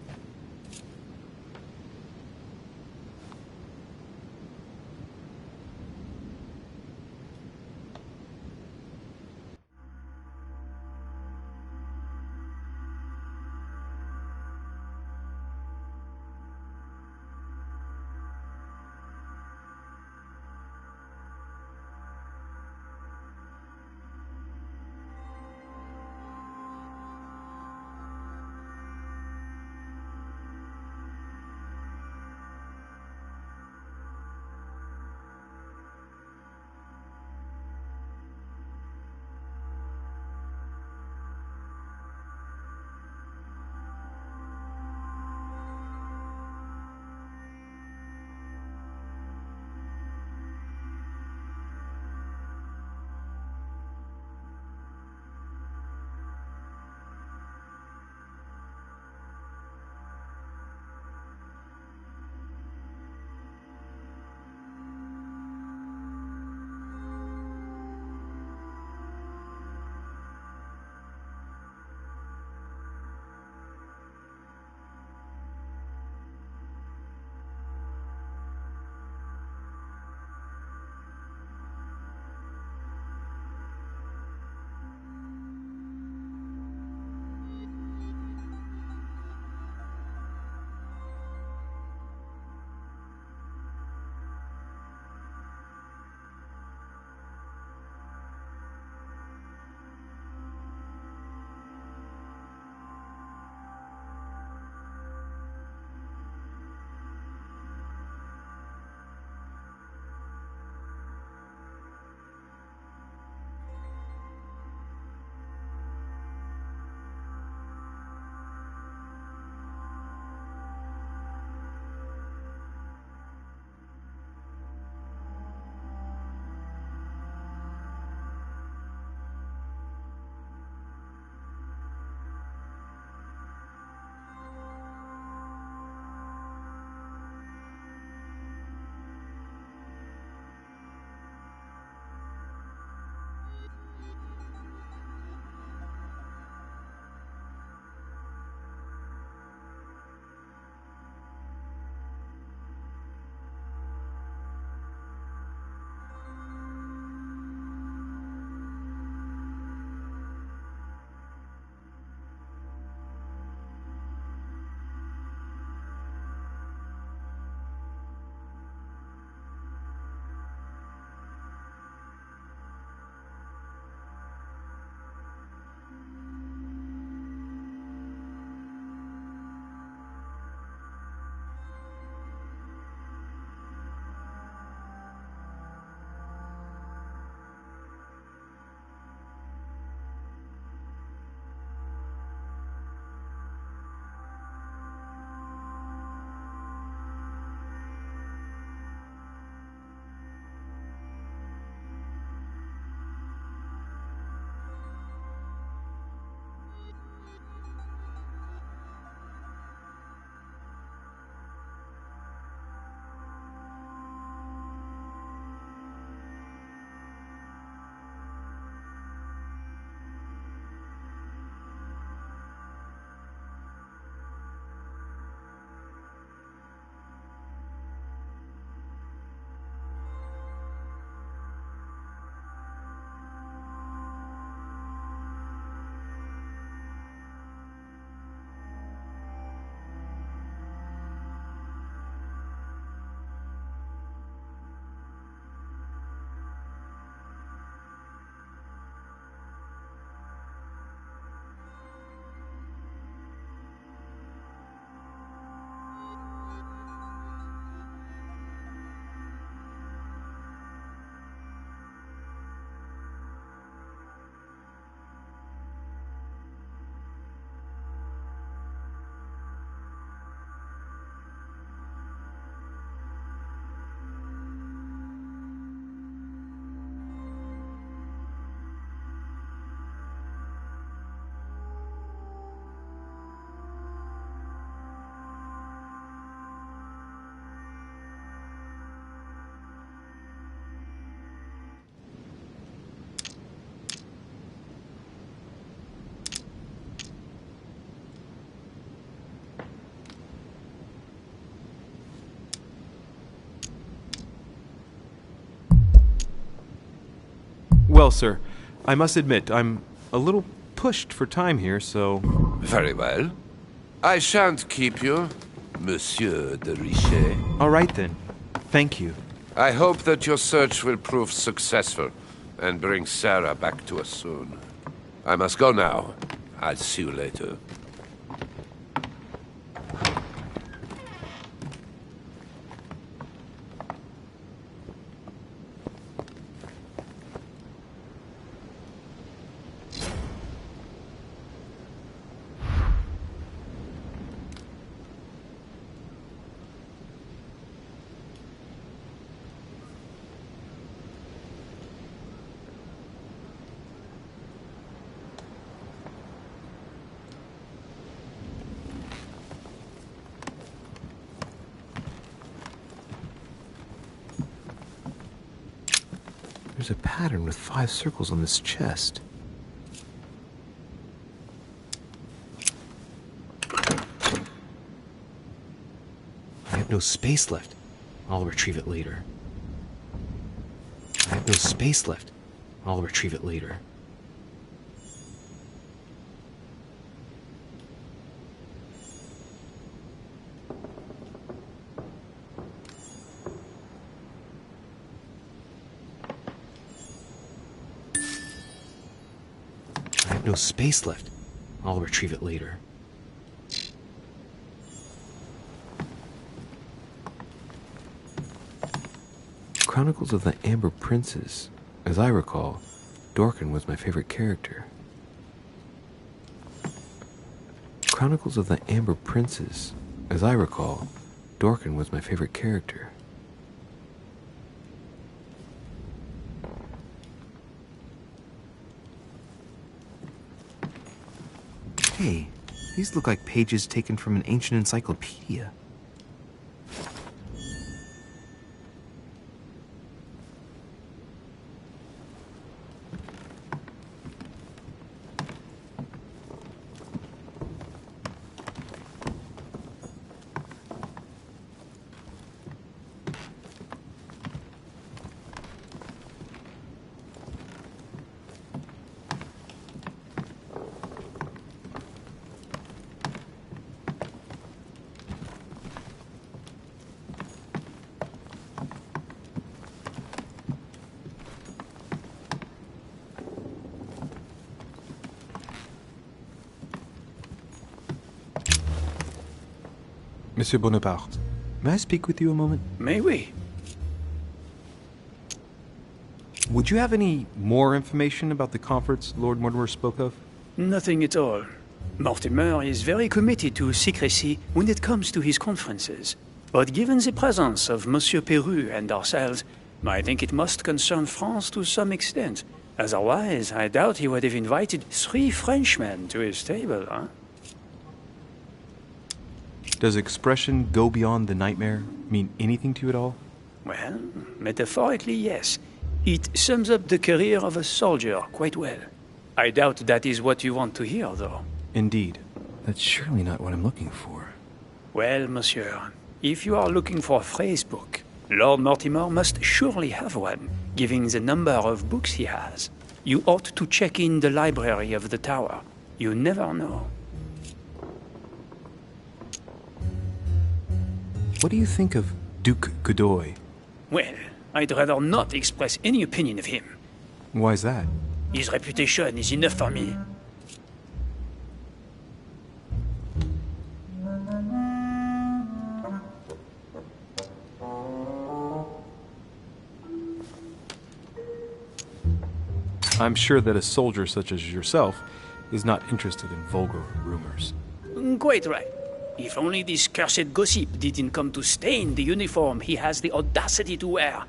Well, sir, I must admit, I'm a little pushed for time here, so... Very well. I shan't keep you, Monsieur de Richet. All right, then. Thank you. I hope that your search will prove successful and bring Sarah back to us soon. I must go now. I'll see you later. There's a pattern with 5 circles on this chest. I have no space left. I'll retrieve it later. I have no space left. I'll retrieve it later. I have no space left. I'll retrieve it later. Chronicles of the Amber Princes. As I recall, Dorkin was my favorite character. Chronicles of the Amber Princes. As I recall, Dorkin was my favorite character. Hey, these look like pages taken from an ancient encyclopedia. Monsieur Bonaparte, may I speak with you a moment? May we? Would you have any more information about the conference Lord Mortimer spoke of? Nothing at all. Mortimer is very committed to secrecy when it comes to his conferences. But given the presence of Monsieur Peru and ourselves, I think it must concern France to some extent. Otherwise, I doubt he would have invited 3 Frenchmen to his table, huh? Does expression go beyond the nightmare mean anything to you at all? Well, metaphorically, yes. It sums up the career of a soldier quite well. I doubt that is what you want to hear, though. Indeed. That's surely not what I'm looking for. Well, monsieur, if you are looking for a phrase book, Lord Mortimer must surely have one, given the number of books he has. You ought to check in the library of the tower. You never know. What do you think of Duke Godoy? Well, I'd rather not express any opinion of him. Why is that? His reputation is enough for me. I'm sure that a soldier such as yourself is not interested in vulgar rumors. Quite right. If only this cursed gossip didn't come to stain the uniform he has the audacity to wear.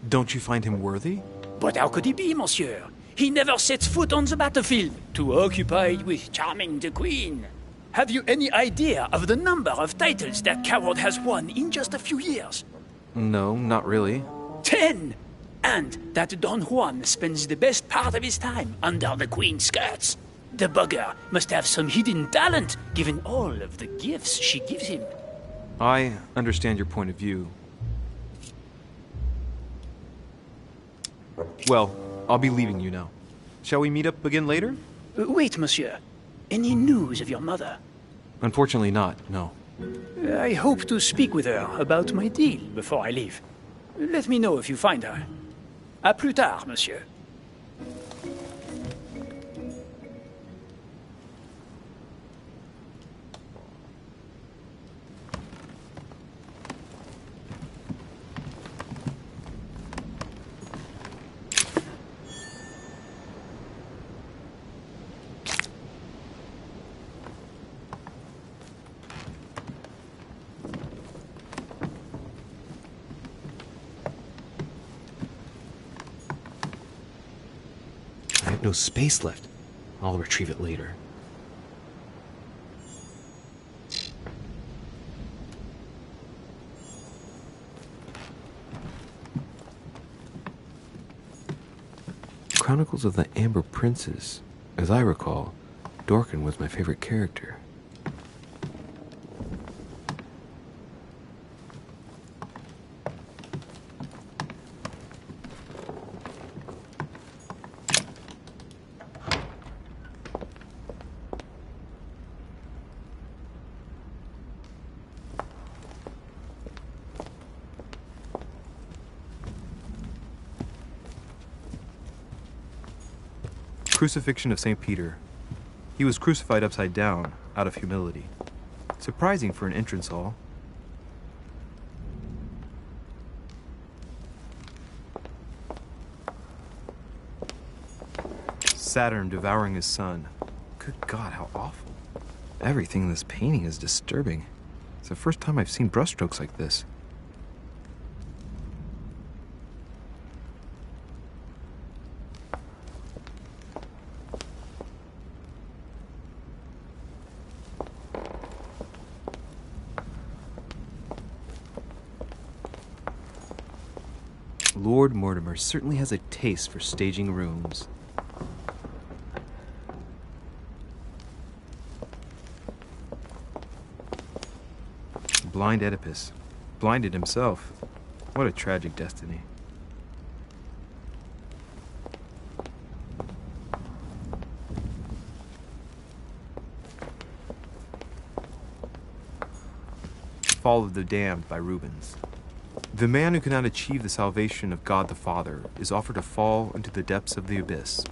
Don't you find him worthy? But how could he be, monsieur? He never sets foot on the battlefield, too occupied with charming the queen. Have you any idea of the number of titles that coward has won in just a few years? No, not really. 10! And that Don Juan spends the best part of his time under the queen's skirts. The bugger must have some hidden talent, given all of the gifts she gives him. I understand your point of view. Well, I'll be leaving you now. Shall we meet up again later? Wait, monsieur. Any news of your mother? Unfortunately not, no. I hope to speak with her about my deal before I leave. Let me know if you find her. À plus tard, monsieur. I have no space left. I'll retrieve it later. Chronicles of the Amber Princes. As I recall, Dorkin was my favorite character. Crucifixion of St. Peter. He was crucified upside down, out of humility. Surprising for an entrance hall. Saturn devouring his son. Good God, how awful. Everything in this painting is disturbing. It's the first time I've seen brushstrokes like this. Lord Mortimer certainly has a taste for staging rooms. Blind Oedipus. Blinded himself. What a tragic destiny. Fall of the Damned by Rubens. The man who cannot achieve the salvation of God the Father is offered to fall into the depths of the abyss.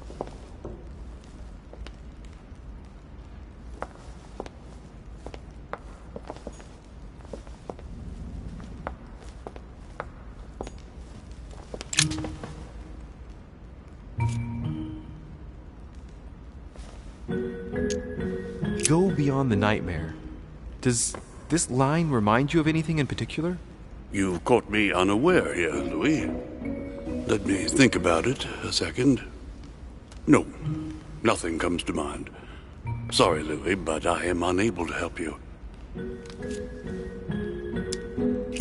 Go beyond the nightmare. Does this line remind you of anything in particular? You've caught me unaware here, Louis. Let me think about it a second. No, nothing comes to mind. Sorry, Louis, but I am unable to help you.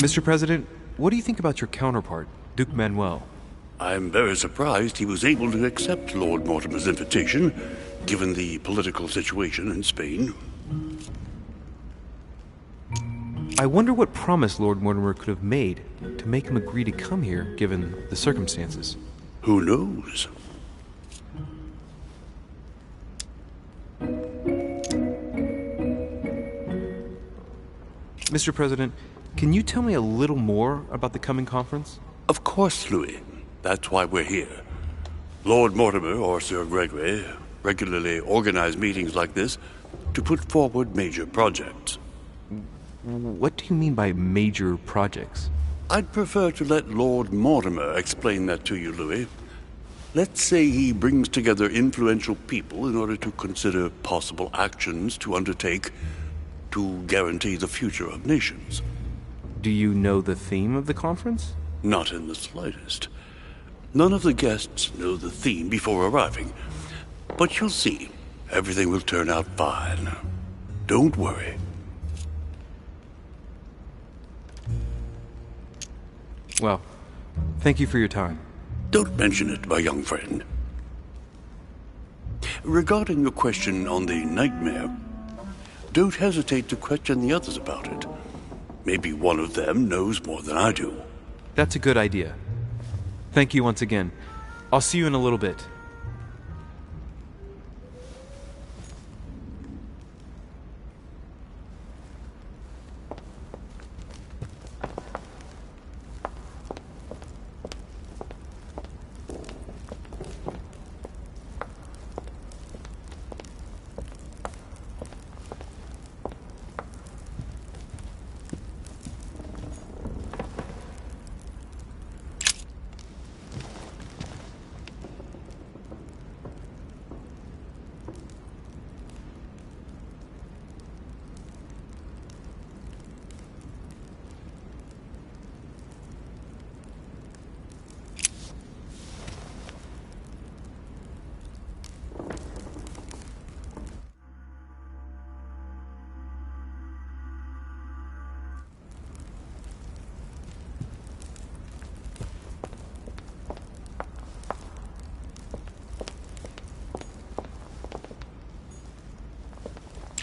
Mr. President, what do you think about your counterpart, Duke Manuel? I'm very surprised he was able to accept Lord Mortimer's invitation, given the political situation in Spain. I wonder what promise Lord Mortimer could have made to make him agree to come here, given the circumstances. Who knows? Mr. President, can you tell me a little more about the coming conference? Of course, Louis. That's why we're here. Lord Mortimer or Sir Gregory regularly organize meetings like this to put forward major projects. What do you mean by major projects? I'd prefer to let Lord Mortimer explain that to you, Louis. Let's say he brings together influential people in order to consider possible actions to undertake to guarantee the future of nations. Do you know the theme of the conference? Not in the slightest. None of the guests know the theme before arriving. But you'll see, everything will turn out fine. Don't worry. Well, thank you for your time. Don't mention it, my young friend. Regarding your question on the nightmare, don't hesitate to question the others about it. Maybe one of them knows more than I do. That's a good idea. Thank you once again. I'll see you in a little bit.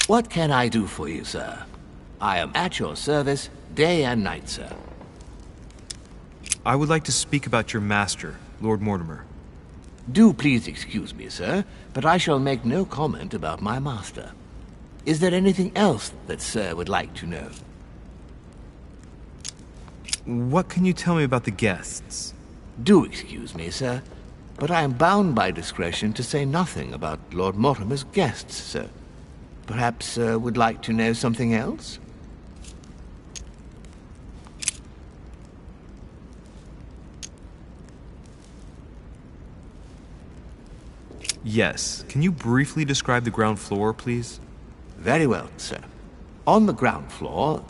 What can I do for you, sir? I am at your service day and night, sir. I would like to speak about your master, Lord Mortimer. Do please excuse me, sir, but I shall make no comment about my master. Is there anything else that sir would like to know? What can you tell me about the guests? Do excuse me, sir, but I am bound by discretion to say nothing about Lord Mortimer's guests, sir. Perhaps sir would like to know something else? Yes. Can you briefly describe the ground floor, please? Very well, sir. On the ground floor,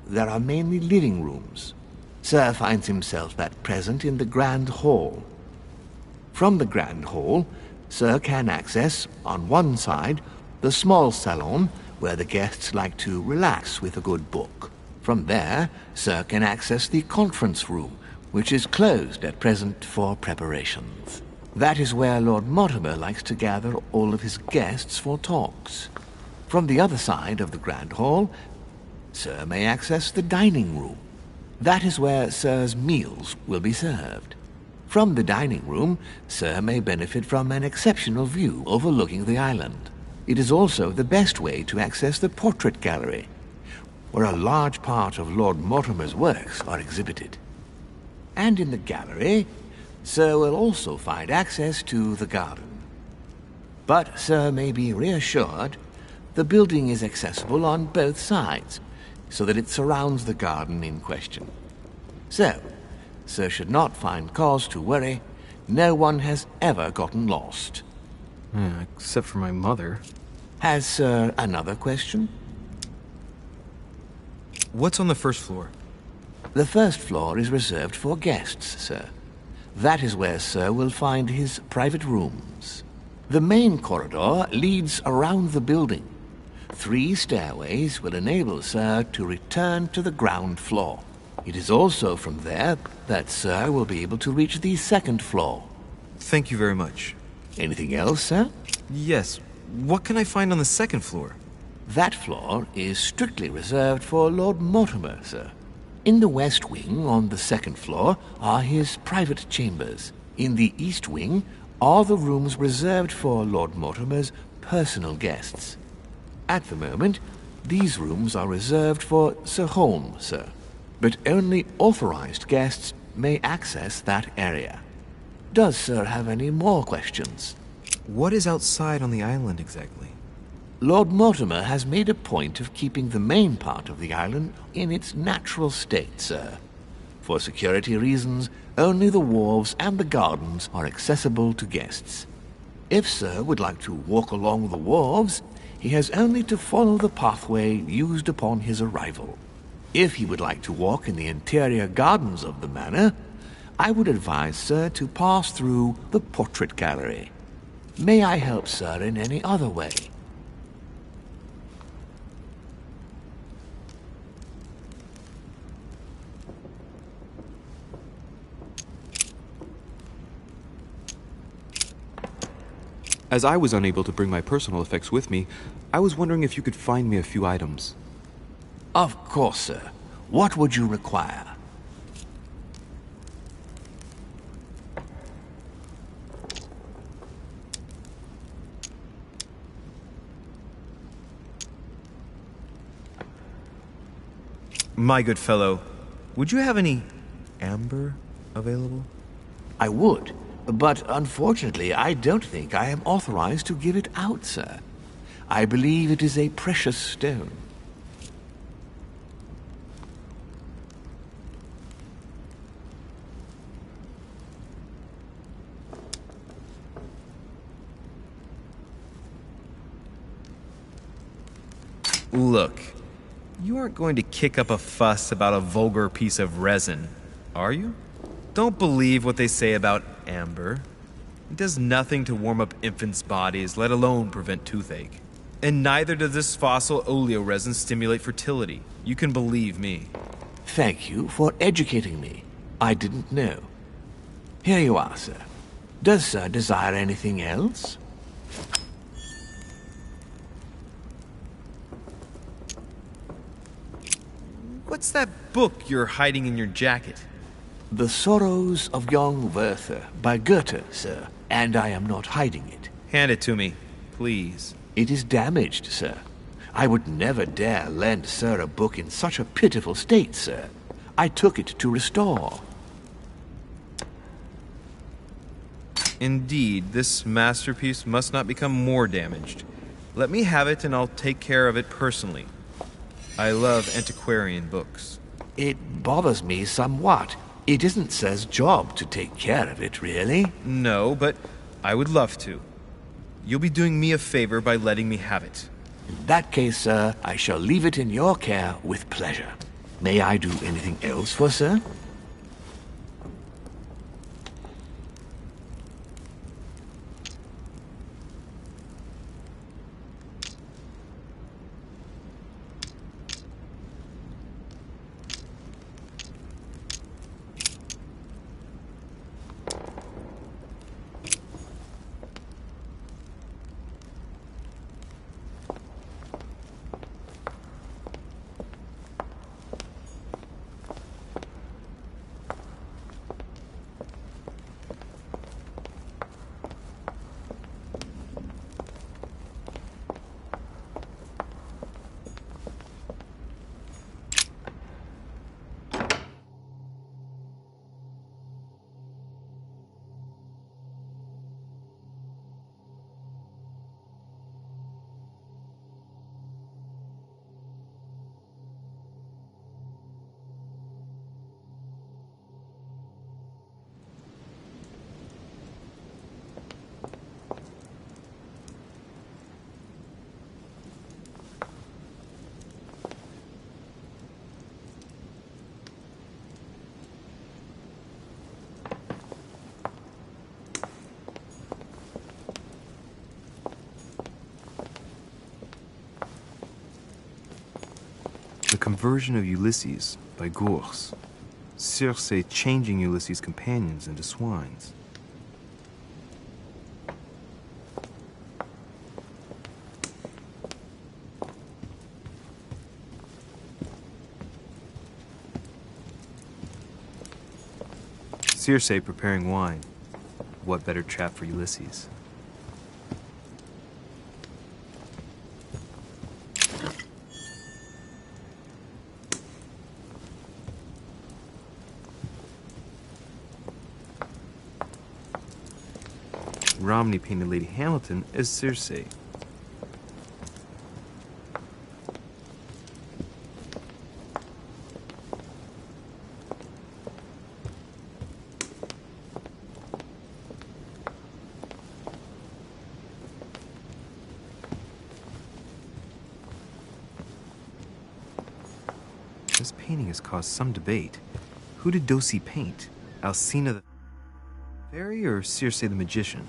there are mainly living rooms. Sir finds himself at present in the Grand Hall. From the Grand Hall, sir can access, on one side, the small salon where the guests like to relax with a good book. From there, sir can access the conference room, which is closed at present for preparations. That is where Lord Mortimer likes to gather all of his guests for talks. From the other side of the Grand Hall, sir may access the dining room. That is where sir's meals will be served. From the dining room, sir may benefit from an exceptional view overlooking the island. It is also the best way to access the portrait gallery, where a large part of Lord Mortimer's works are exhibited. And in the gallery, sir will also find access to the garden. But sir may be reassured the building is accessible on both sides, so that it surrounds the garden in question. So, sir should not find cause to worry. No one has ever gotten lost. Except for my mother. Has sir another question? What's on the first floor? The first floor is reserved for guests, sir. That is where sir will find his private rooms. The main corridor leads around the building. 3 stairways will enable sir to return to the ground floor. It is also from there that sir will be able to reach the second floor. Thank you very much. Anything else, sir? Yes. What can I find on the second floor? That floor is strictly reserved for Lord Mortimer, sir. In the west wing on the second floor are his private chambers. In the east wing are the rooms reserved for Lord Mortimer's personal guests. At the moment, these rooms are reserved for Sir Holmes, sir. But only authorized guests may access that area. Does sir have any more questions? What is outside on the island exactly? Lord Mortimer has made a point of keeping the main part of the island in its natural state, sir. For security reasons, only the wharves and the gardens are accessible to guests. If sir would like to walk along the wharves, he has only to follow the pathway used upon his arrival. If he would like to walk in the interior gardens of the manor, I would advise sir to pass through the portrait gallery. May I help sir in any other way? As I was unable to bring my personal effects with me, I was wondering if you could find me a few items. Of course, sir. What would you require? My good fellow, would you have any amber available? I would, but unfortunately I don't think I am authorized to give it out, sir. I believe it is a precious stone. Look, you aren't going to kick up a fuss about a vulgar piece of resin, are you? Don't believe what they say about amber. It does nothing to warm up infants' bodies, let alone prevent toothache. And neither does this fossil oleoresin stimulate fertility. You can believe me. Thank you for educating me. I didn't know. Here you are, sir. Does sir desire anything else? What's that book you're hiding in your jacket? The Sorrows of Young Werther by Goethe, sir, and I am not hiding it. Hand it to me, please. It is damaged, sir. I would never dare lend sir a book in such a pitiful state, sir. I took it to restore. Indeed, this masterpiece must not become more damaged. Let me have it and I'll take care of it personally. I love antiquarian books. It bothers me somewhat. It isn't sir's job to take care of it, really. No, but I would love to. You'll be doing me a favor by letting me have it. In that case, sir, I shall leave it in your care with pleasure. May I do anything else for sir? The Conversion of Ulysses by Gours. Circe changing Ulysses' companions into swines. Circe preparing wine. What better trap for Ulysses? Romney painted Lady Hamilton as Circe. This painting has caused some debate. Who did Dosey paint? Alcina the fairy or Circe the magician?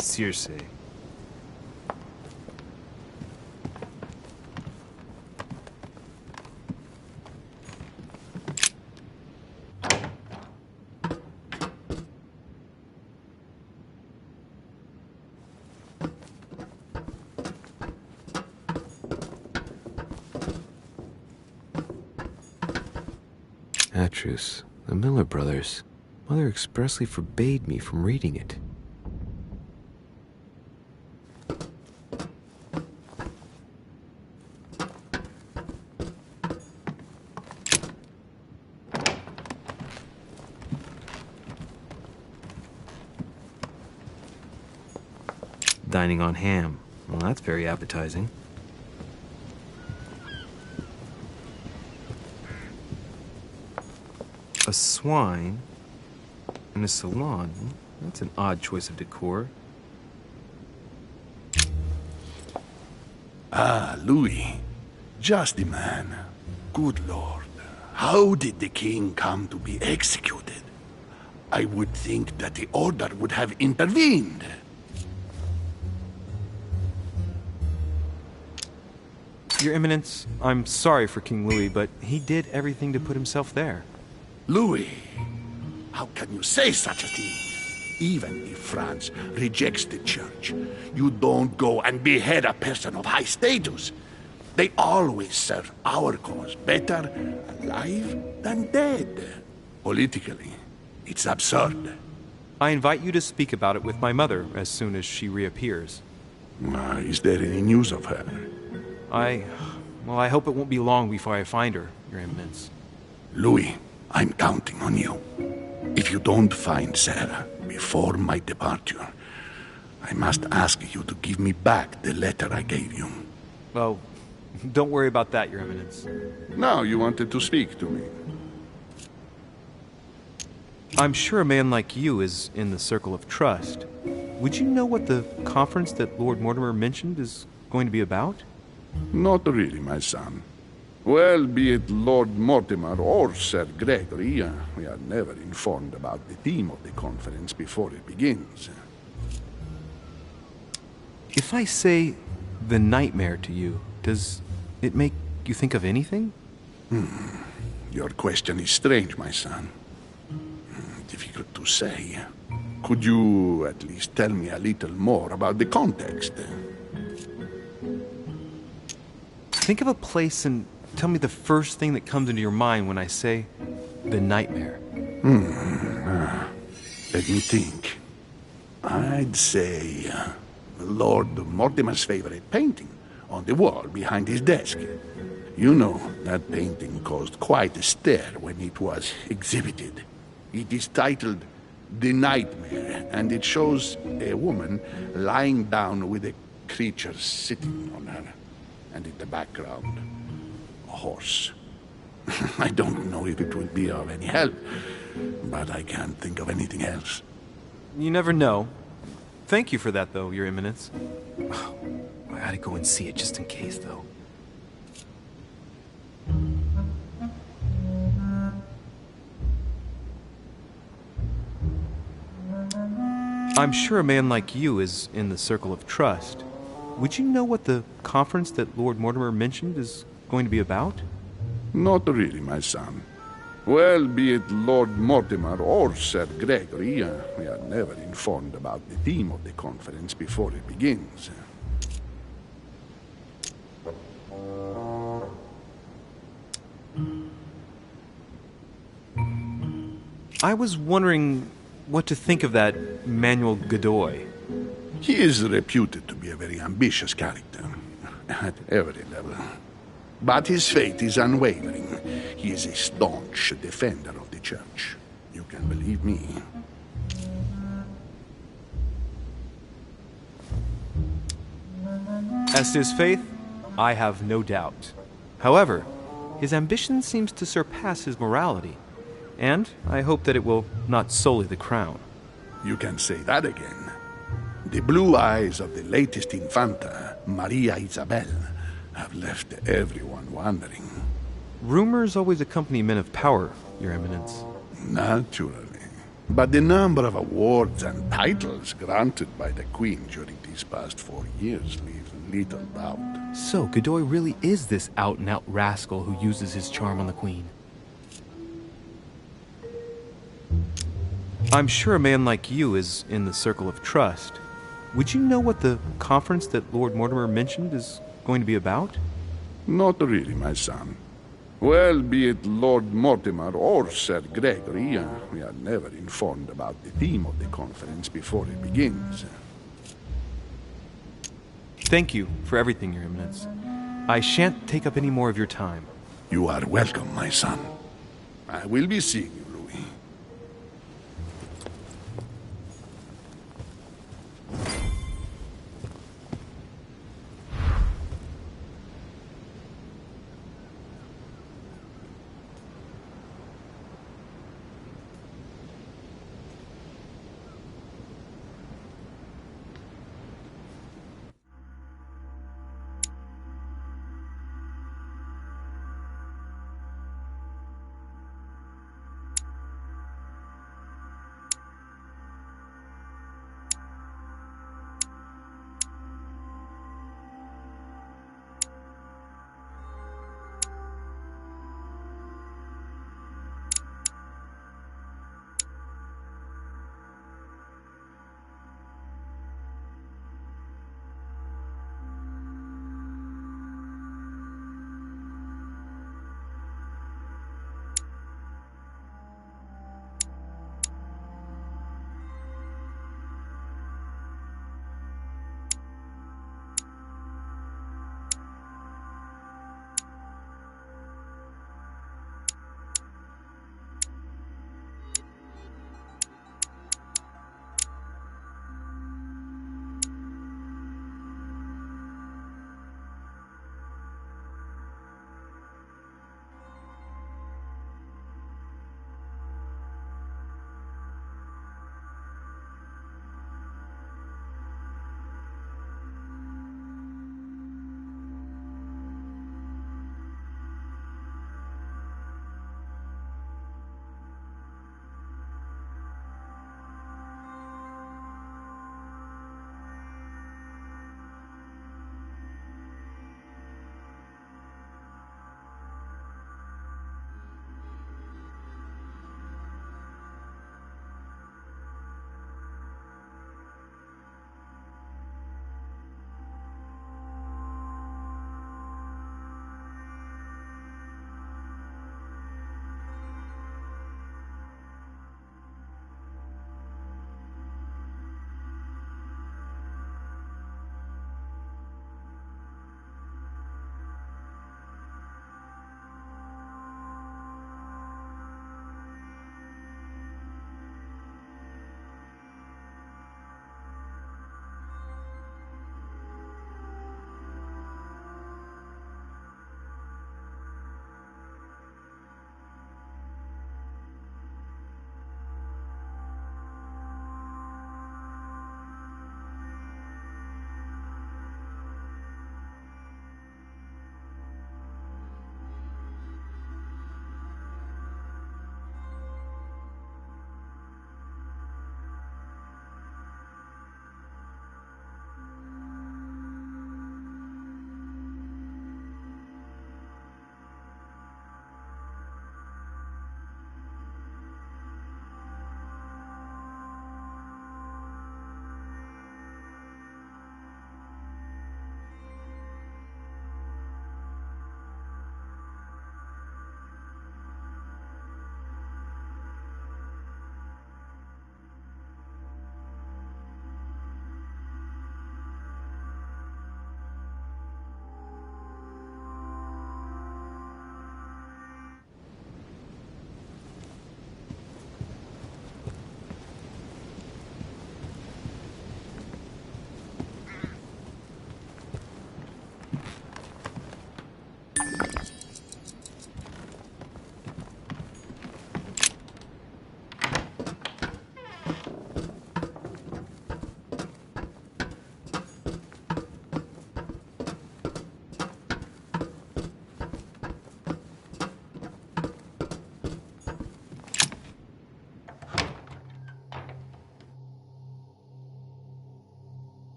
Circe. Atrus, the Miller brothers. Mother expressly forbade me from reading it. Dining on ham. Well, that's very appetizing. A swine in a salon. That's an odd choice of decor. Ah, Louis. Just the man. Good Lord. How did the king come to be executed? I would think that the order would have intervened. Your Eminence, I'm sorry for King Louis, but he did everything to put himself there. Louis, how can you say such a thing? Even if France rejects the church, you don't go and behead a person of high status. They always serve our cause better alive than dead. Politically, it's absurd. I invite you to speak about it with my mother as soon as she reappears. Is there any news of her? Well, I hope it won't be long before I find her, Your Eminence. Louis, I'm counting on you. If you don't find Sarah before my departure, I must ask you to give me back the letter I gave you. Well, don't worry about that, Your Eminence. Now you wanted to speak to me. I'm sure a man like you is in the circle of trust. Would you know what the conference that Lord Mortimer mentioned is going to be about? Not really, my son. Well, be it Lord Mortimer or Sir Gregory, we are never informed about the theme of the conference before it begins. If I say the nightmare to you, does it make you think of anything? Your question is strange, my son. Difficult to say. Could you at least tell me a little more about the context? Think of a place and tell me the first thing that comes into your mind when I say the nightmare. Let me think. I'd say Lord Mortimer's favorite painting on the wall behind his desk. You know, that painting caused quite a stir when it was exhibited. It is titled The Nightmare, and it shows a woman lying down with a creature sitting on her. And in the background, a horse. I don't know if it will be of any help, but I can't think of anything else. You never know. Thank you for that, though, Your Eminence. I gotta go and see it just in case, though. I'm sure a man like you is in the circle of trust. Would you know what the conference that Lord Mortimer mentioned is going to be about? Not really, my son. Well, be it Lord Mortimer or Sir Gregory, we are never informed about the theme of the conference before it begins. I was wondering what to think of that Manuel Godoy. He is reputed to be a very ambitious character, at every level. But his faith is unwavering. He is a staunch defender of the church. You can believe me. As to his faith, I have no doubt. However, his ambition seems to surpass his morality, and I hope that it will not sully the crown. You can say that again. The blue eyes of the latest Infanta, Maria Isabel, have left everyone wondering. Rumors always accompany men of power, Your Eminence. Naturally. But the number of awards and titles granted by the Queen during these past 4 years leaves little doubt. So, Godoy really is this out-and-out rascal who uses his charm on the Queen. I'm sure a man like you is in the circle of trust. Would you know what the conference that Lord Mortimer mentioned is going to be about? Not really, my son. Well, be it Lord Mortimer or Sir Gregory, we are never informed about the theme of the conference before it begins. Thank you for everything, Your Eminence. I shan't take up any more of your time. You are welcome, my son. I will be seeing you, Louis.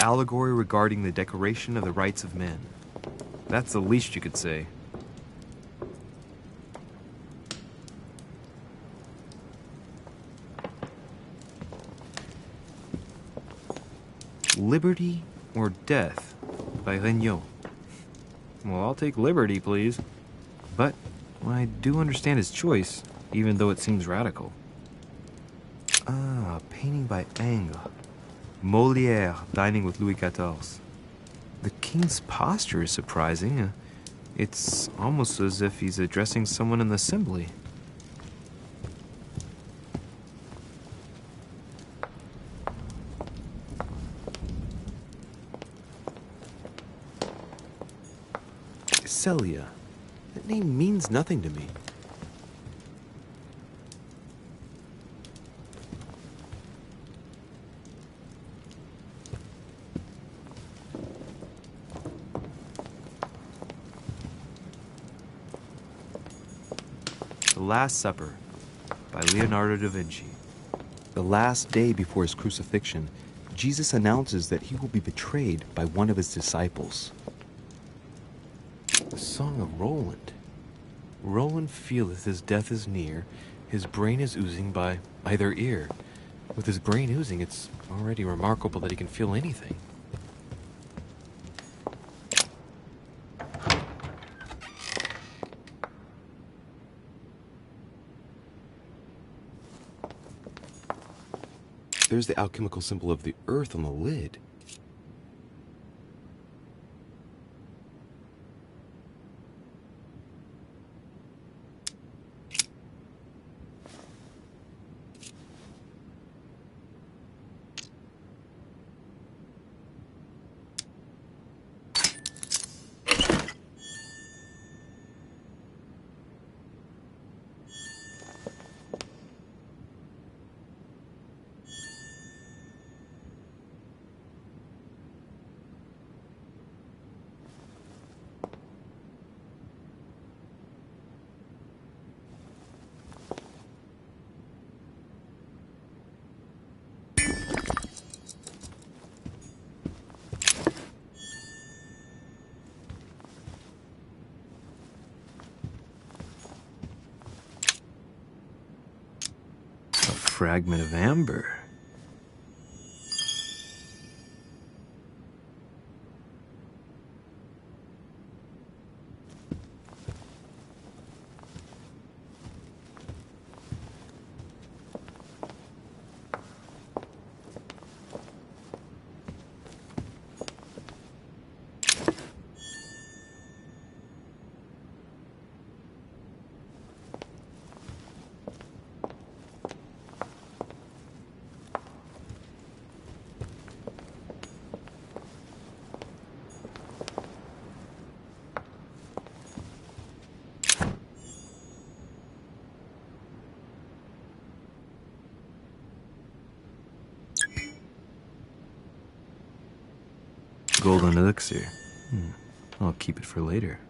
allegory regarding the decoration of the rights of men. That's the least you could say. Liberty or Death by Regnault. Well, I'll take liberty, please. But I do understand his choice, even though it seems radical. Ah, a painting by Ingres. Molière dining with Louis XIV. The king's posture is surprising. It's almost as if he's addressing someone in the assembly. Celia. That name means nothing to me. The Last Supper by Leonardo da Vinci. The last day before his crucifixion, Jesus announces that he will be betrayed by one of his disciples. The Song of Roland. Roland feeleth his death is near, his brain is oozing by either ear. With his brain oozing, it's already remarkable that he can feel anything. There's the alchemical symbol of the earth on the lid. Fragment of amber. Golden elixir. I'll keep it for later.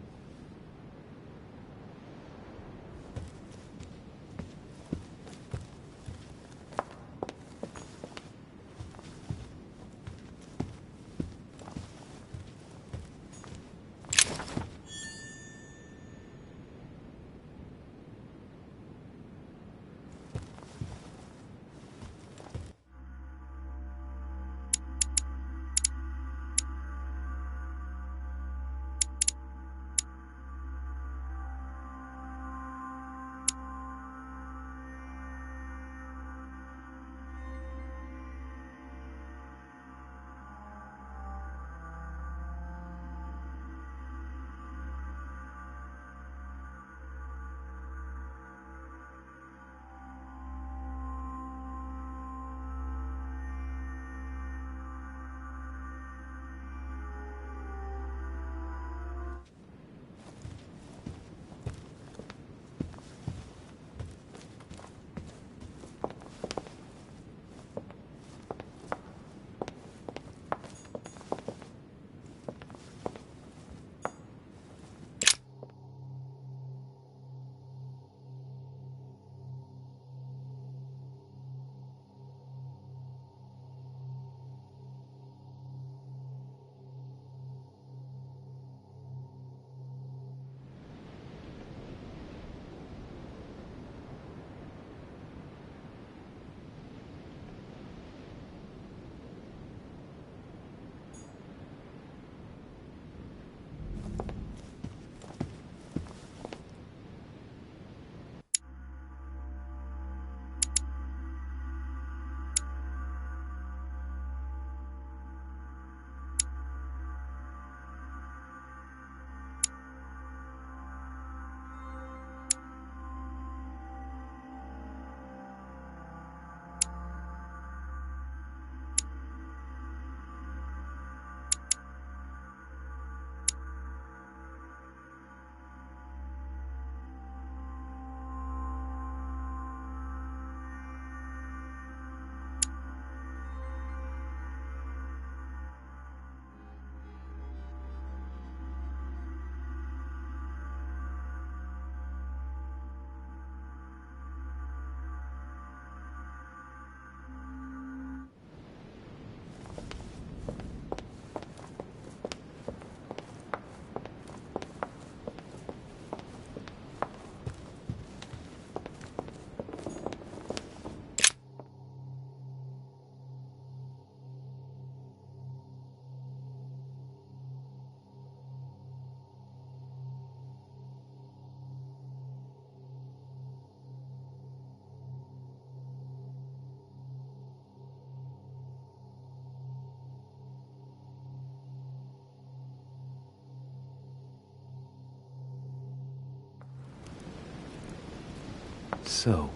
So,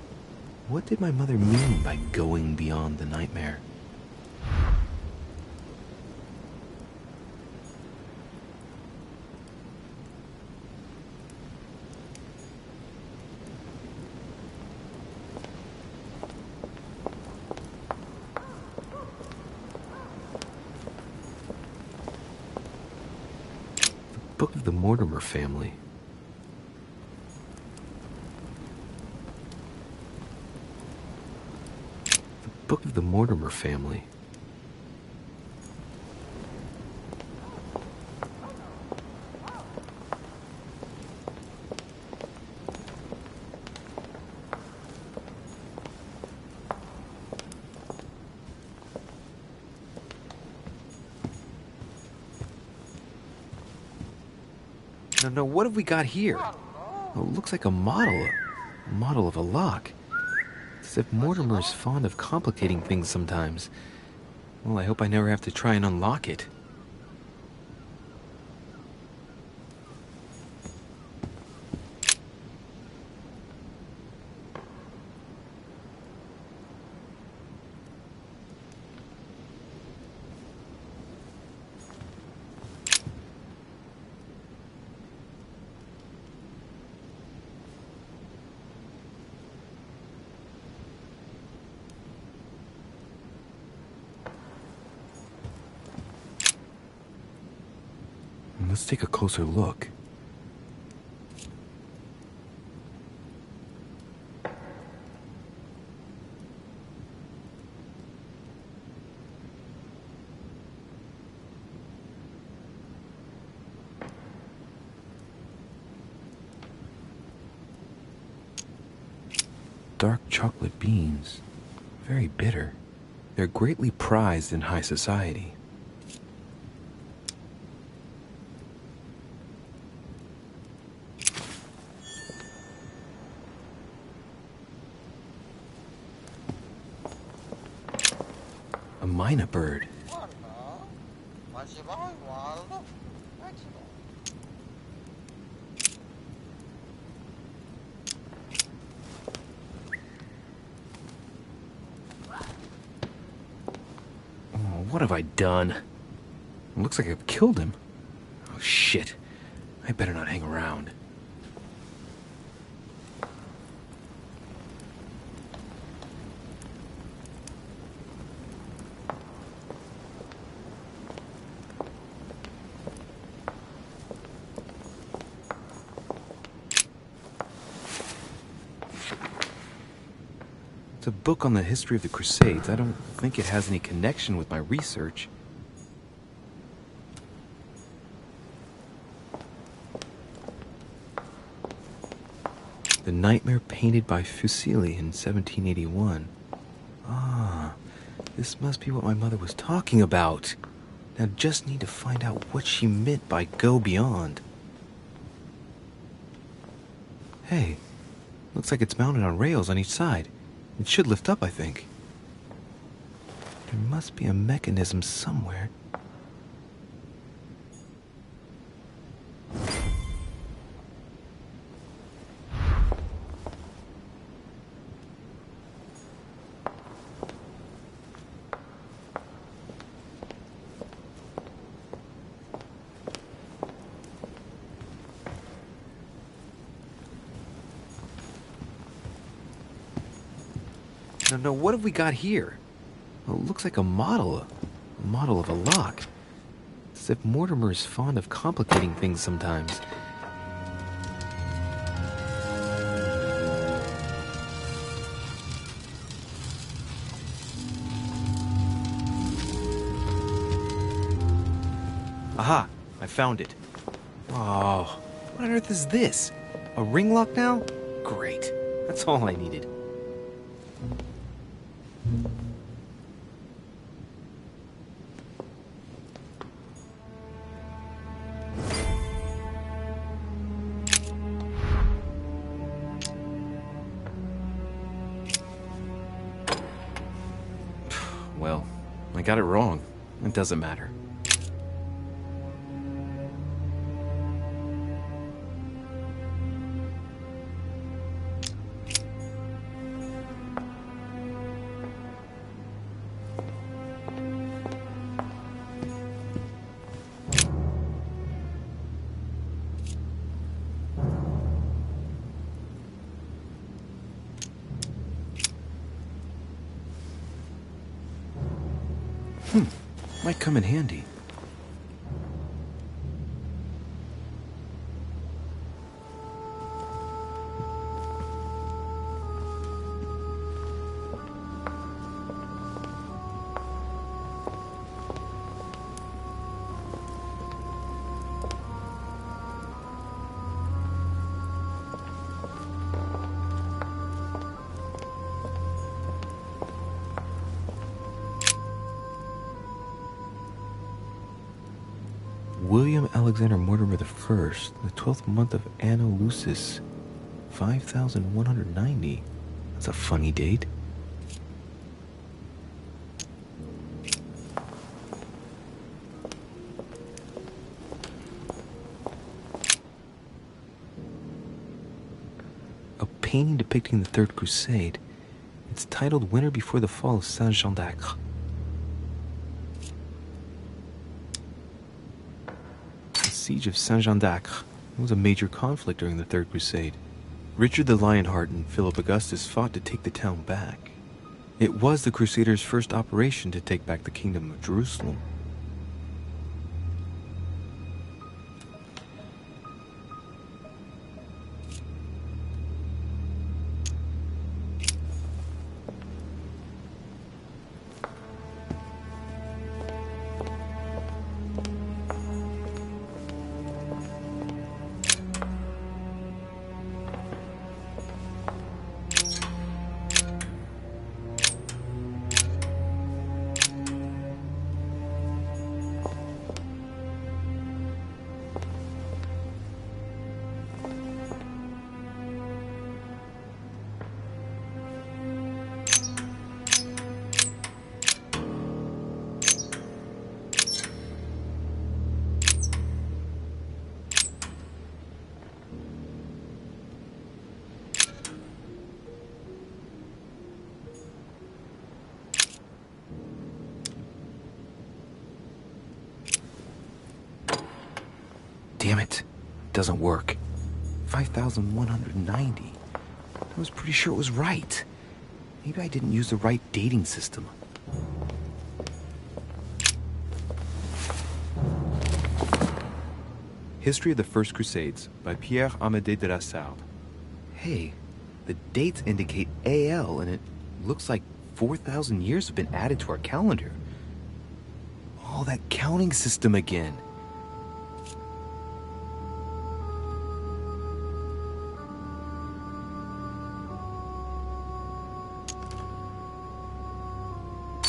what did my mother mean by going beyond the nightmare? The Book of the Mortimer Family. Book of the Mortimer Family. No, what have we got here? Oh, it looks like a model of a lock. As if Mortimer is fond of complicating things sometimes. Well, I hope I never have to try and unlock it. Let's take a closer look. Dark chocolate beans. Very bitter. They're greatly prized in high society. A myna bird. Oh, what have I done? It looks like I've killed him. Oh, shit. I better not hang around. It's a book on the history of the Crusades. I don't think it has any connection with my research. The Nightmare painted by Fuseli in 1781. Ah, this must be what my mother was talking about. Now just need to find out what she meant by go beyond. Hey, looks like it's mounted on rails on each side. It should lift up, I think. There must be a mechanism somewhere. No, what have we got here? Well, it looks like a model of a lock. As if Mortimer is fond of complicating things sometimes. Aha! I found it. Oh, what on earth is this? A ring lock now? Great. That's all I needed. Well, I got it wrong. It doesn't matter. Might come in handy. William Alexander Mortimer I, the 12th month of Anno Lucis, 5190. That's a funny date. A painting depicting the Third Crusade. It's titled Winter Before the Fall of Saint-Jean d'Acre. Siege of Saint-Jean d'Acre was a major conflict during the Third Crusade. Richard the Lionheart and Philip Augustus fought to take the town back. It was the Crusaders' first operation to take back the Kingdom of Jerusalem. Damn it. Doesn't work. 5190. I was pretty sure it was right. Maybe I didn't use the right dating system. History of the First Crusades by Pierre Amédée de la Sarre. Hey, the dates indicate AL, and it looks like 4,000 years have been added to our calendar. Oh, that counting system again.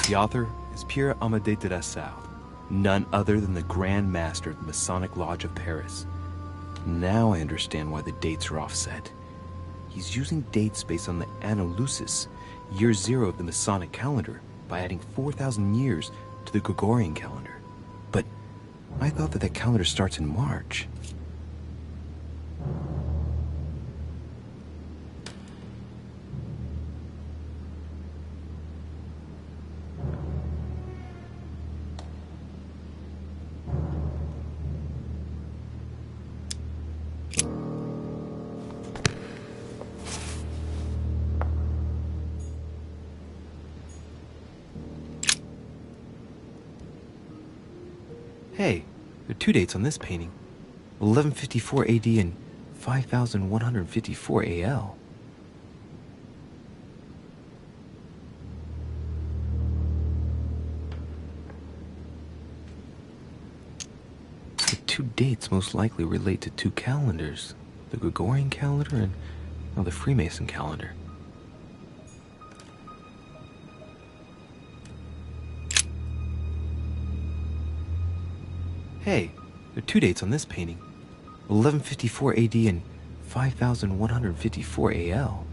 The author is Pierre Amédée de la Sarre, none other than the Grand Master of the Masonic Lodge of Paris. Now I understand why the dates are offset. He's using dates based on the Anno Lucis, year 0 of the Masonic calendar, by adding 4,000 years to the Gregorian calendar. But I thought that calendar starts in March. Hey, there are two dates on this painting. 1154 AD and 5154 AL. The two dates most likely relate to two calendars, the Gregorian calendar and the Freemason calendar. Hey, there are two dates on this painting. 1154 AD and 5154 AL.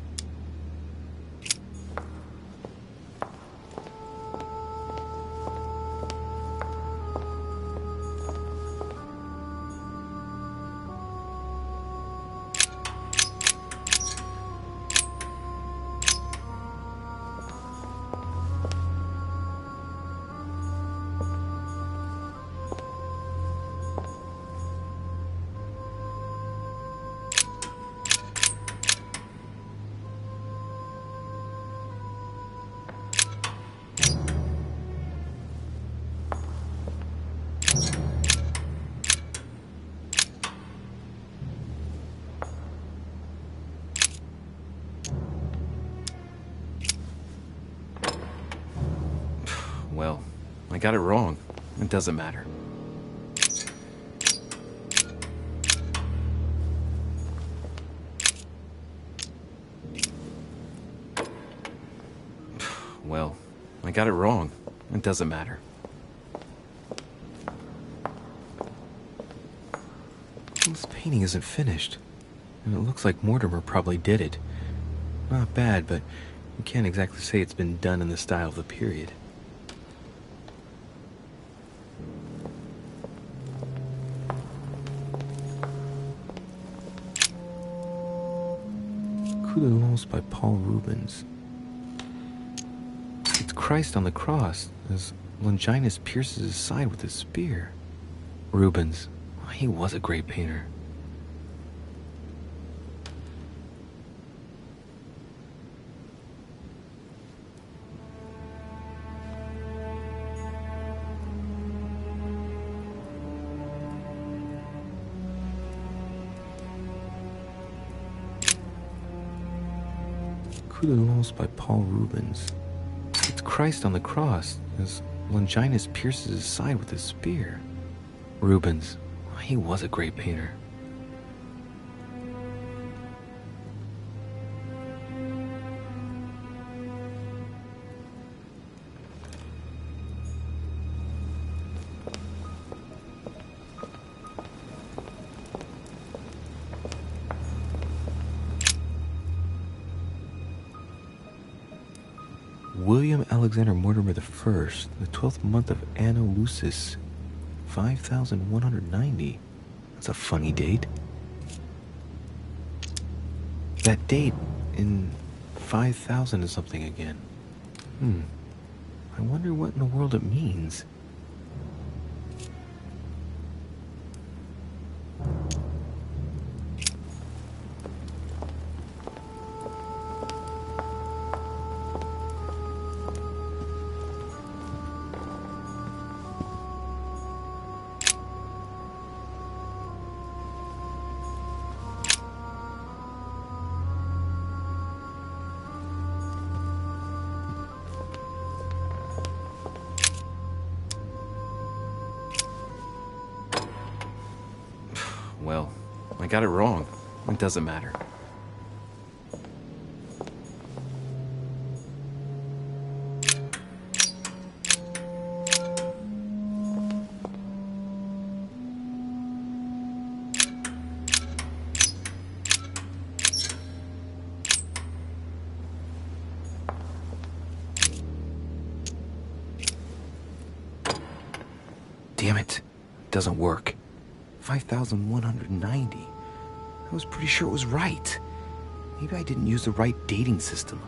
I got it wrong. It doesn't matter. Well, I got it wrong. It doesn't matter. This painting isn't finished, and it looks like Mortimer probably did it. Not bad, but you can't exactly say it's been done in the style of the period. Coup de Lance by Paul Rubens. It's Christ on the cross as Longinus pierces his side with his spear. Rubens, he was a great painter. Coup de Lance by Paul Rubens. It's Christ on the cross as Longinus pierces his side with his spear. Rubens, he was a great painter. William Alexander Mortimer I, the 12th month of Anno Lucis, 5190. That's a funny date. That date in 5000 is something again. I wonder what in the world it means. Well, I got it wrong. It doesn't matter. Damn it. It doesn't work. 5190. I was pretty sure it was right. Maybe I didn't use the right dating system.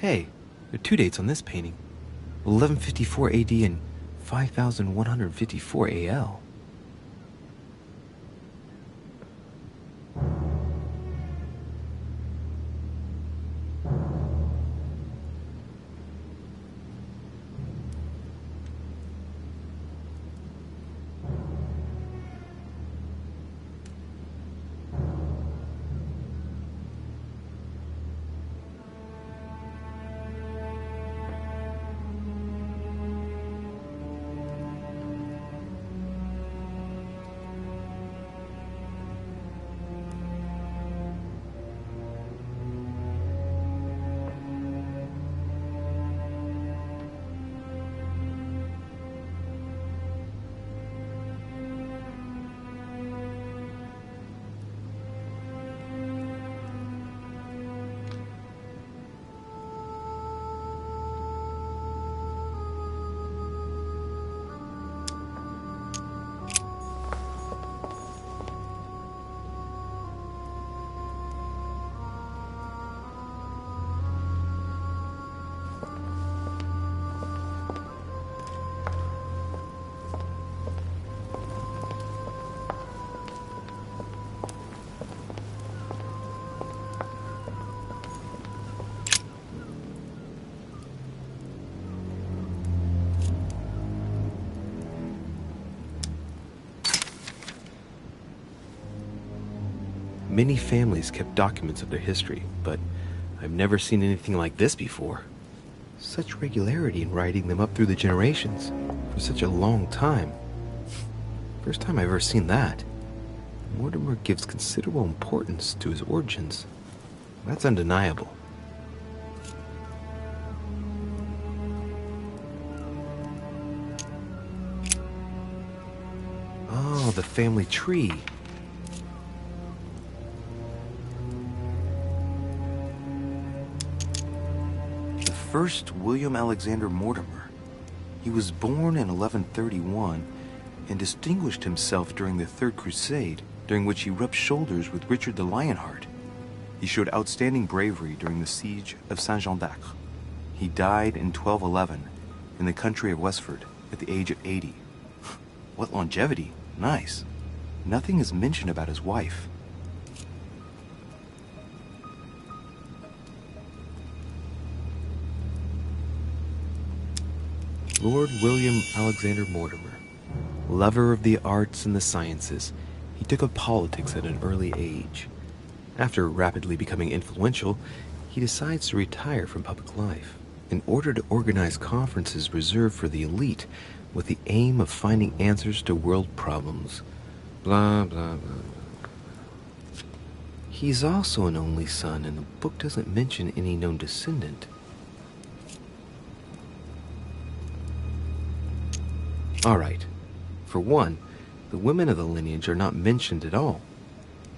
Hey, there are two dates on this painting. 1154 AD and 5154 AL. Many families kept documents of their history, but I've never seen anything like this before. Such regularity in writing them up through the generations for such a long time. First time I've ever seen that. Mortimer gives considerable importance to his origins. That's undeniable. Oh, the family tree. First William Alexander Mortimer. He was born in 1131 and distinguished himself during the Third Crusade, during which he rubbed shoulders with Richard the Lionheart. He showed outstanding bravery during the siege of Saint-Jean d'Acre. He died in 1211 in the country of Westford at the age of 80. What longevity! Nice. Nothing is mentioned about his wife. Lord William Alexander Mortimer, lover of the arts and the sciences, he took up politics at an early age. After rapidly becoming influential, he decides to retire from public life in order to organize conferences reserved for the elite with the aim of finding answers to world problems. Blah, blah, blah, blah. He's also an only son, and the book doesn't mention any known descendant. Alright. For one, the women of the lineage are not mentioned at all.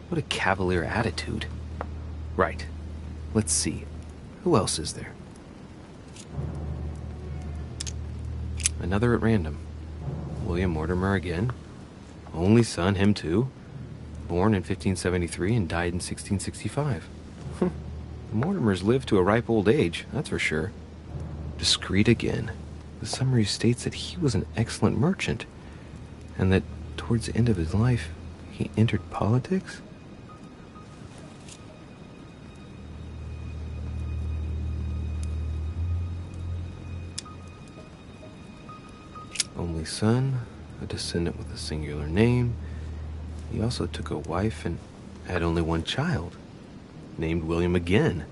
What a cavalier attitude. Right. Let's see. Who else is there? Another at random. William Mortimer again. Only son, him too. Born in 1573 and died in 1665. The Mortimers lived to a ripe old age, that's for sure. Discreet again. The summary states that he was an excellent merchant, and that towards the end of his life, he entered politics? Only son, a descendant with a singular name. He also took a wife and had only one child, named William again.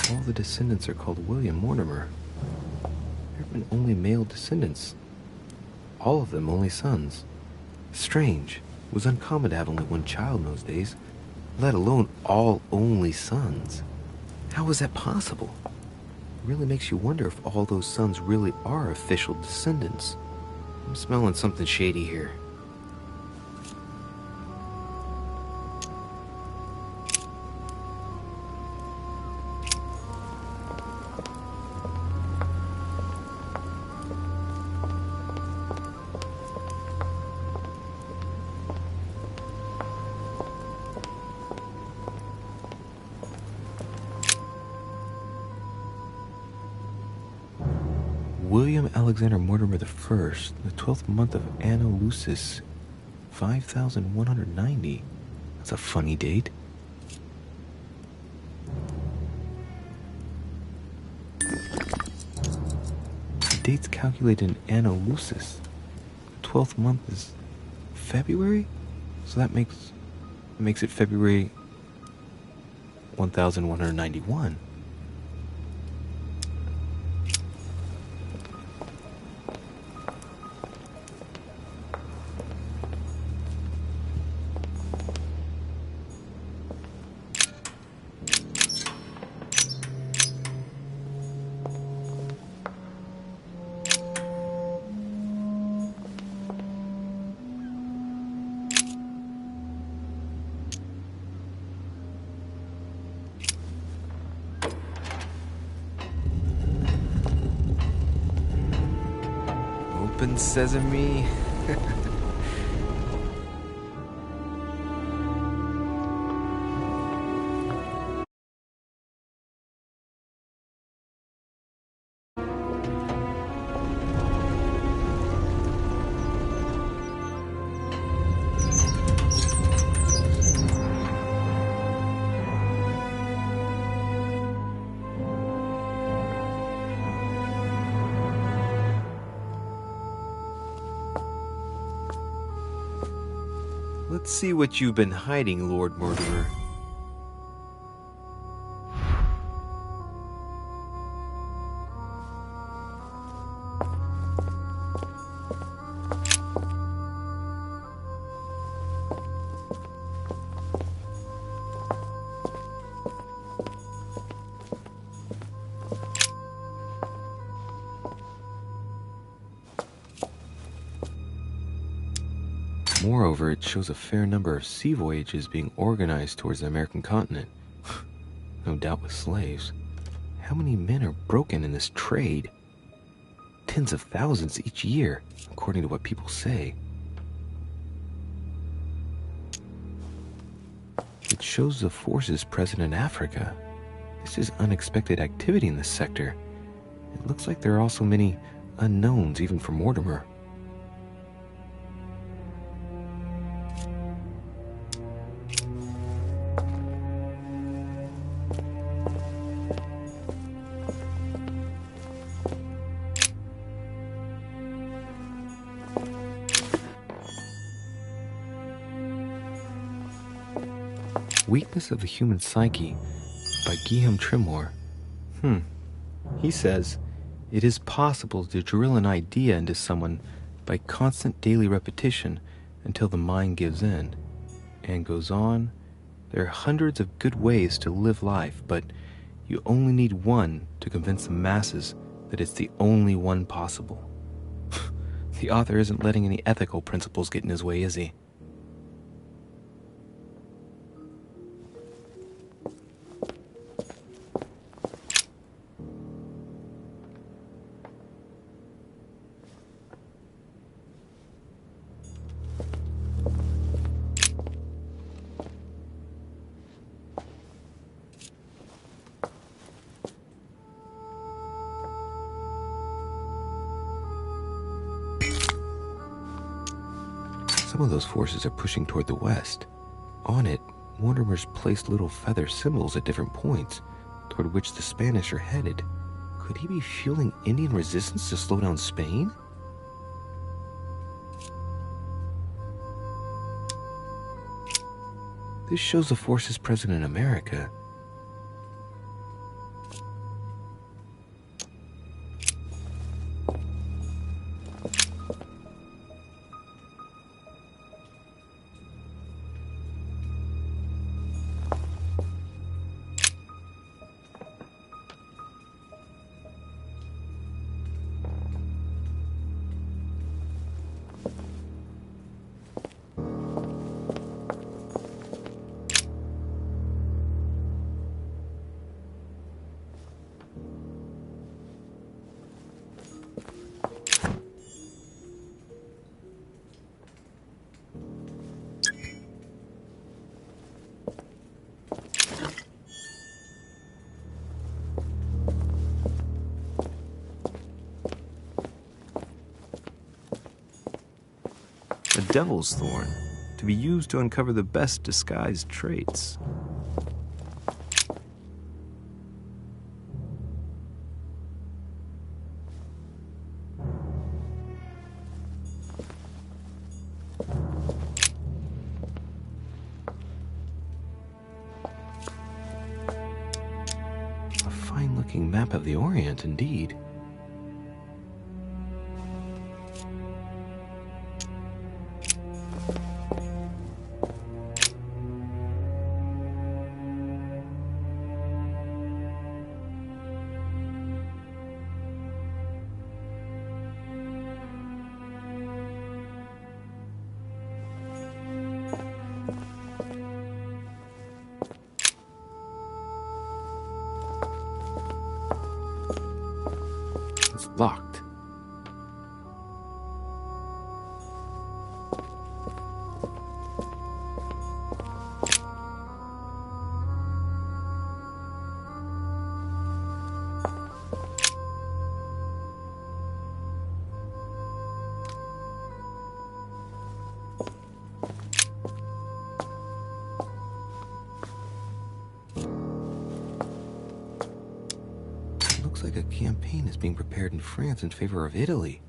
All the descendants are called William Mortimer. There have been only male descendants. All of them only sons. Strange. It was uncommon to have only one child in those days, let alone all only sons. How is that possible? It really makes you wonder if all those sons really are official descendants. I'm smelling something shady here. William Alexander Mortimer the First, the 12th month of Anno Lucis, 5190. That's a funny date. The date's calculated in Anno Lucis. The 12th month is February? So that makes it February 1191. Open sesame. Let's see what you've been hiding, Lord Mortimer. Moreover, it shows a fair number of sea voyages being organized towards the American continent. No doubt with slaves. How many men are broken in this trade? Tens of thousands each year, according to what people say. It shows the forces present in Africa. This is unexpected activity in this sector. It looks like there are also many unknowns even for Mortimer. Weakness of the Human Psyche by Guillaume Trimore. He says, it is possible to drill an idea into someone by constant daily repetition until the mind gives in. And goes on, there are hundreds of good ways to live life, but you only need one to convince the masses that it's the only one possible. The author isn't letting any ethical principles get in his way, is he? Some of those forces are pushing toward the west. On it, Mortimer's placed little feather symbols at different points, toward which the Spanish are headed. Could he be fueling Indian resistance to slow down Spain? This shows the forces present in America. devil's thorn, to be used to uncover the best disguised traits. A fine-looking map of the Orient, indeed. It's locked. Looks like a campaign is being prepared in France in favor of Italy.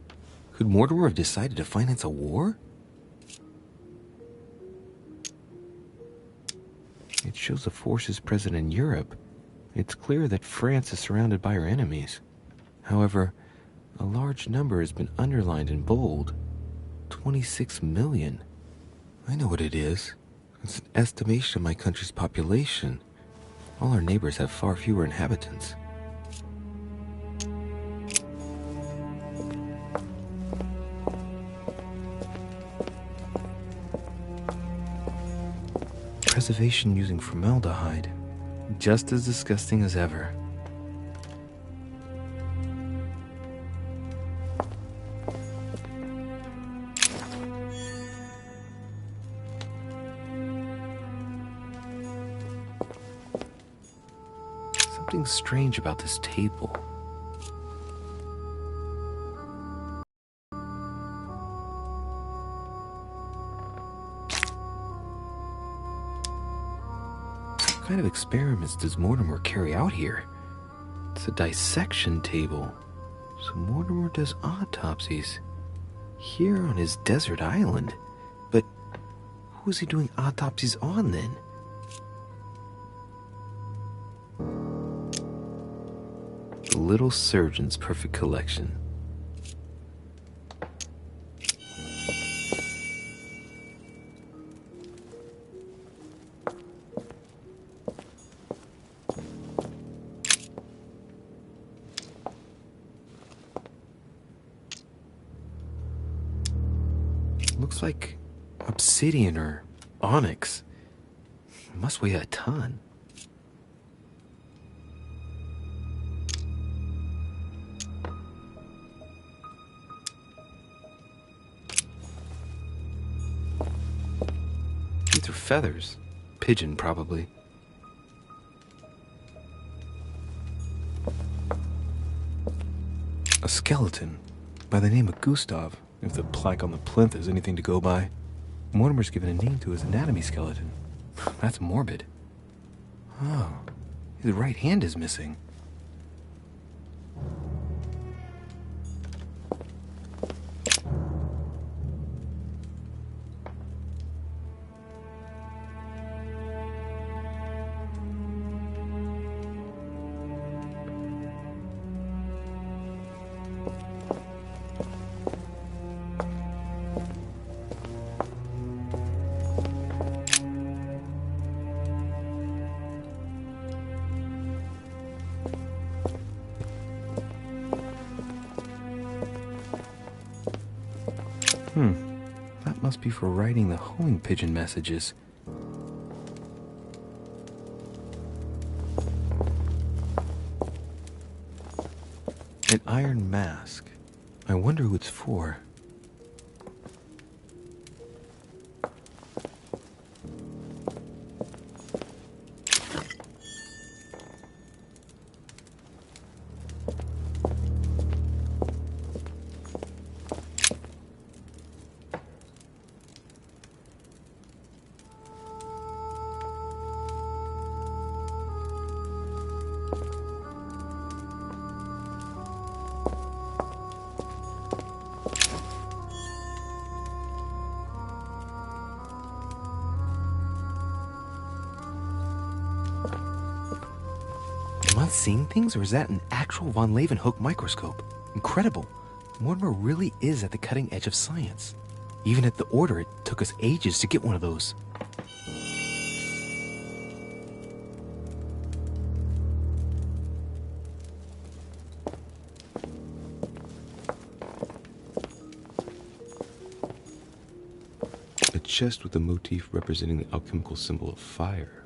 Could Mortimer have decided to finance a war? It shows the forces present in Europe. It's clear that France is surrounded by her enemies. However, a large number has been underlined in bold. 26 million. I know what it is. It's an estimation of my country's population. All our neighbors have far fewer inhabitants. Preservation using formaldehyde. Just as disgusting as ever. Something strange about this table. What kind of experiments does Mortimer carry out here? It's a dissection table. So Mortimer does autopsies here on his desert island. But who is he doing autopsies on then? The little surgeon's perfect collection. Looks like obsidian or onyx. It must weigh a ton. These are feathers. Pigeon, probably. A skeleton by the name of Gustav, if the plaque on the plinth is anything to go by. Mortimer's given a name to his anatomy skeleton. That's morbid. Oh, his right hand is missing. That must be for writing the homing pigeon messages. An iron mask. I wonder who it's for. seeing things, or is that an actual von Leeuwenhoek microscope? Incredible. Mortimer really is at the cutting edge of science. Even at the Order, it took us ages to get one of those. A chest with a motif representing the alchemical symbol of fire.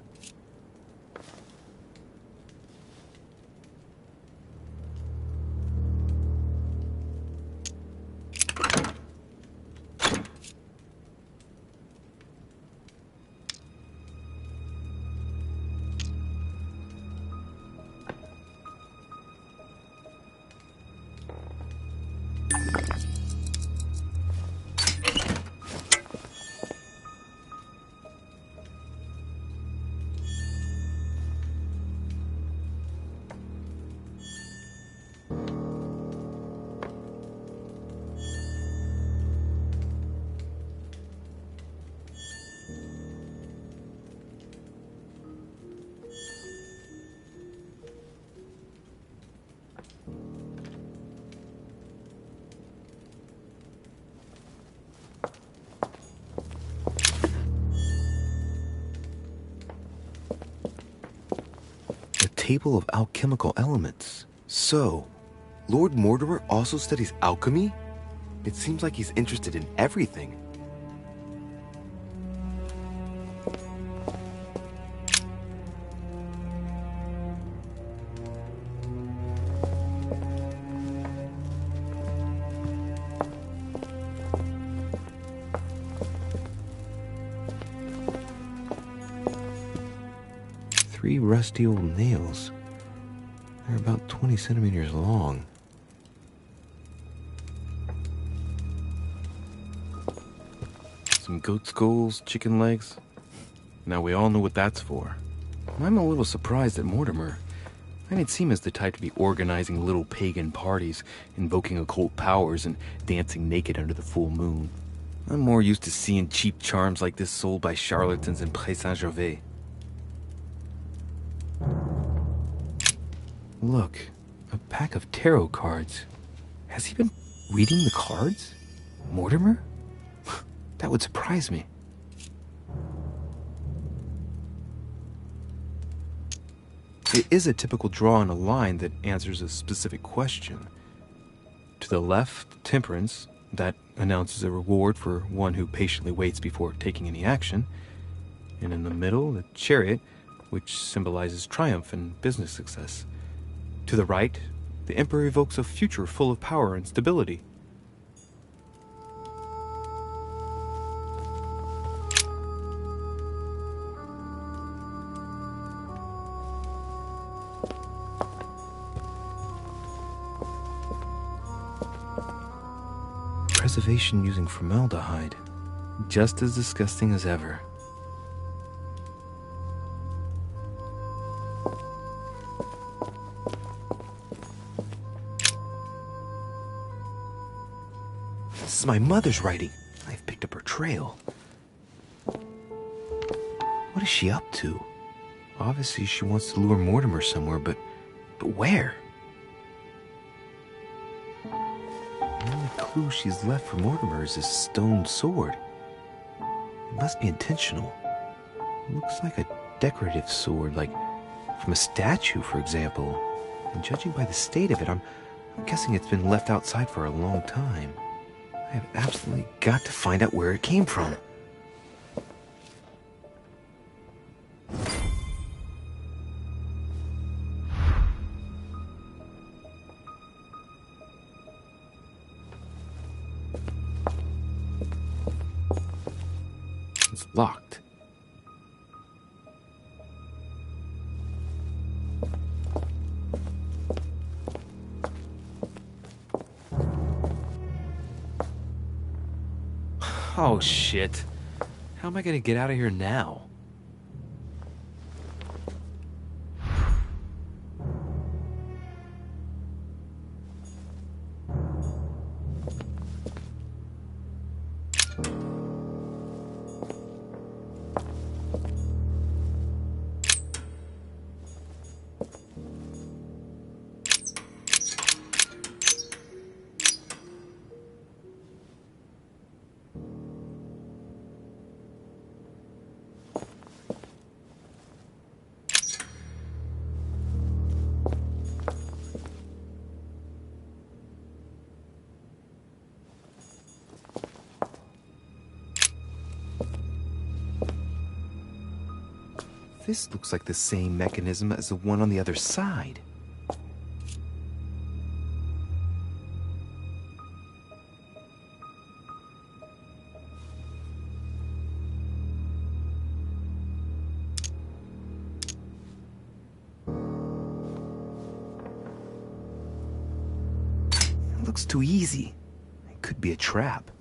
Table of alchemical elements. So, Lord Mortimer also studies alchemy? It seems like he's interested in everything. Three rusty old nails. They're about 20 centimeters long. Some goat skulls, chicken legs. Now we all know what that's for. I'm a little surprised at Mortimer. I didn't seem as the type to be organizing little pagan parties, invoking occult powers, and dancing naked under the full moon. I'm more used to seeing cheap charms like this sold by charlatans in Pré Saint-Gervais. Look, a pack of tarot cards. Has he been reading the cards? Mortimer? That would surprise me. It is a typical draw on a line that answers a specific question. To the left, Temperance, that announces a reward for one who patiently waits before taking any action. And in the middle, the Chariot, which symbolizes triumph and business success. To the right, the Emperor evokes a future full of power and stability. Preservation using formaldehyde. Just as disgusting as ever. This is my mother's writing. I've picked up her trail. What is she up to? Obviously, she wants to lure Mortimer somewhere, but where? The only clue she's left for Mortimer is this stone sword. It must be intentional. It looks like a decorative sword, like from a statue, for example. And judging by the state of it, I'm guessing it's been left outside for a long time. I have absolutely got to find out where it came from. It's locked. Oh, shit. How am I gonna get out of here now? This looks like the same mechanism as the one on the other side. It looks too easy. It could be a trap.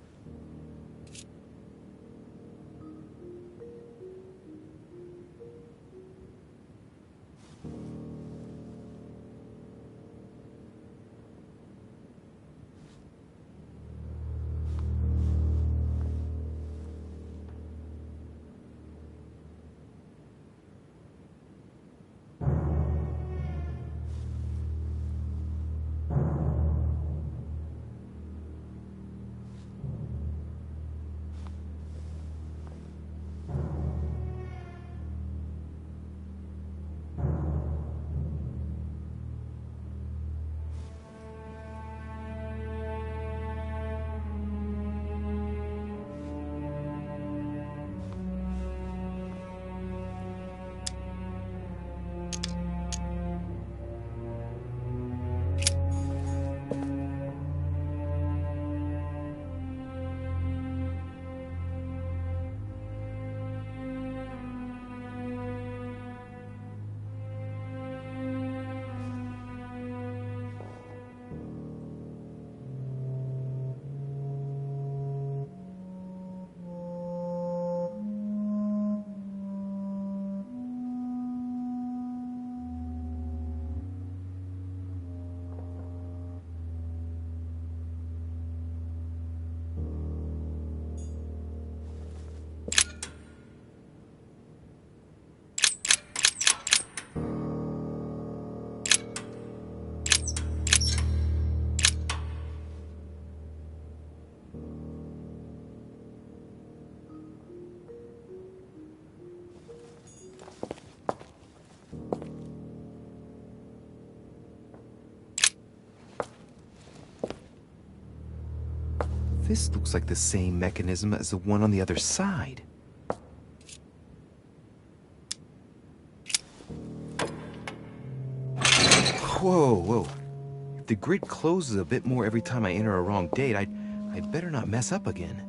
This looks like the same mechanism as the one on the other side. Whoa. If the grid closes a bit more every time I enter a wrong date, I'd better not mess up again.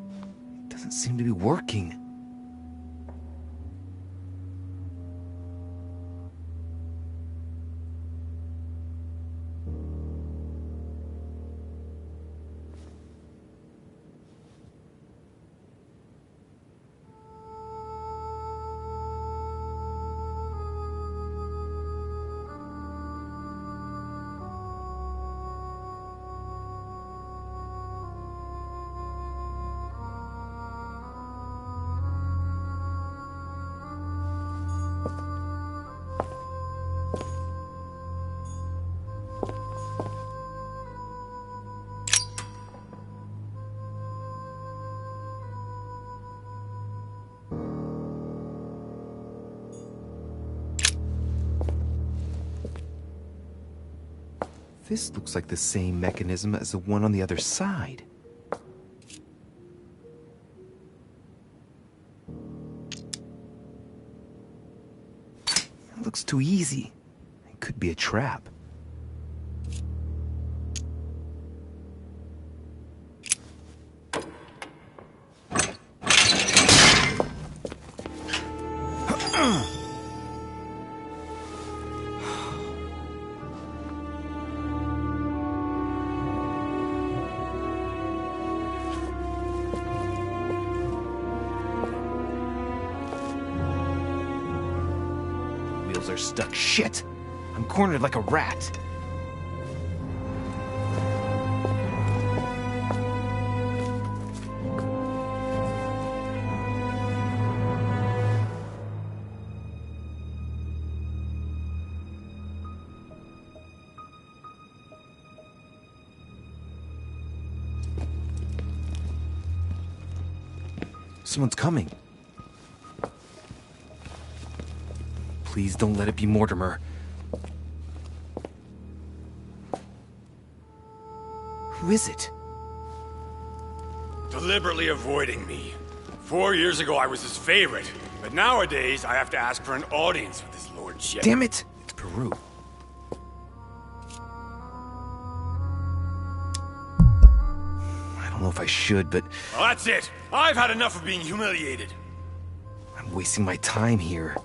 It doesn't seem to be working. This looks like the same mechanism as the one on the other side. It looks too easy. It could be a trap. Are stuck. Shit! I'm cornered like a rat. Someone's coming. Please don't let it be Mortimer. Who is it? Deliberately avoiding me. 4 years ago I was his favorite, But nowadays, I have to ask for an audience with his lordship. Damn it! It's Peru. I don't know if I should, but Well, that's it. I've had enough of being humiliated. I'm wasting my time here.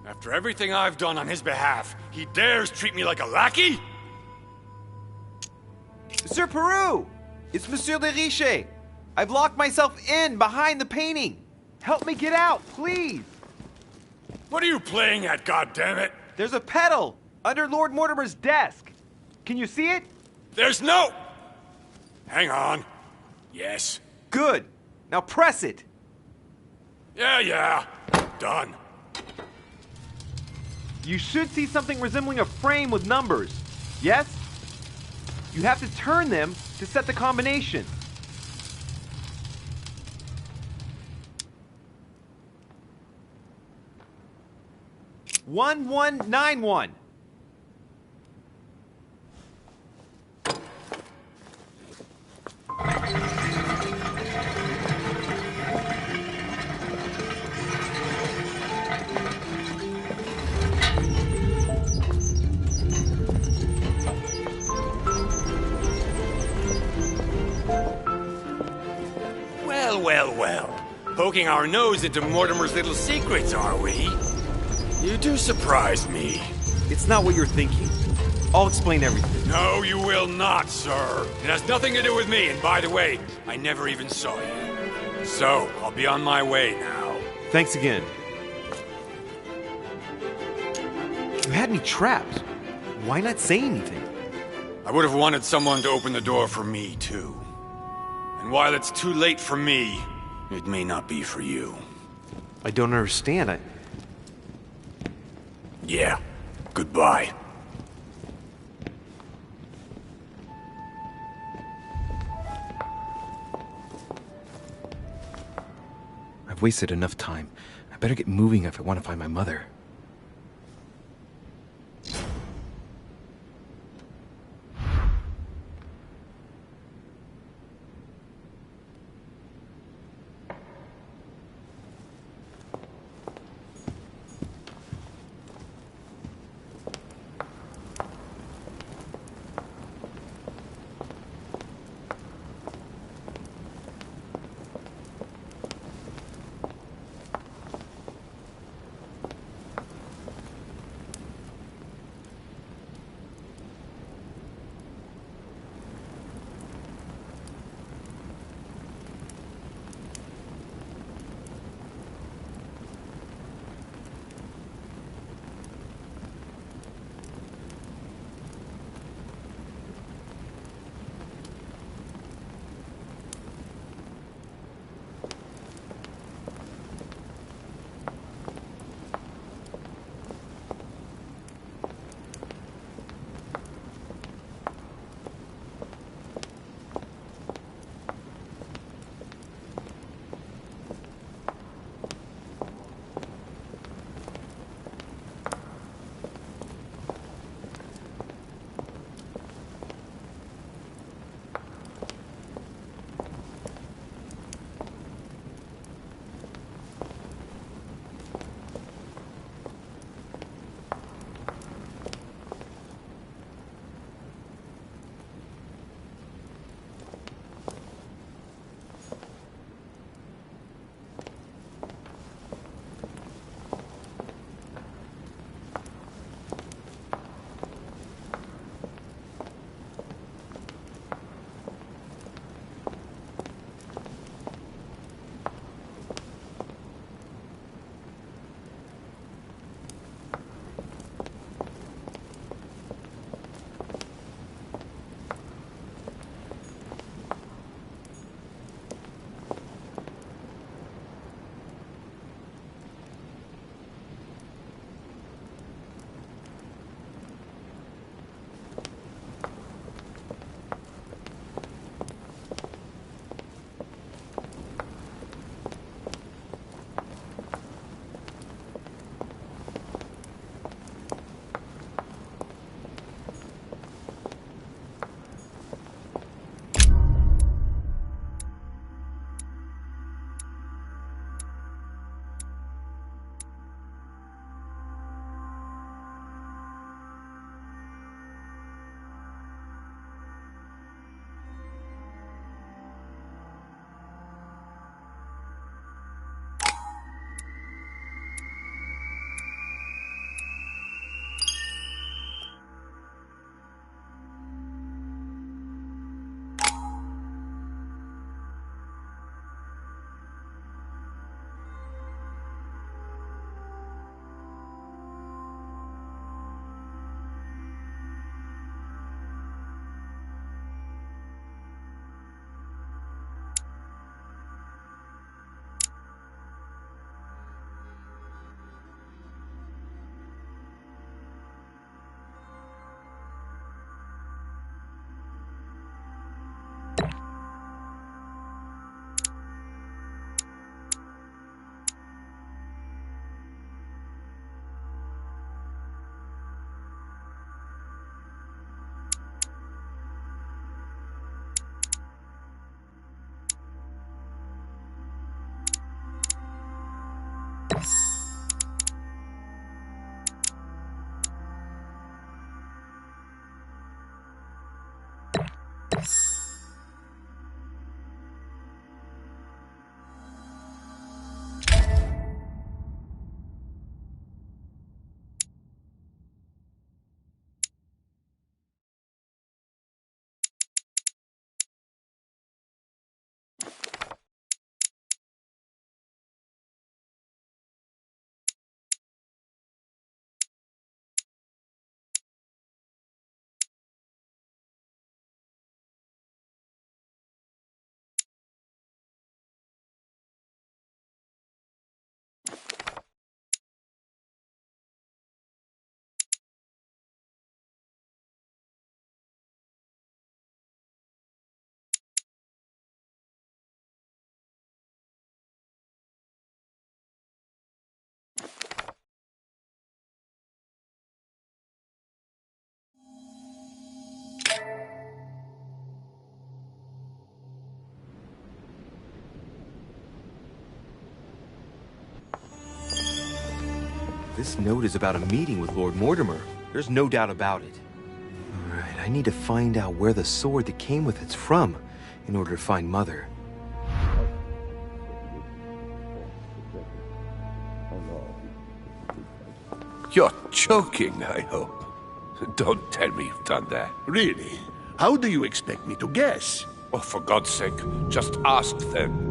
After everything I've done on his behalf, he dares treat me like a lackey? Sir Peru! It's Monsieur de Riche! I've locked myself in behind the painting! Help me get out, please! What are you playing at, goddammit? There's a pedal under Lord Mortimer's desk. Can you see it? There's no... Hang on. Yes. Good. Now press it. Yeah. Done. You should see something resembling a frame with numbers. Yes? You have to turn them to set the combination. "1191." Well. Poking our nose into Mortimer's little secrets, are we? You do surprise me. It's not what you're thinking. I'll explain everything. No, you will not, sir. It has nothing to do with me, and by the way, I never even saw you. So, I'll be on my way now. Thanks again. You had me trapped. Why not say anything? I would have wanted someone to open the door for me, too. And while it's too late for me, it may not be for you. I don't understand. Yeah. Goodbye. I've wasted enough time. I better get moving if I want to find my mother. This note is about a meeting with Lord Mortimer. There's no doubt about it. Alright, I need to find out where the sword that came with it's from in order to find Mother. You're joking, I hope. Don't tell me you've done that. Really? How do you expect me to guess? Oh, for God's sake, just ask them.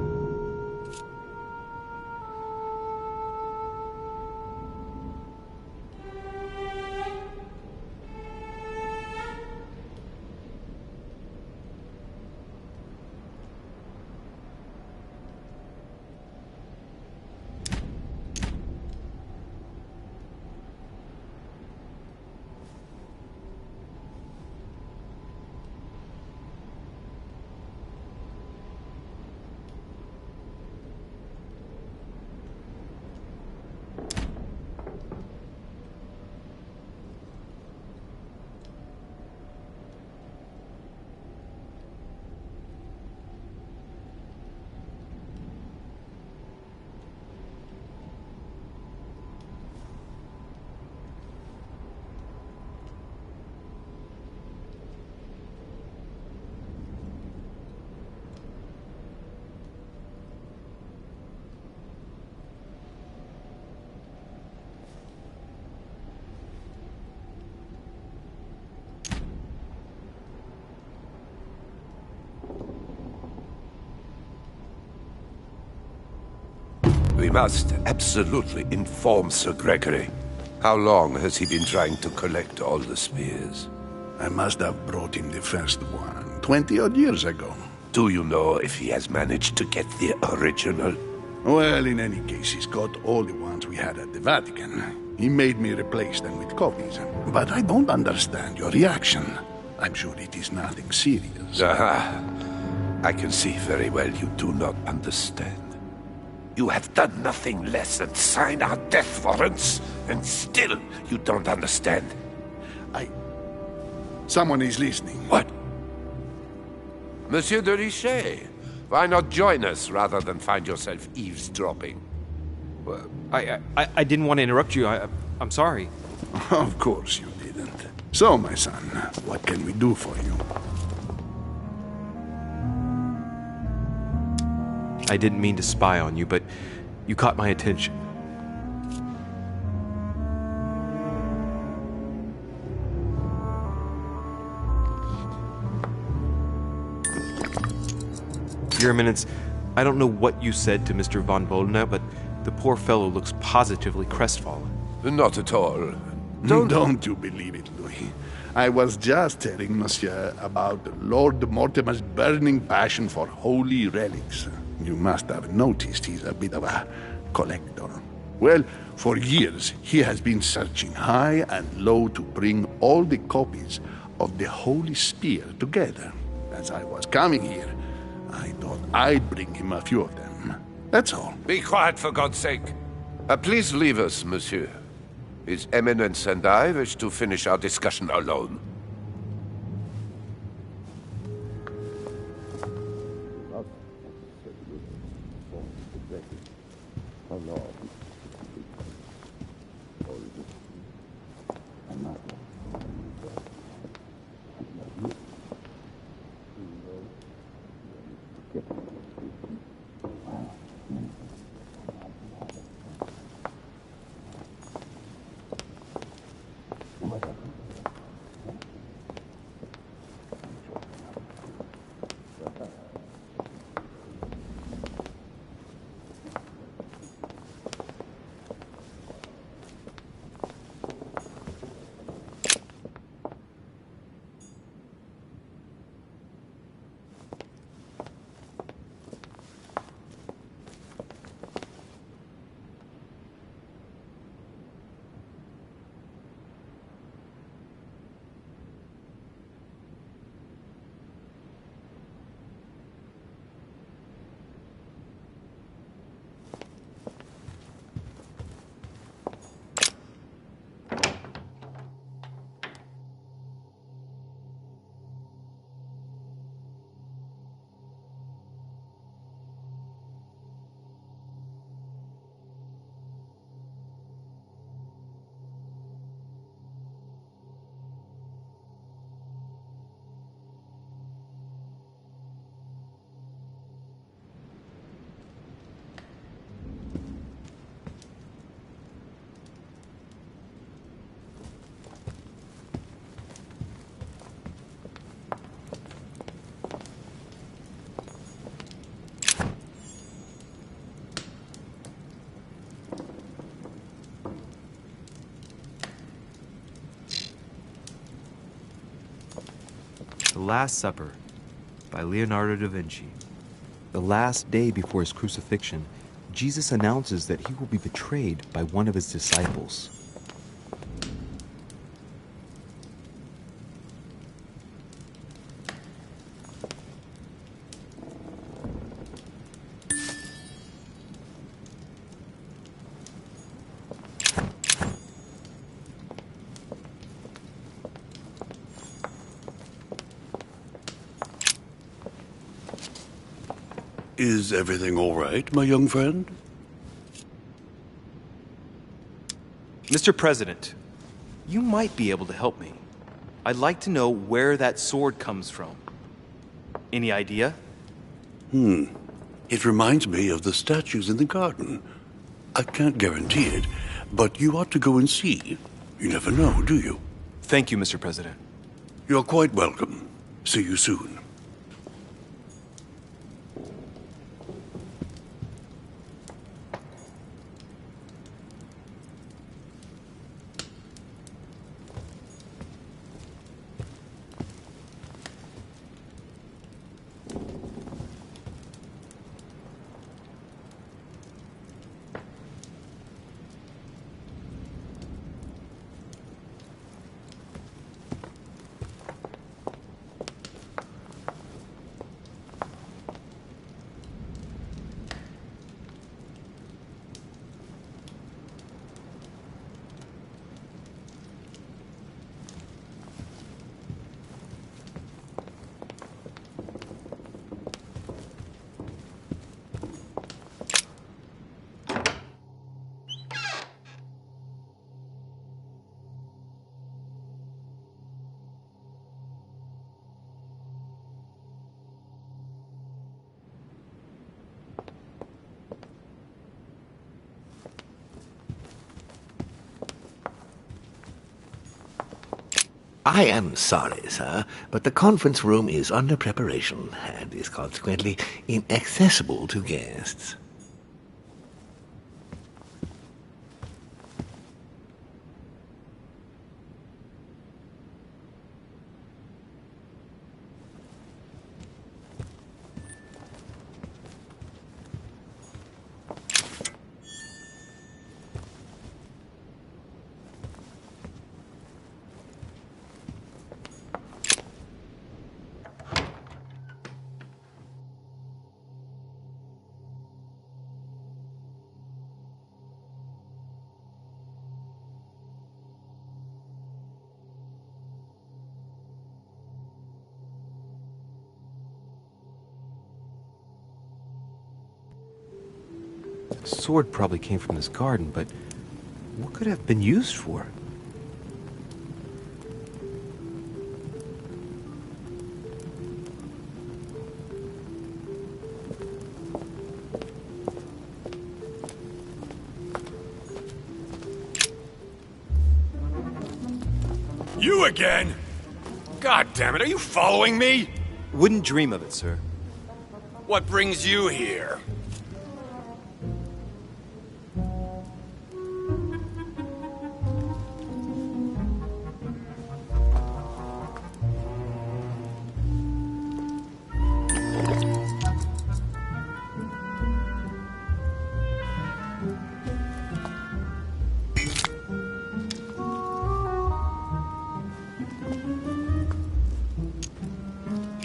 We must absolutely inform Sir Gregory. How long has he been trying to collect all the spears? I must have brought him the first one 20-odd years ago. Do you know if he has managed to get the original? Well, in any case, he's got all the ones we had at the Vatican. He made me replace them with copies. But I don't understand your reaction. I'm sure it is nothing serious. Aha. I can see very well you do not understand. You have done nothing less than sign our death warrants, and still you don't understand. Someone is listening. What? Monsieur de Richet, why not join us rather than find yourself eavesdropping? Well, I didn't want to interrupt you. I'm sorry. Of course you didn't. So, my son, what can we do for you? I didn't mean to spy on you, but you caught my attention. Your Eminence, I don't know what you said to Mr. von Volna, but the poor fellow looks positively crestfallen. Not at all. Don't you believe it, Louis. I was just telling Monsieur about Lord Mortimer's burning passion for holy relics. You must have noticed he's a bit of a collector. Well, for years he has been searching high and low to bring all the copies of the Holy Spear together. As I was coming here, I thought I'd bring him a few of them. That's all. Be quiet, for God's sake. Please leave us, monsieur. His Eminence and I wish to finish our discussion alone. The Last Supper by Leonardo da Vinci. The last day before his crucifixion, Jesus announces that he will be betrayed by one of his disciples. Is everything all right, my young friend? Mr. President, you might be able to help me. I'd like to know where that sword comes from. Any idea? It reminds me of the statues in the garden. I can't guarantee it, but you ought to go and see. You never know, do you? Thank you, Mr. President. You're quite welcome. See you soon. I am sorry, sir, but the conference room is under preparation and is consequently inaccessible to guests. The sword probably came from this garden, but what could it have been used for? You again? God damn it, are you following me? Wouldn't dream of it, sir. What brings you here?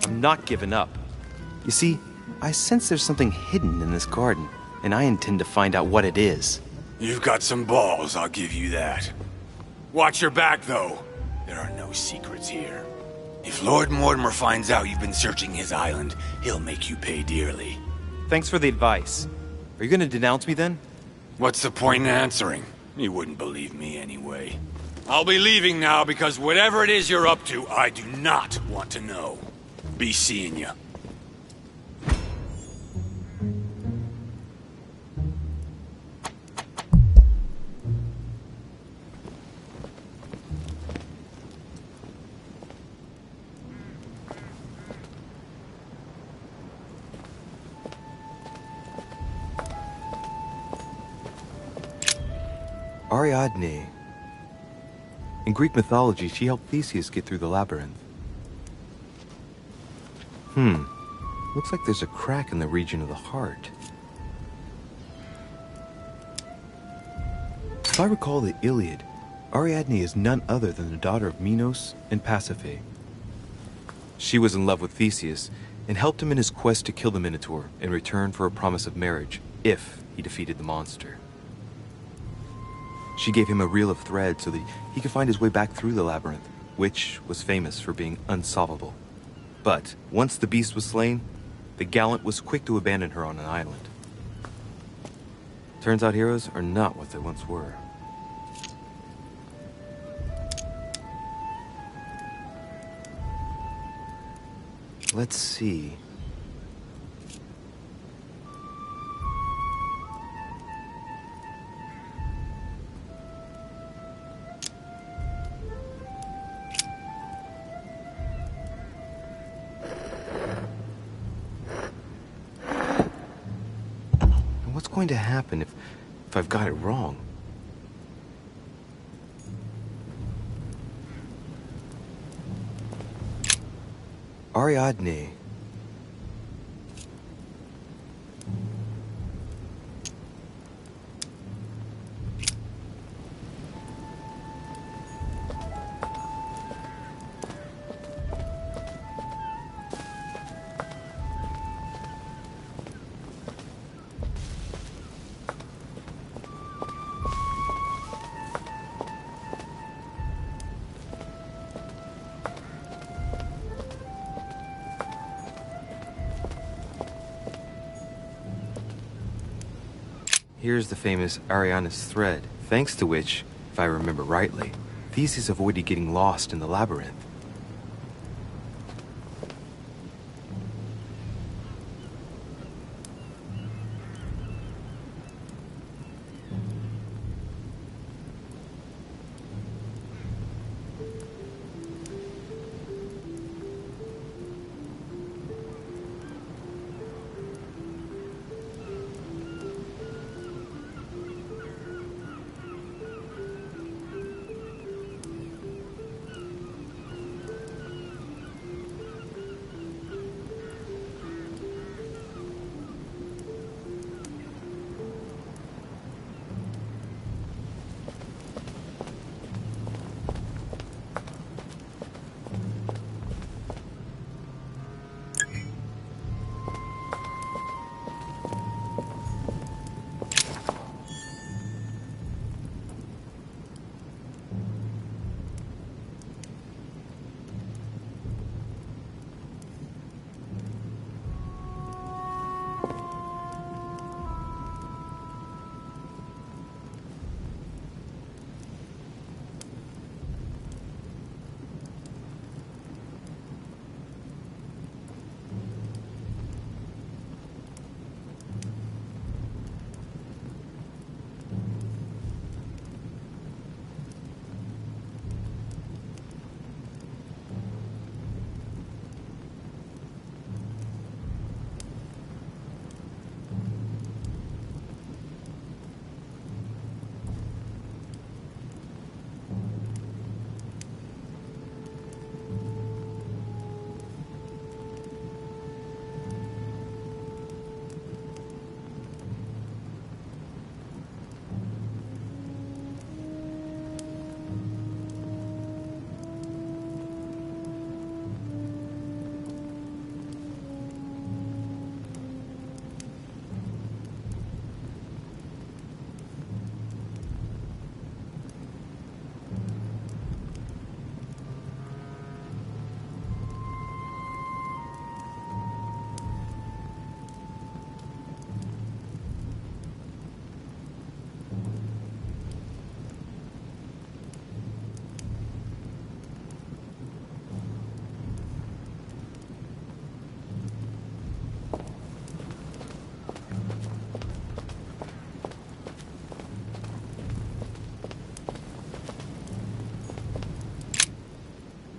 Not giving up. You see, I sense there's something hidden in this garden, and I intend to find out what it is. You've got some balls, I'll give you that. Watch your back, though. There are no secrets here. If Lord Mortimer finds out you've been searching his island, he'll make you pay dearly. Thanks for the advice. Are you gonna denounce me then? What's the point in answering? You wouldn't believe me anyway. I'll be leaving now because whatever it is you're up to, I do not want to know. Be seeing you. Ariadne. In Greek mythology, she helped Theseus get through the labyrinth. Looks like there's a crack in the region of the heart. If I recall the Iliad, Ariadne is none other than the daughter of Minos and Pasiphae. She was in love with Theseus and helped him in his quest to kill the Minotaur in return for a promise of marriage if he defeated the monster. She gave him a reel of thread so that he could find his way back through the labyrinth, which was famous for being unsolvable. But once the beast was slain, the gallant was quick to abandon her on an island. Turns out heroes are not what they once were. Let's see. What's going to happen if I've got it wrong? Ariadne. Here's the famous Ariadne's thread, thanks to which, if I remember rightly, Theseus avoided getting lost in the labyrinth.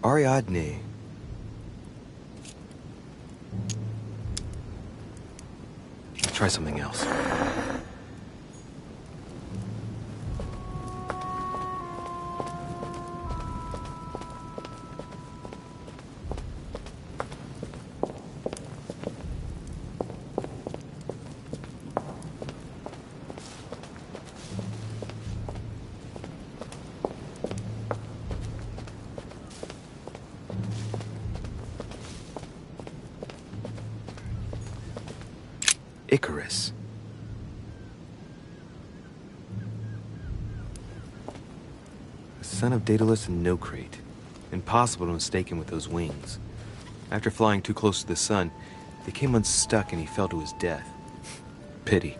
Ariadne. Try something else. Icarus. The son of Daedalus and Nocrate. Impossible to mistake him with those wings. After flying too close to the sun, they came unstuck and he fell to his death. Pity.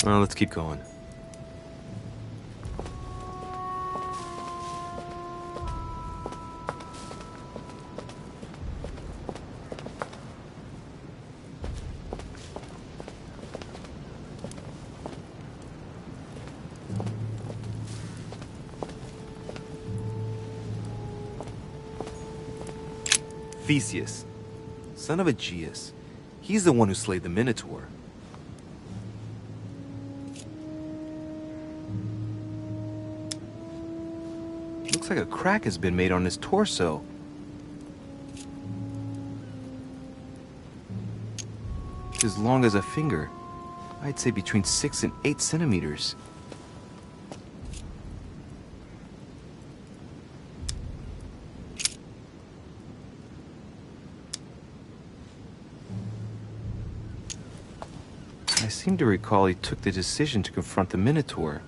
Well, let's keep going. Theseus, son of Aegeus. He's the one who slayed the Minotaur. Looks like a crack has been made on his torso. It's as long as a finger. I'd say between 6 and 8 centimeters. I seem to recall he took the decision to confront the Minotaur.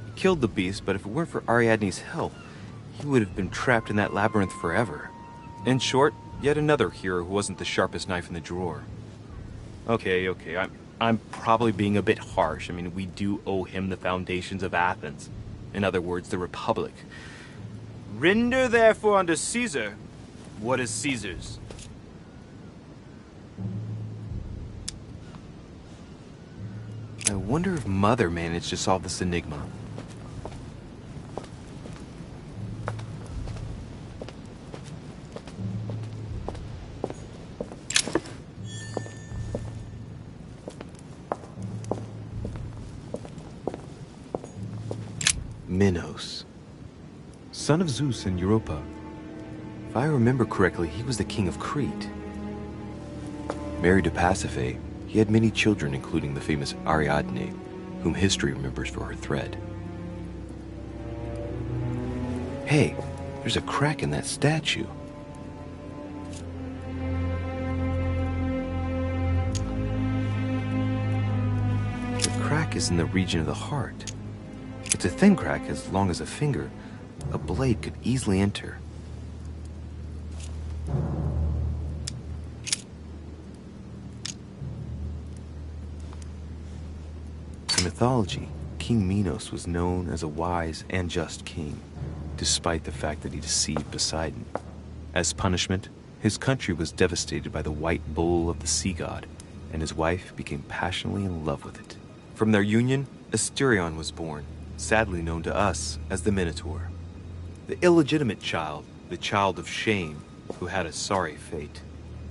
He killed the beast, but if it weren't for Ariadne's help, he would have been trapped in that labyrinth forever. In short, yet another hero who wasn't the sharpest knife in the drawer. Okay, I'm probably being a bit harsh. I mean, we do owe him the foundations of Athens. In other words, the Republic. Render therefore unto Caesar what is Caesar's. I wonder if Mother managed to solve this enigma. Minos, son of Zeus and Europa. If I remember correctly, he was the king of Crete. Married to Pasiphae, he had many children, including the famous Ariadne, whom history remembers for her thread. Hey, there's a crack in that statue. The crack is in the region of the heart. It's a thin crack as long as a finger. A blade could easily enter. In mythology, King Minos was known as a wise and just king, despite the fact that he deceived Poseidon. As punishment, his country was devastated by the white bull of the sea god, and his wife became passionately in love with it. From their union, Asterion was born, sadly known to us as the Minotaur. The illegitimate child, the child of shame, who had a sorry fate.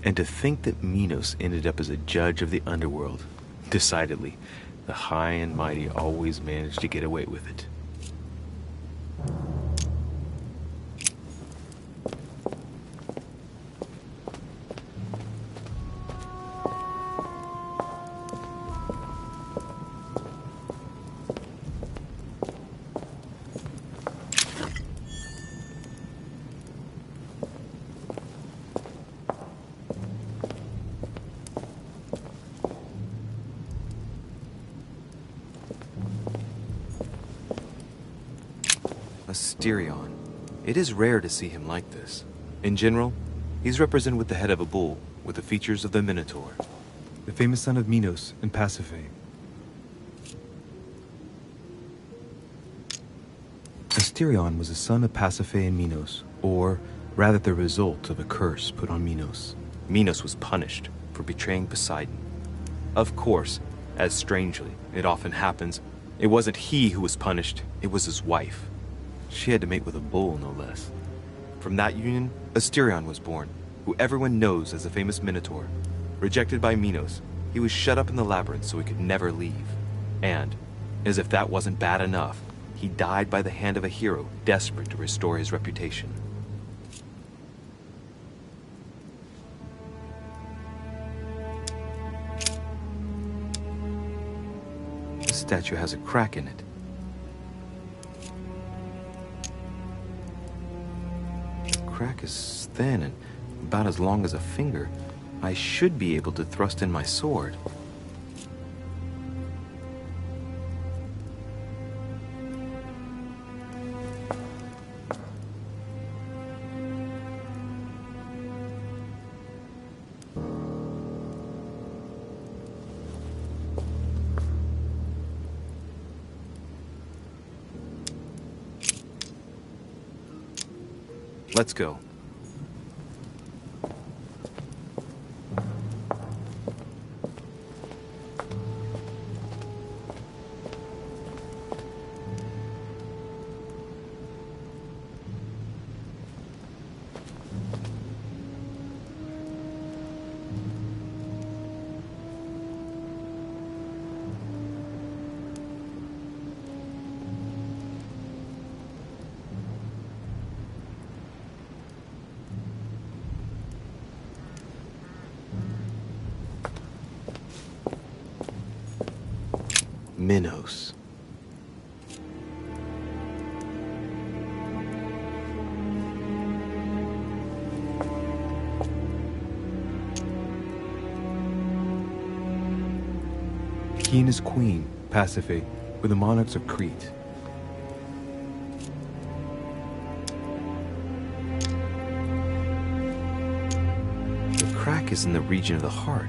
And to think that Minos ended up as a judge of the underworld. Decidedly, the high and mighty always managed to get away with it. Asterion. It is rare to see him like this. In general, he's represented with the head of a bull, with the features of the Minotaur. The famous son of Minos and Pasiphae. Asterion was a son of Pasiphae and Minos, or rather the result of a curse put on Minos. Minos was punished for betraying Poseidon. Of course, as strangely it often happens, it wasn't he who was punished, it was his wife. She had to mate with a bull, no less. From that union, Asterion was born, who everyone knows as the famous Minotaur. Rejected by Minos, he was shut up in the labyrinth so he could never leave. And, as if that wasn't bad enough, he died by the hand of a hero desperate to restore his reputation. statue has a crack in it. The crack is thin and about as long as a finger. I should be able to thrust in my sword. Let's go. Minos. He and his queen, Pasiphae, were the monarchs of Crete. The crack is in the region of the heart.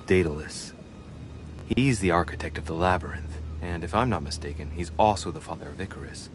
Daedalus. He's the architect of the labyrinth, and if I'm not mistaken, he's also the father of Icarus.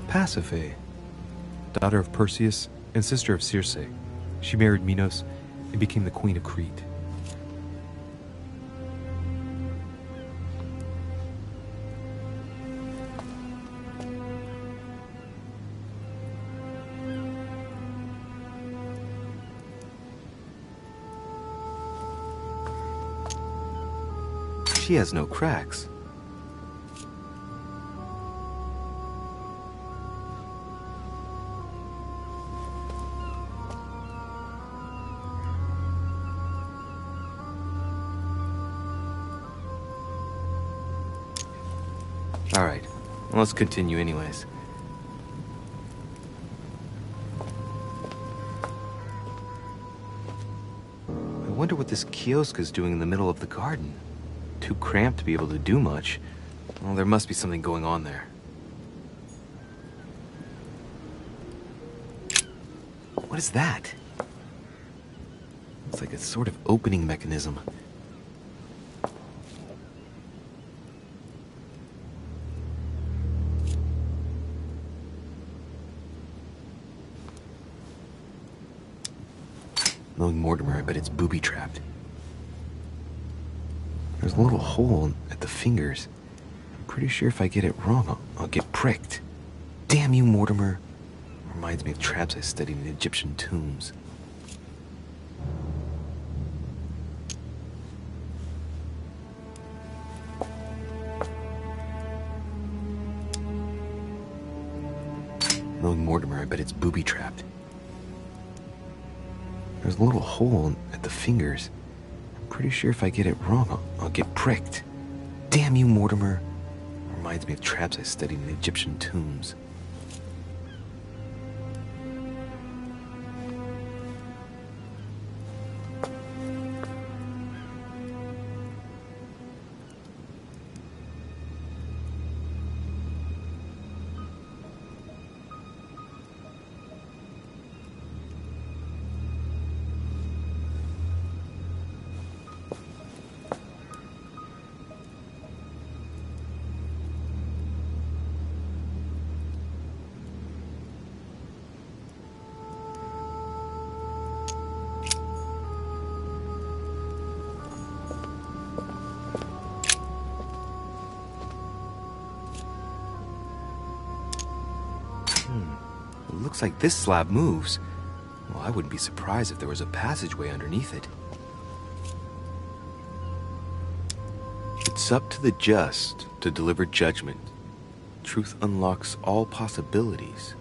Pasiphae, daughter of Perseus and sister of Circe. She married Minos and became the queen of Crete. She has no cracks. Alright, let's continue anyways. wonder what this kiosk is doing in the middle of the garden. Too cramped to be able to do much. Well, there must be something going on there. What is that? It's like a sort of opening mechanism. Knowing Mortimer, I bet it's booby-trapped. There's a little hole at the fingers. I'm pretty sure if I get it wrong, I'll get pricked. Damn you, Mortimer. Reminds me of traps I studied in Egyptian tombs. Knowing Mortimer, I bet it's booby-trapped. There's a little hole at the fingers. I'm pretty sure if I get it wrong, I'll get pricked. Damn you, Mortimer. Reminds me of traps I studied in Egyptian tombs. It looks like this slab moves. Well, I wouldn't be surprised if there was a passageway underneath it. It's up to the just to deliver judgment. Truth unlocks all possibilities.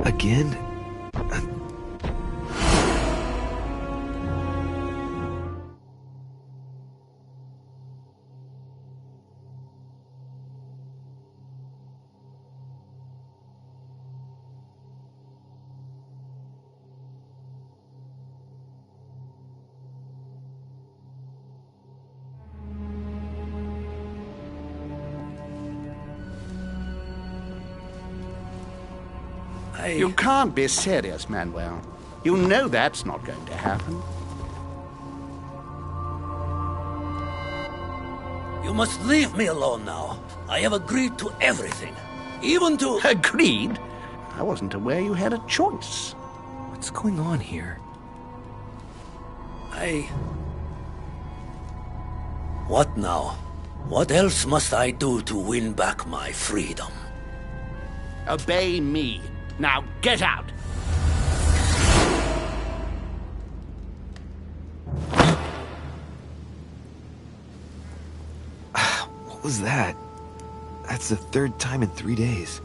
Again? You can't be serious, Manuel. You know that's not going to happen. You must leave me alone now. I have agreed to everything. Even to... Agreed? I wasn't aware you had a choice. What's going on here? What now? What else must I do to win back my freedom? Obey me. Now get out! What was that? That's the third time in 3 days.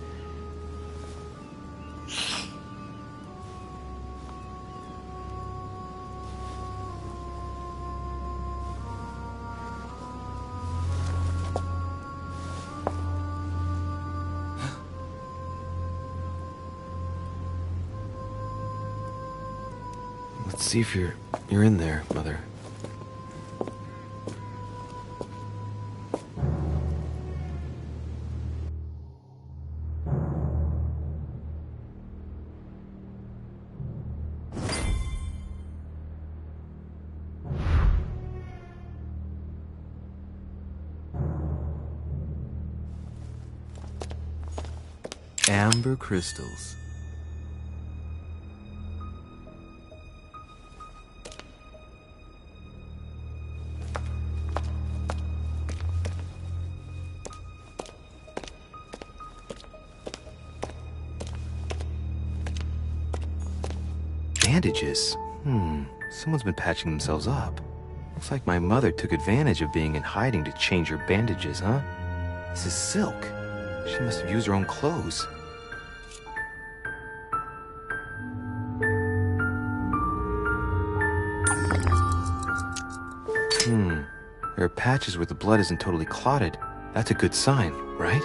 Let's see if you're in there, Mother. Amber crystals. Bandages? Someone's been patching themselves up. Looks like my mother took advantage of being in hiding to change her bandages, huh? This is silk. She must have used her own clothes. There are patches where the blood isn't totally clotted. That's a good sign, right?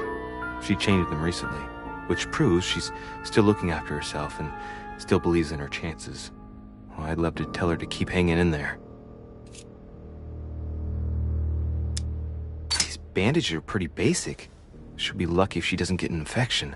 She changed them recently, which proves she's still looking after herself and still believes in her chances. Well, I'd love to tell her to keep hanging in there. These bandages are pretty basic. She'll be lucky if she doesn't get an infection.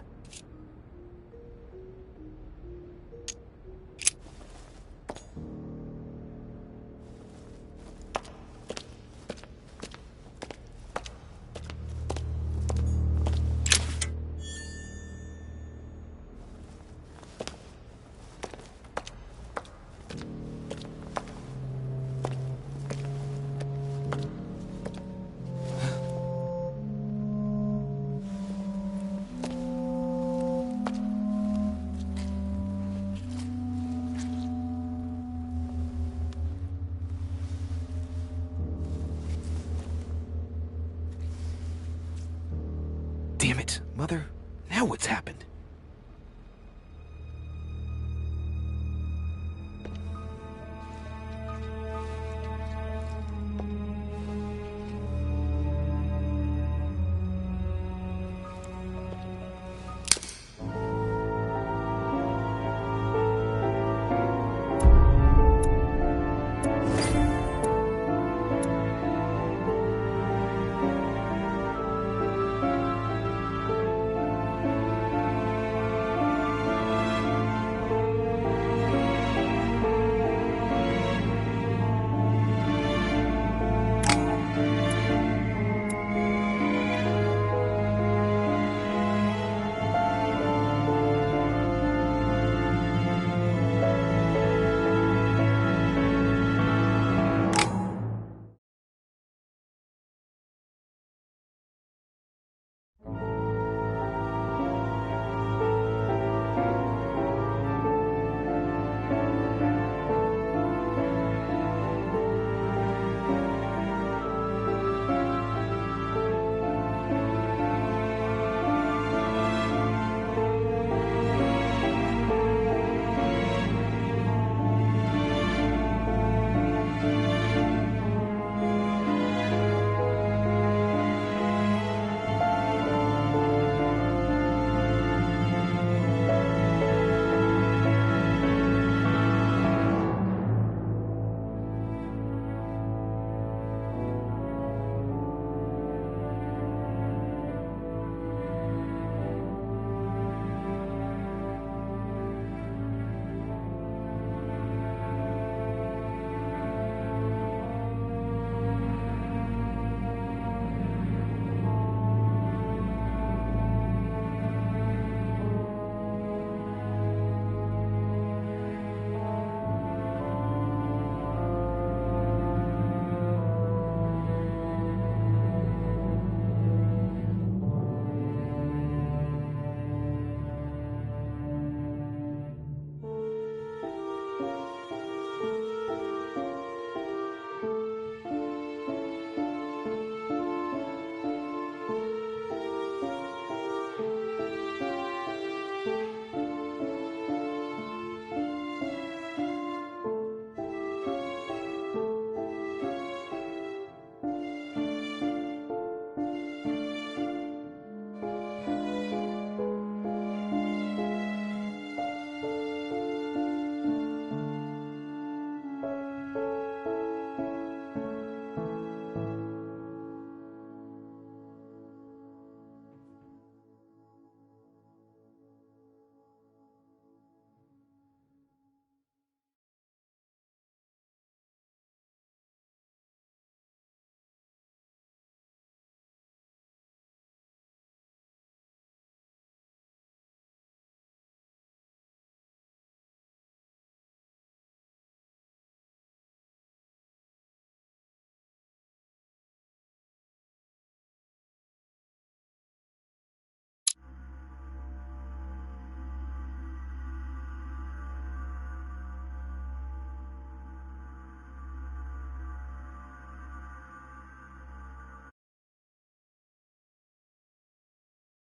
Damn it, Mother. Now what's happened?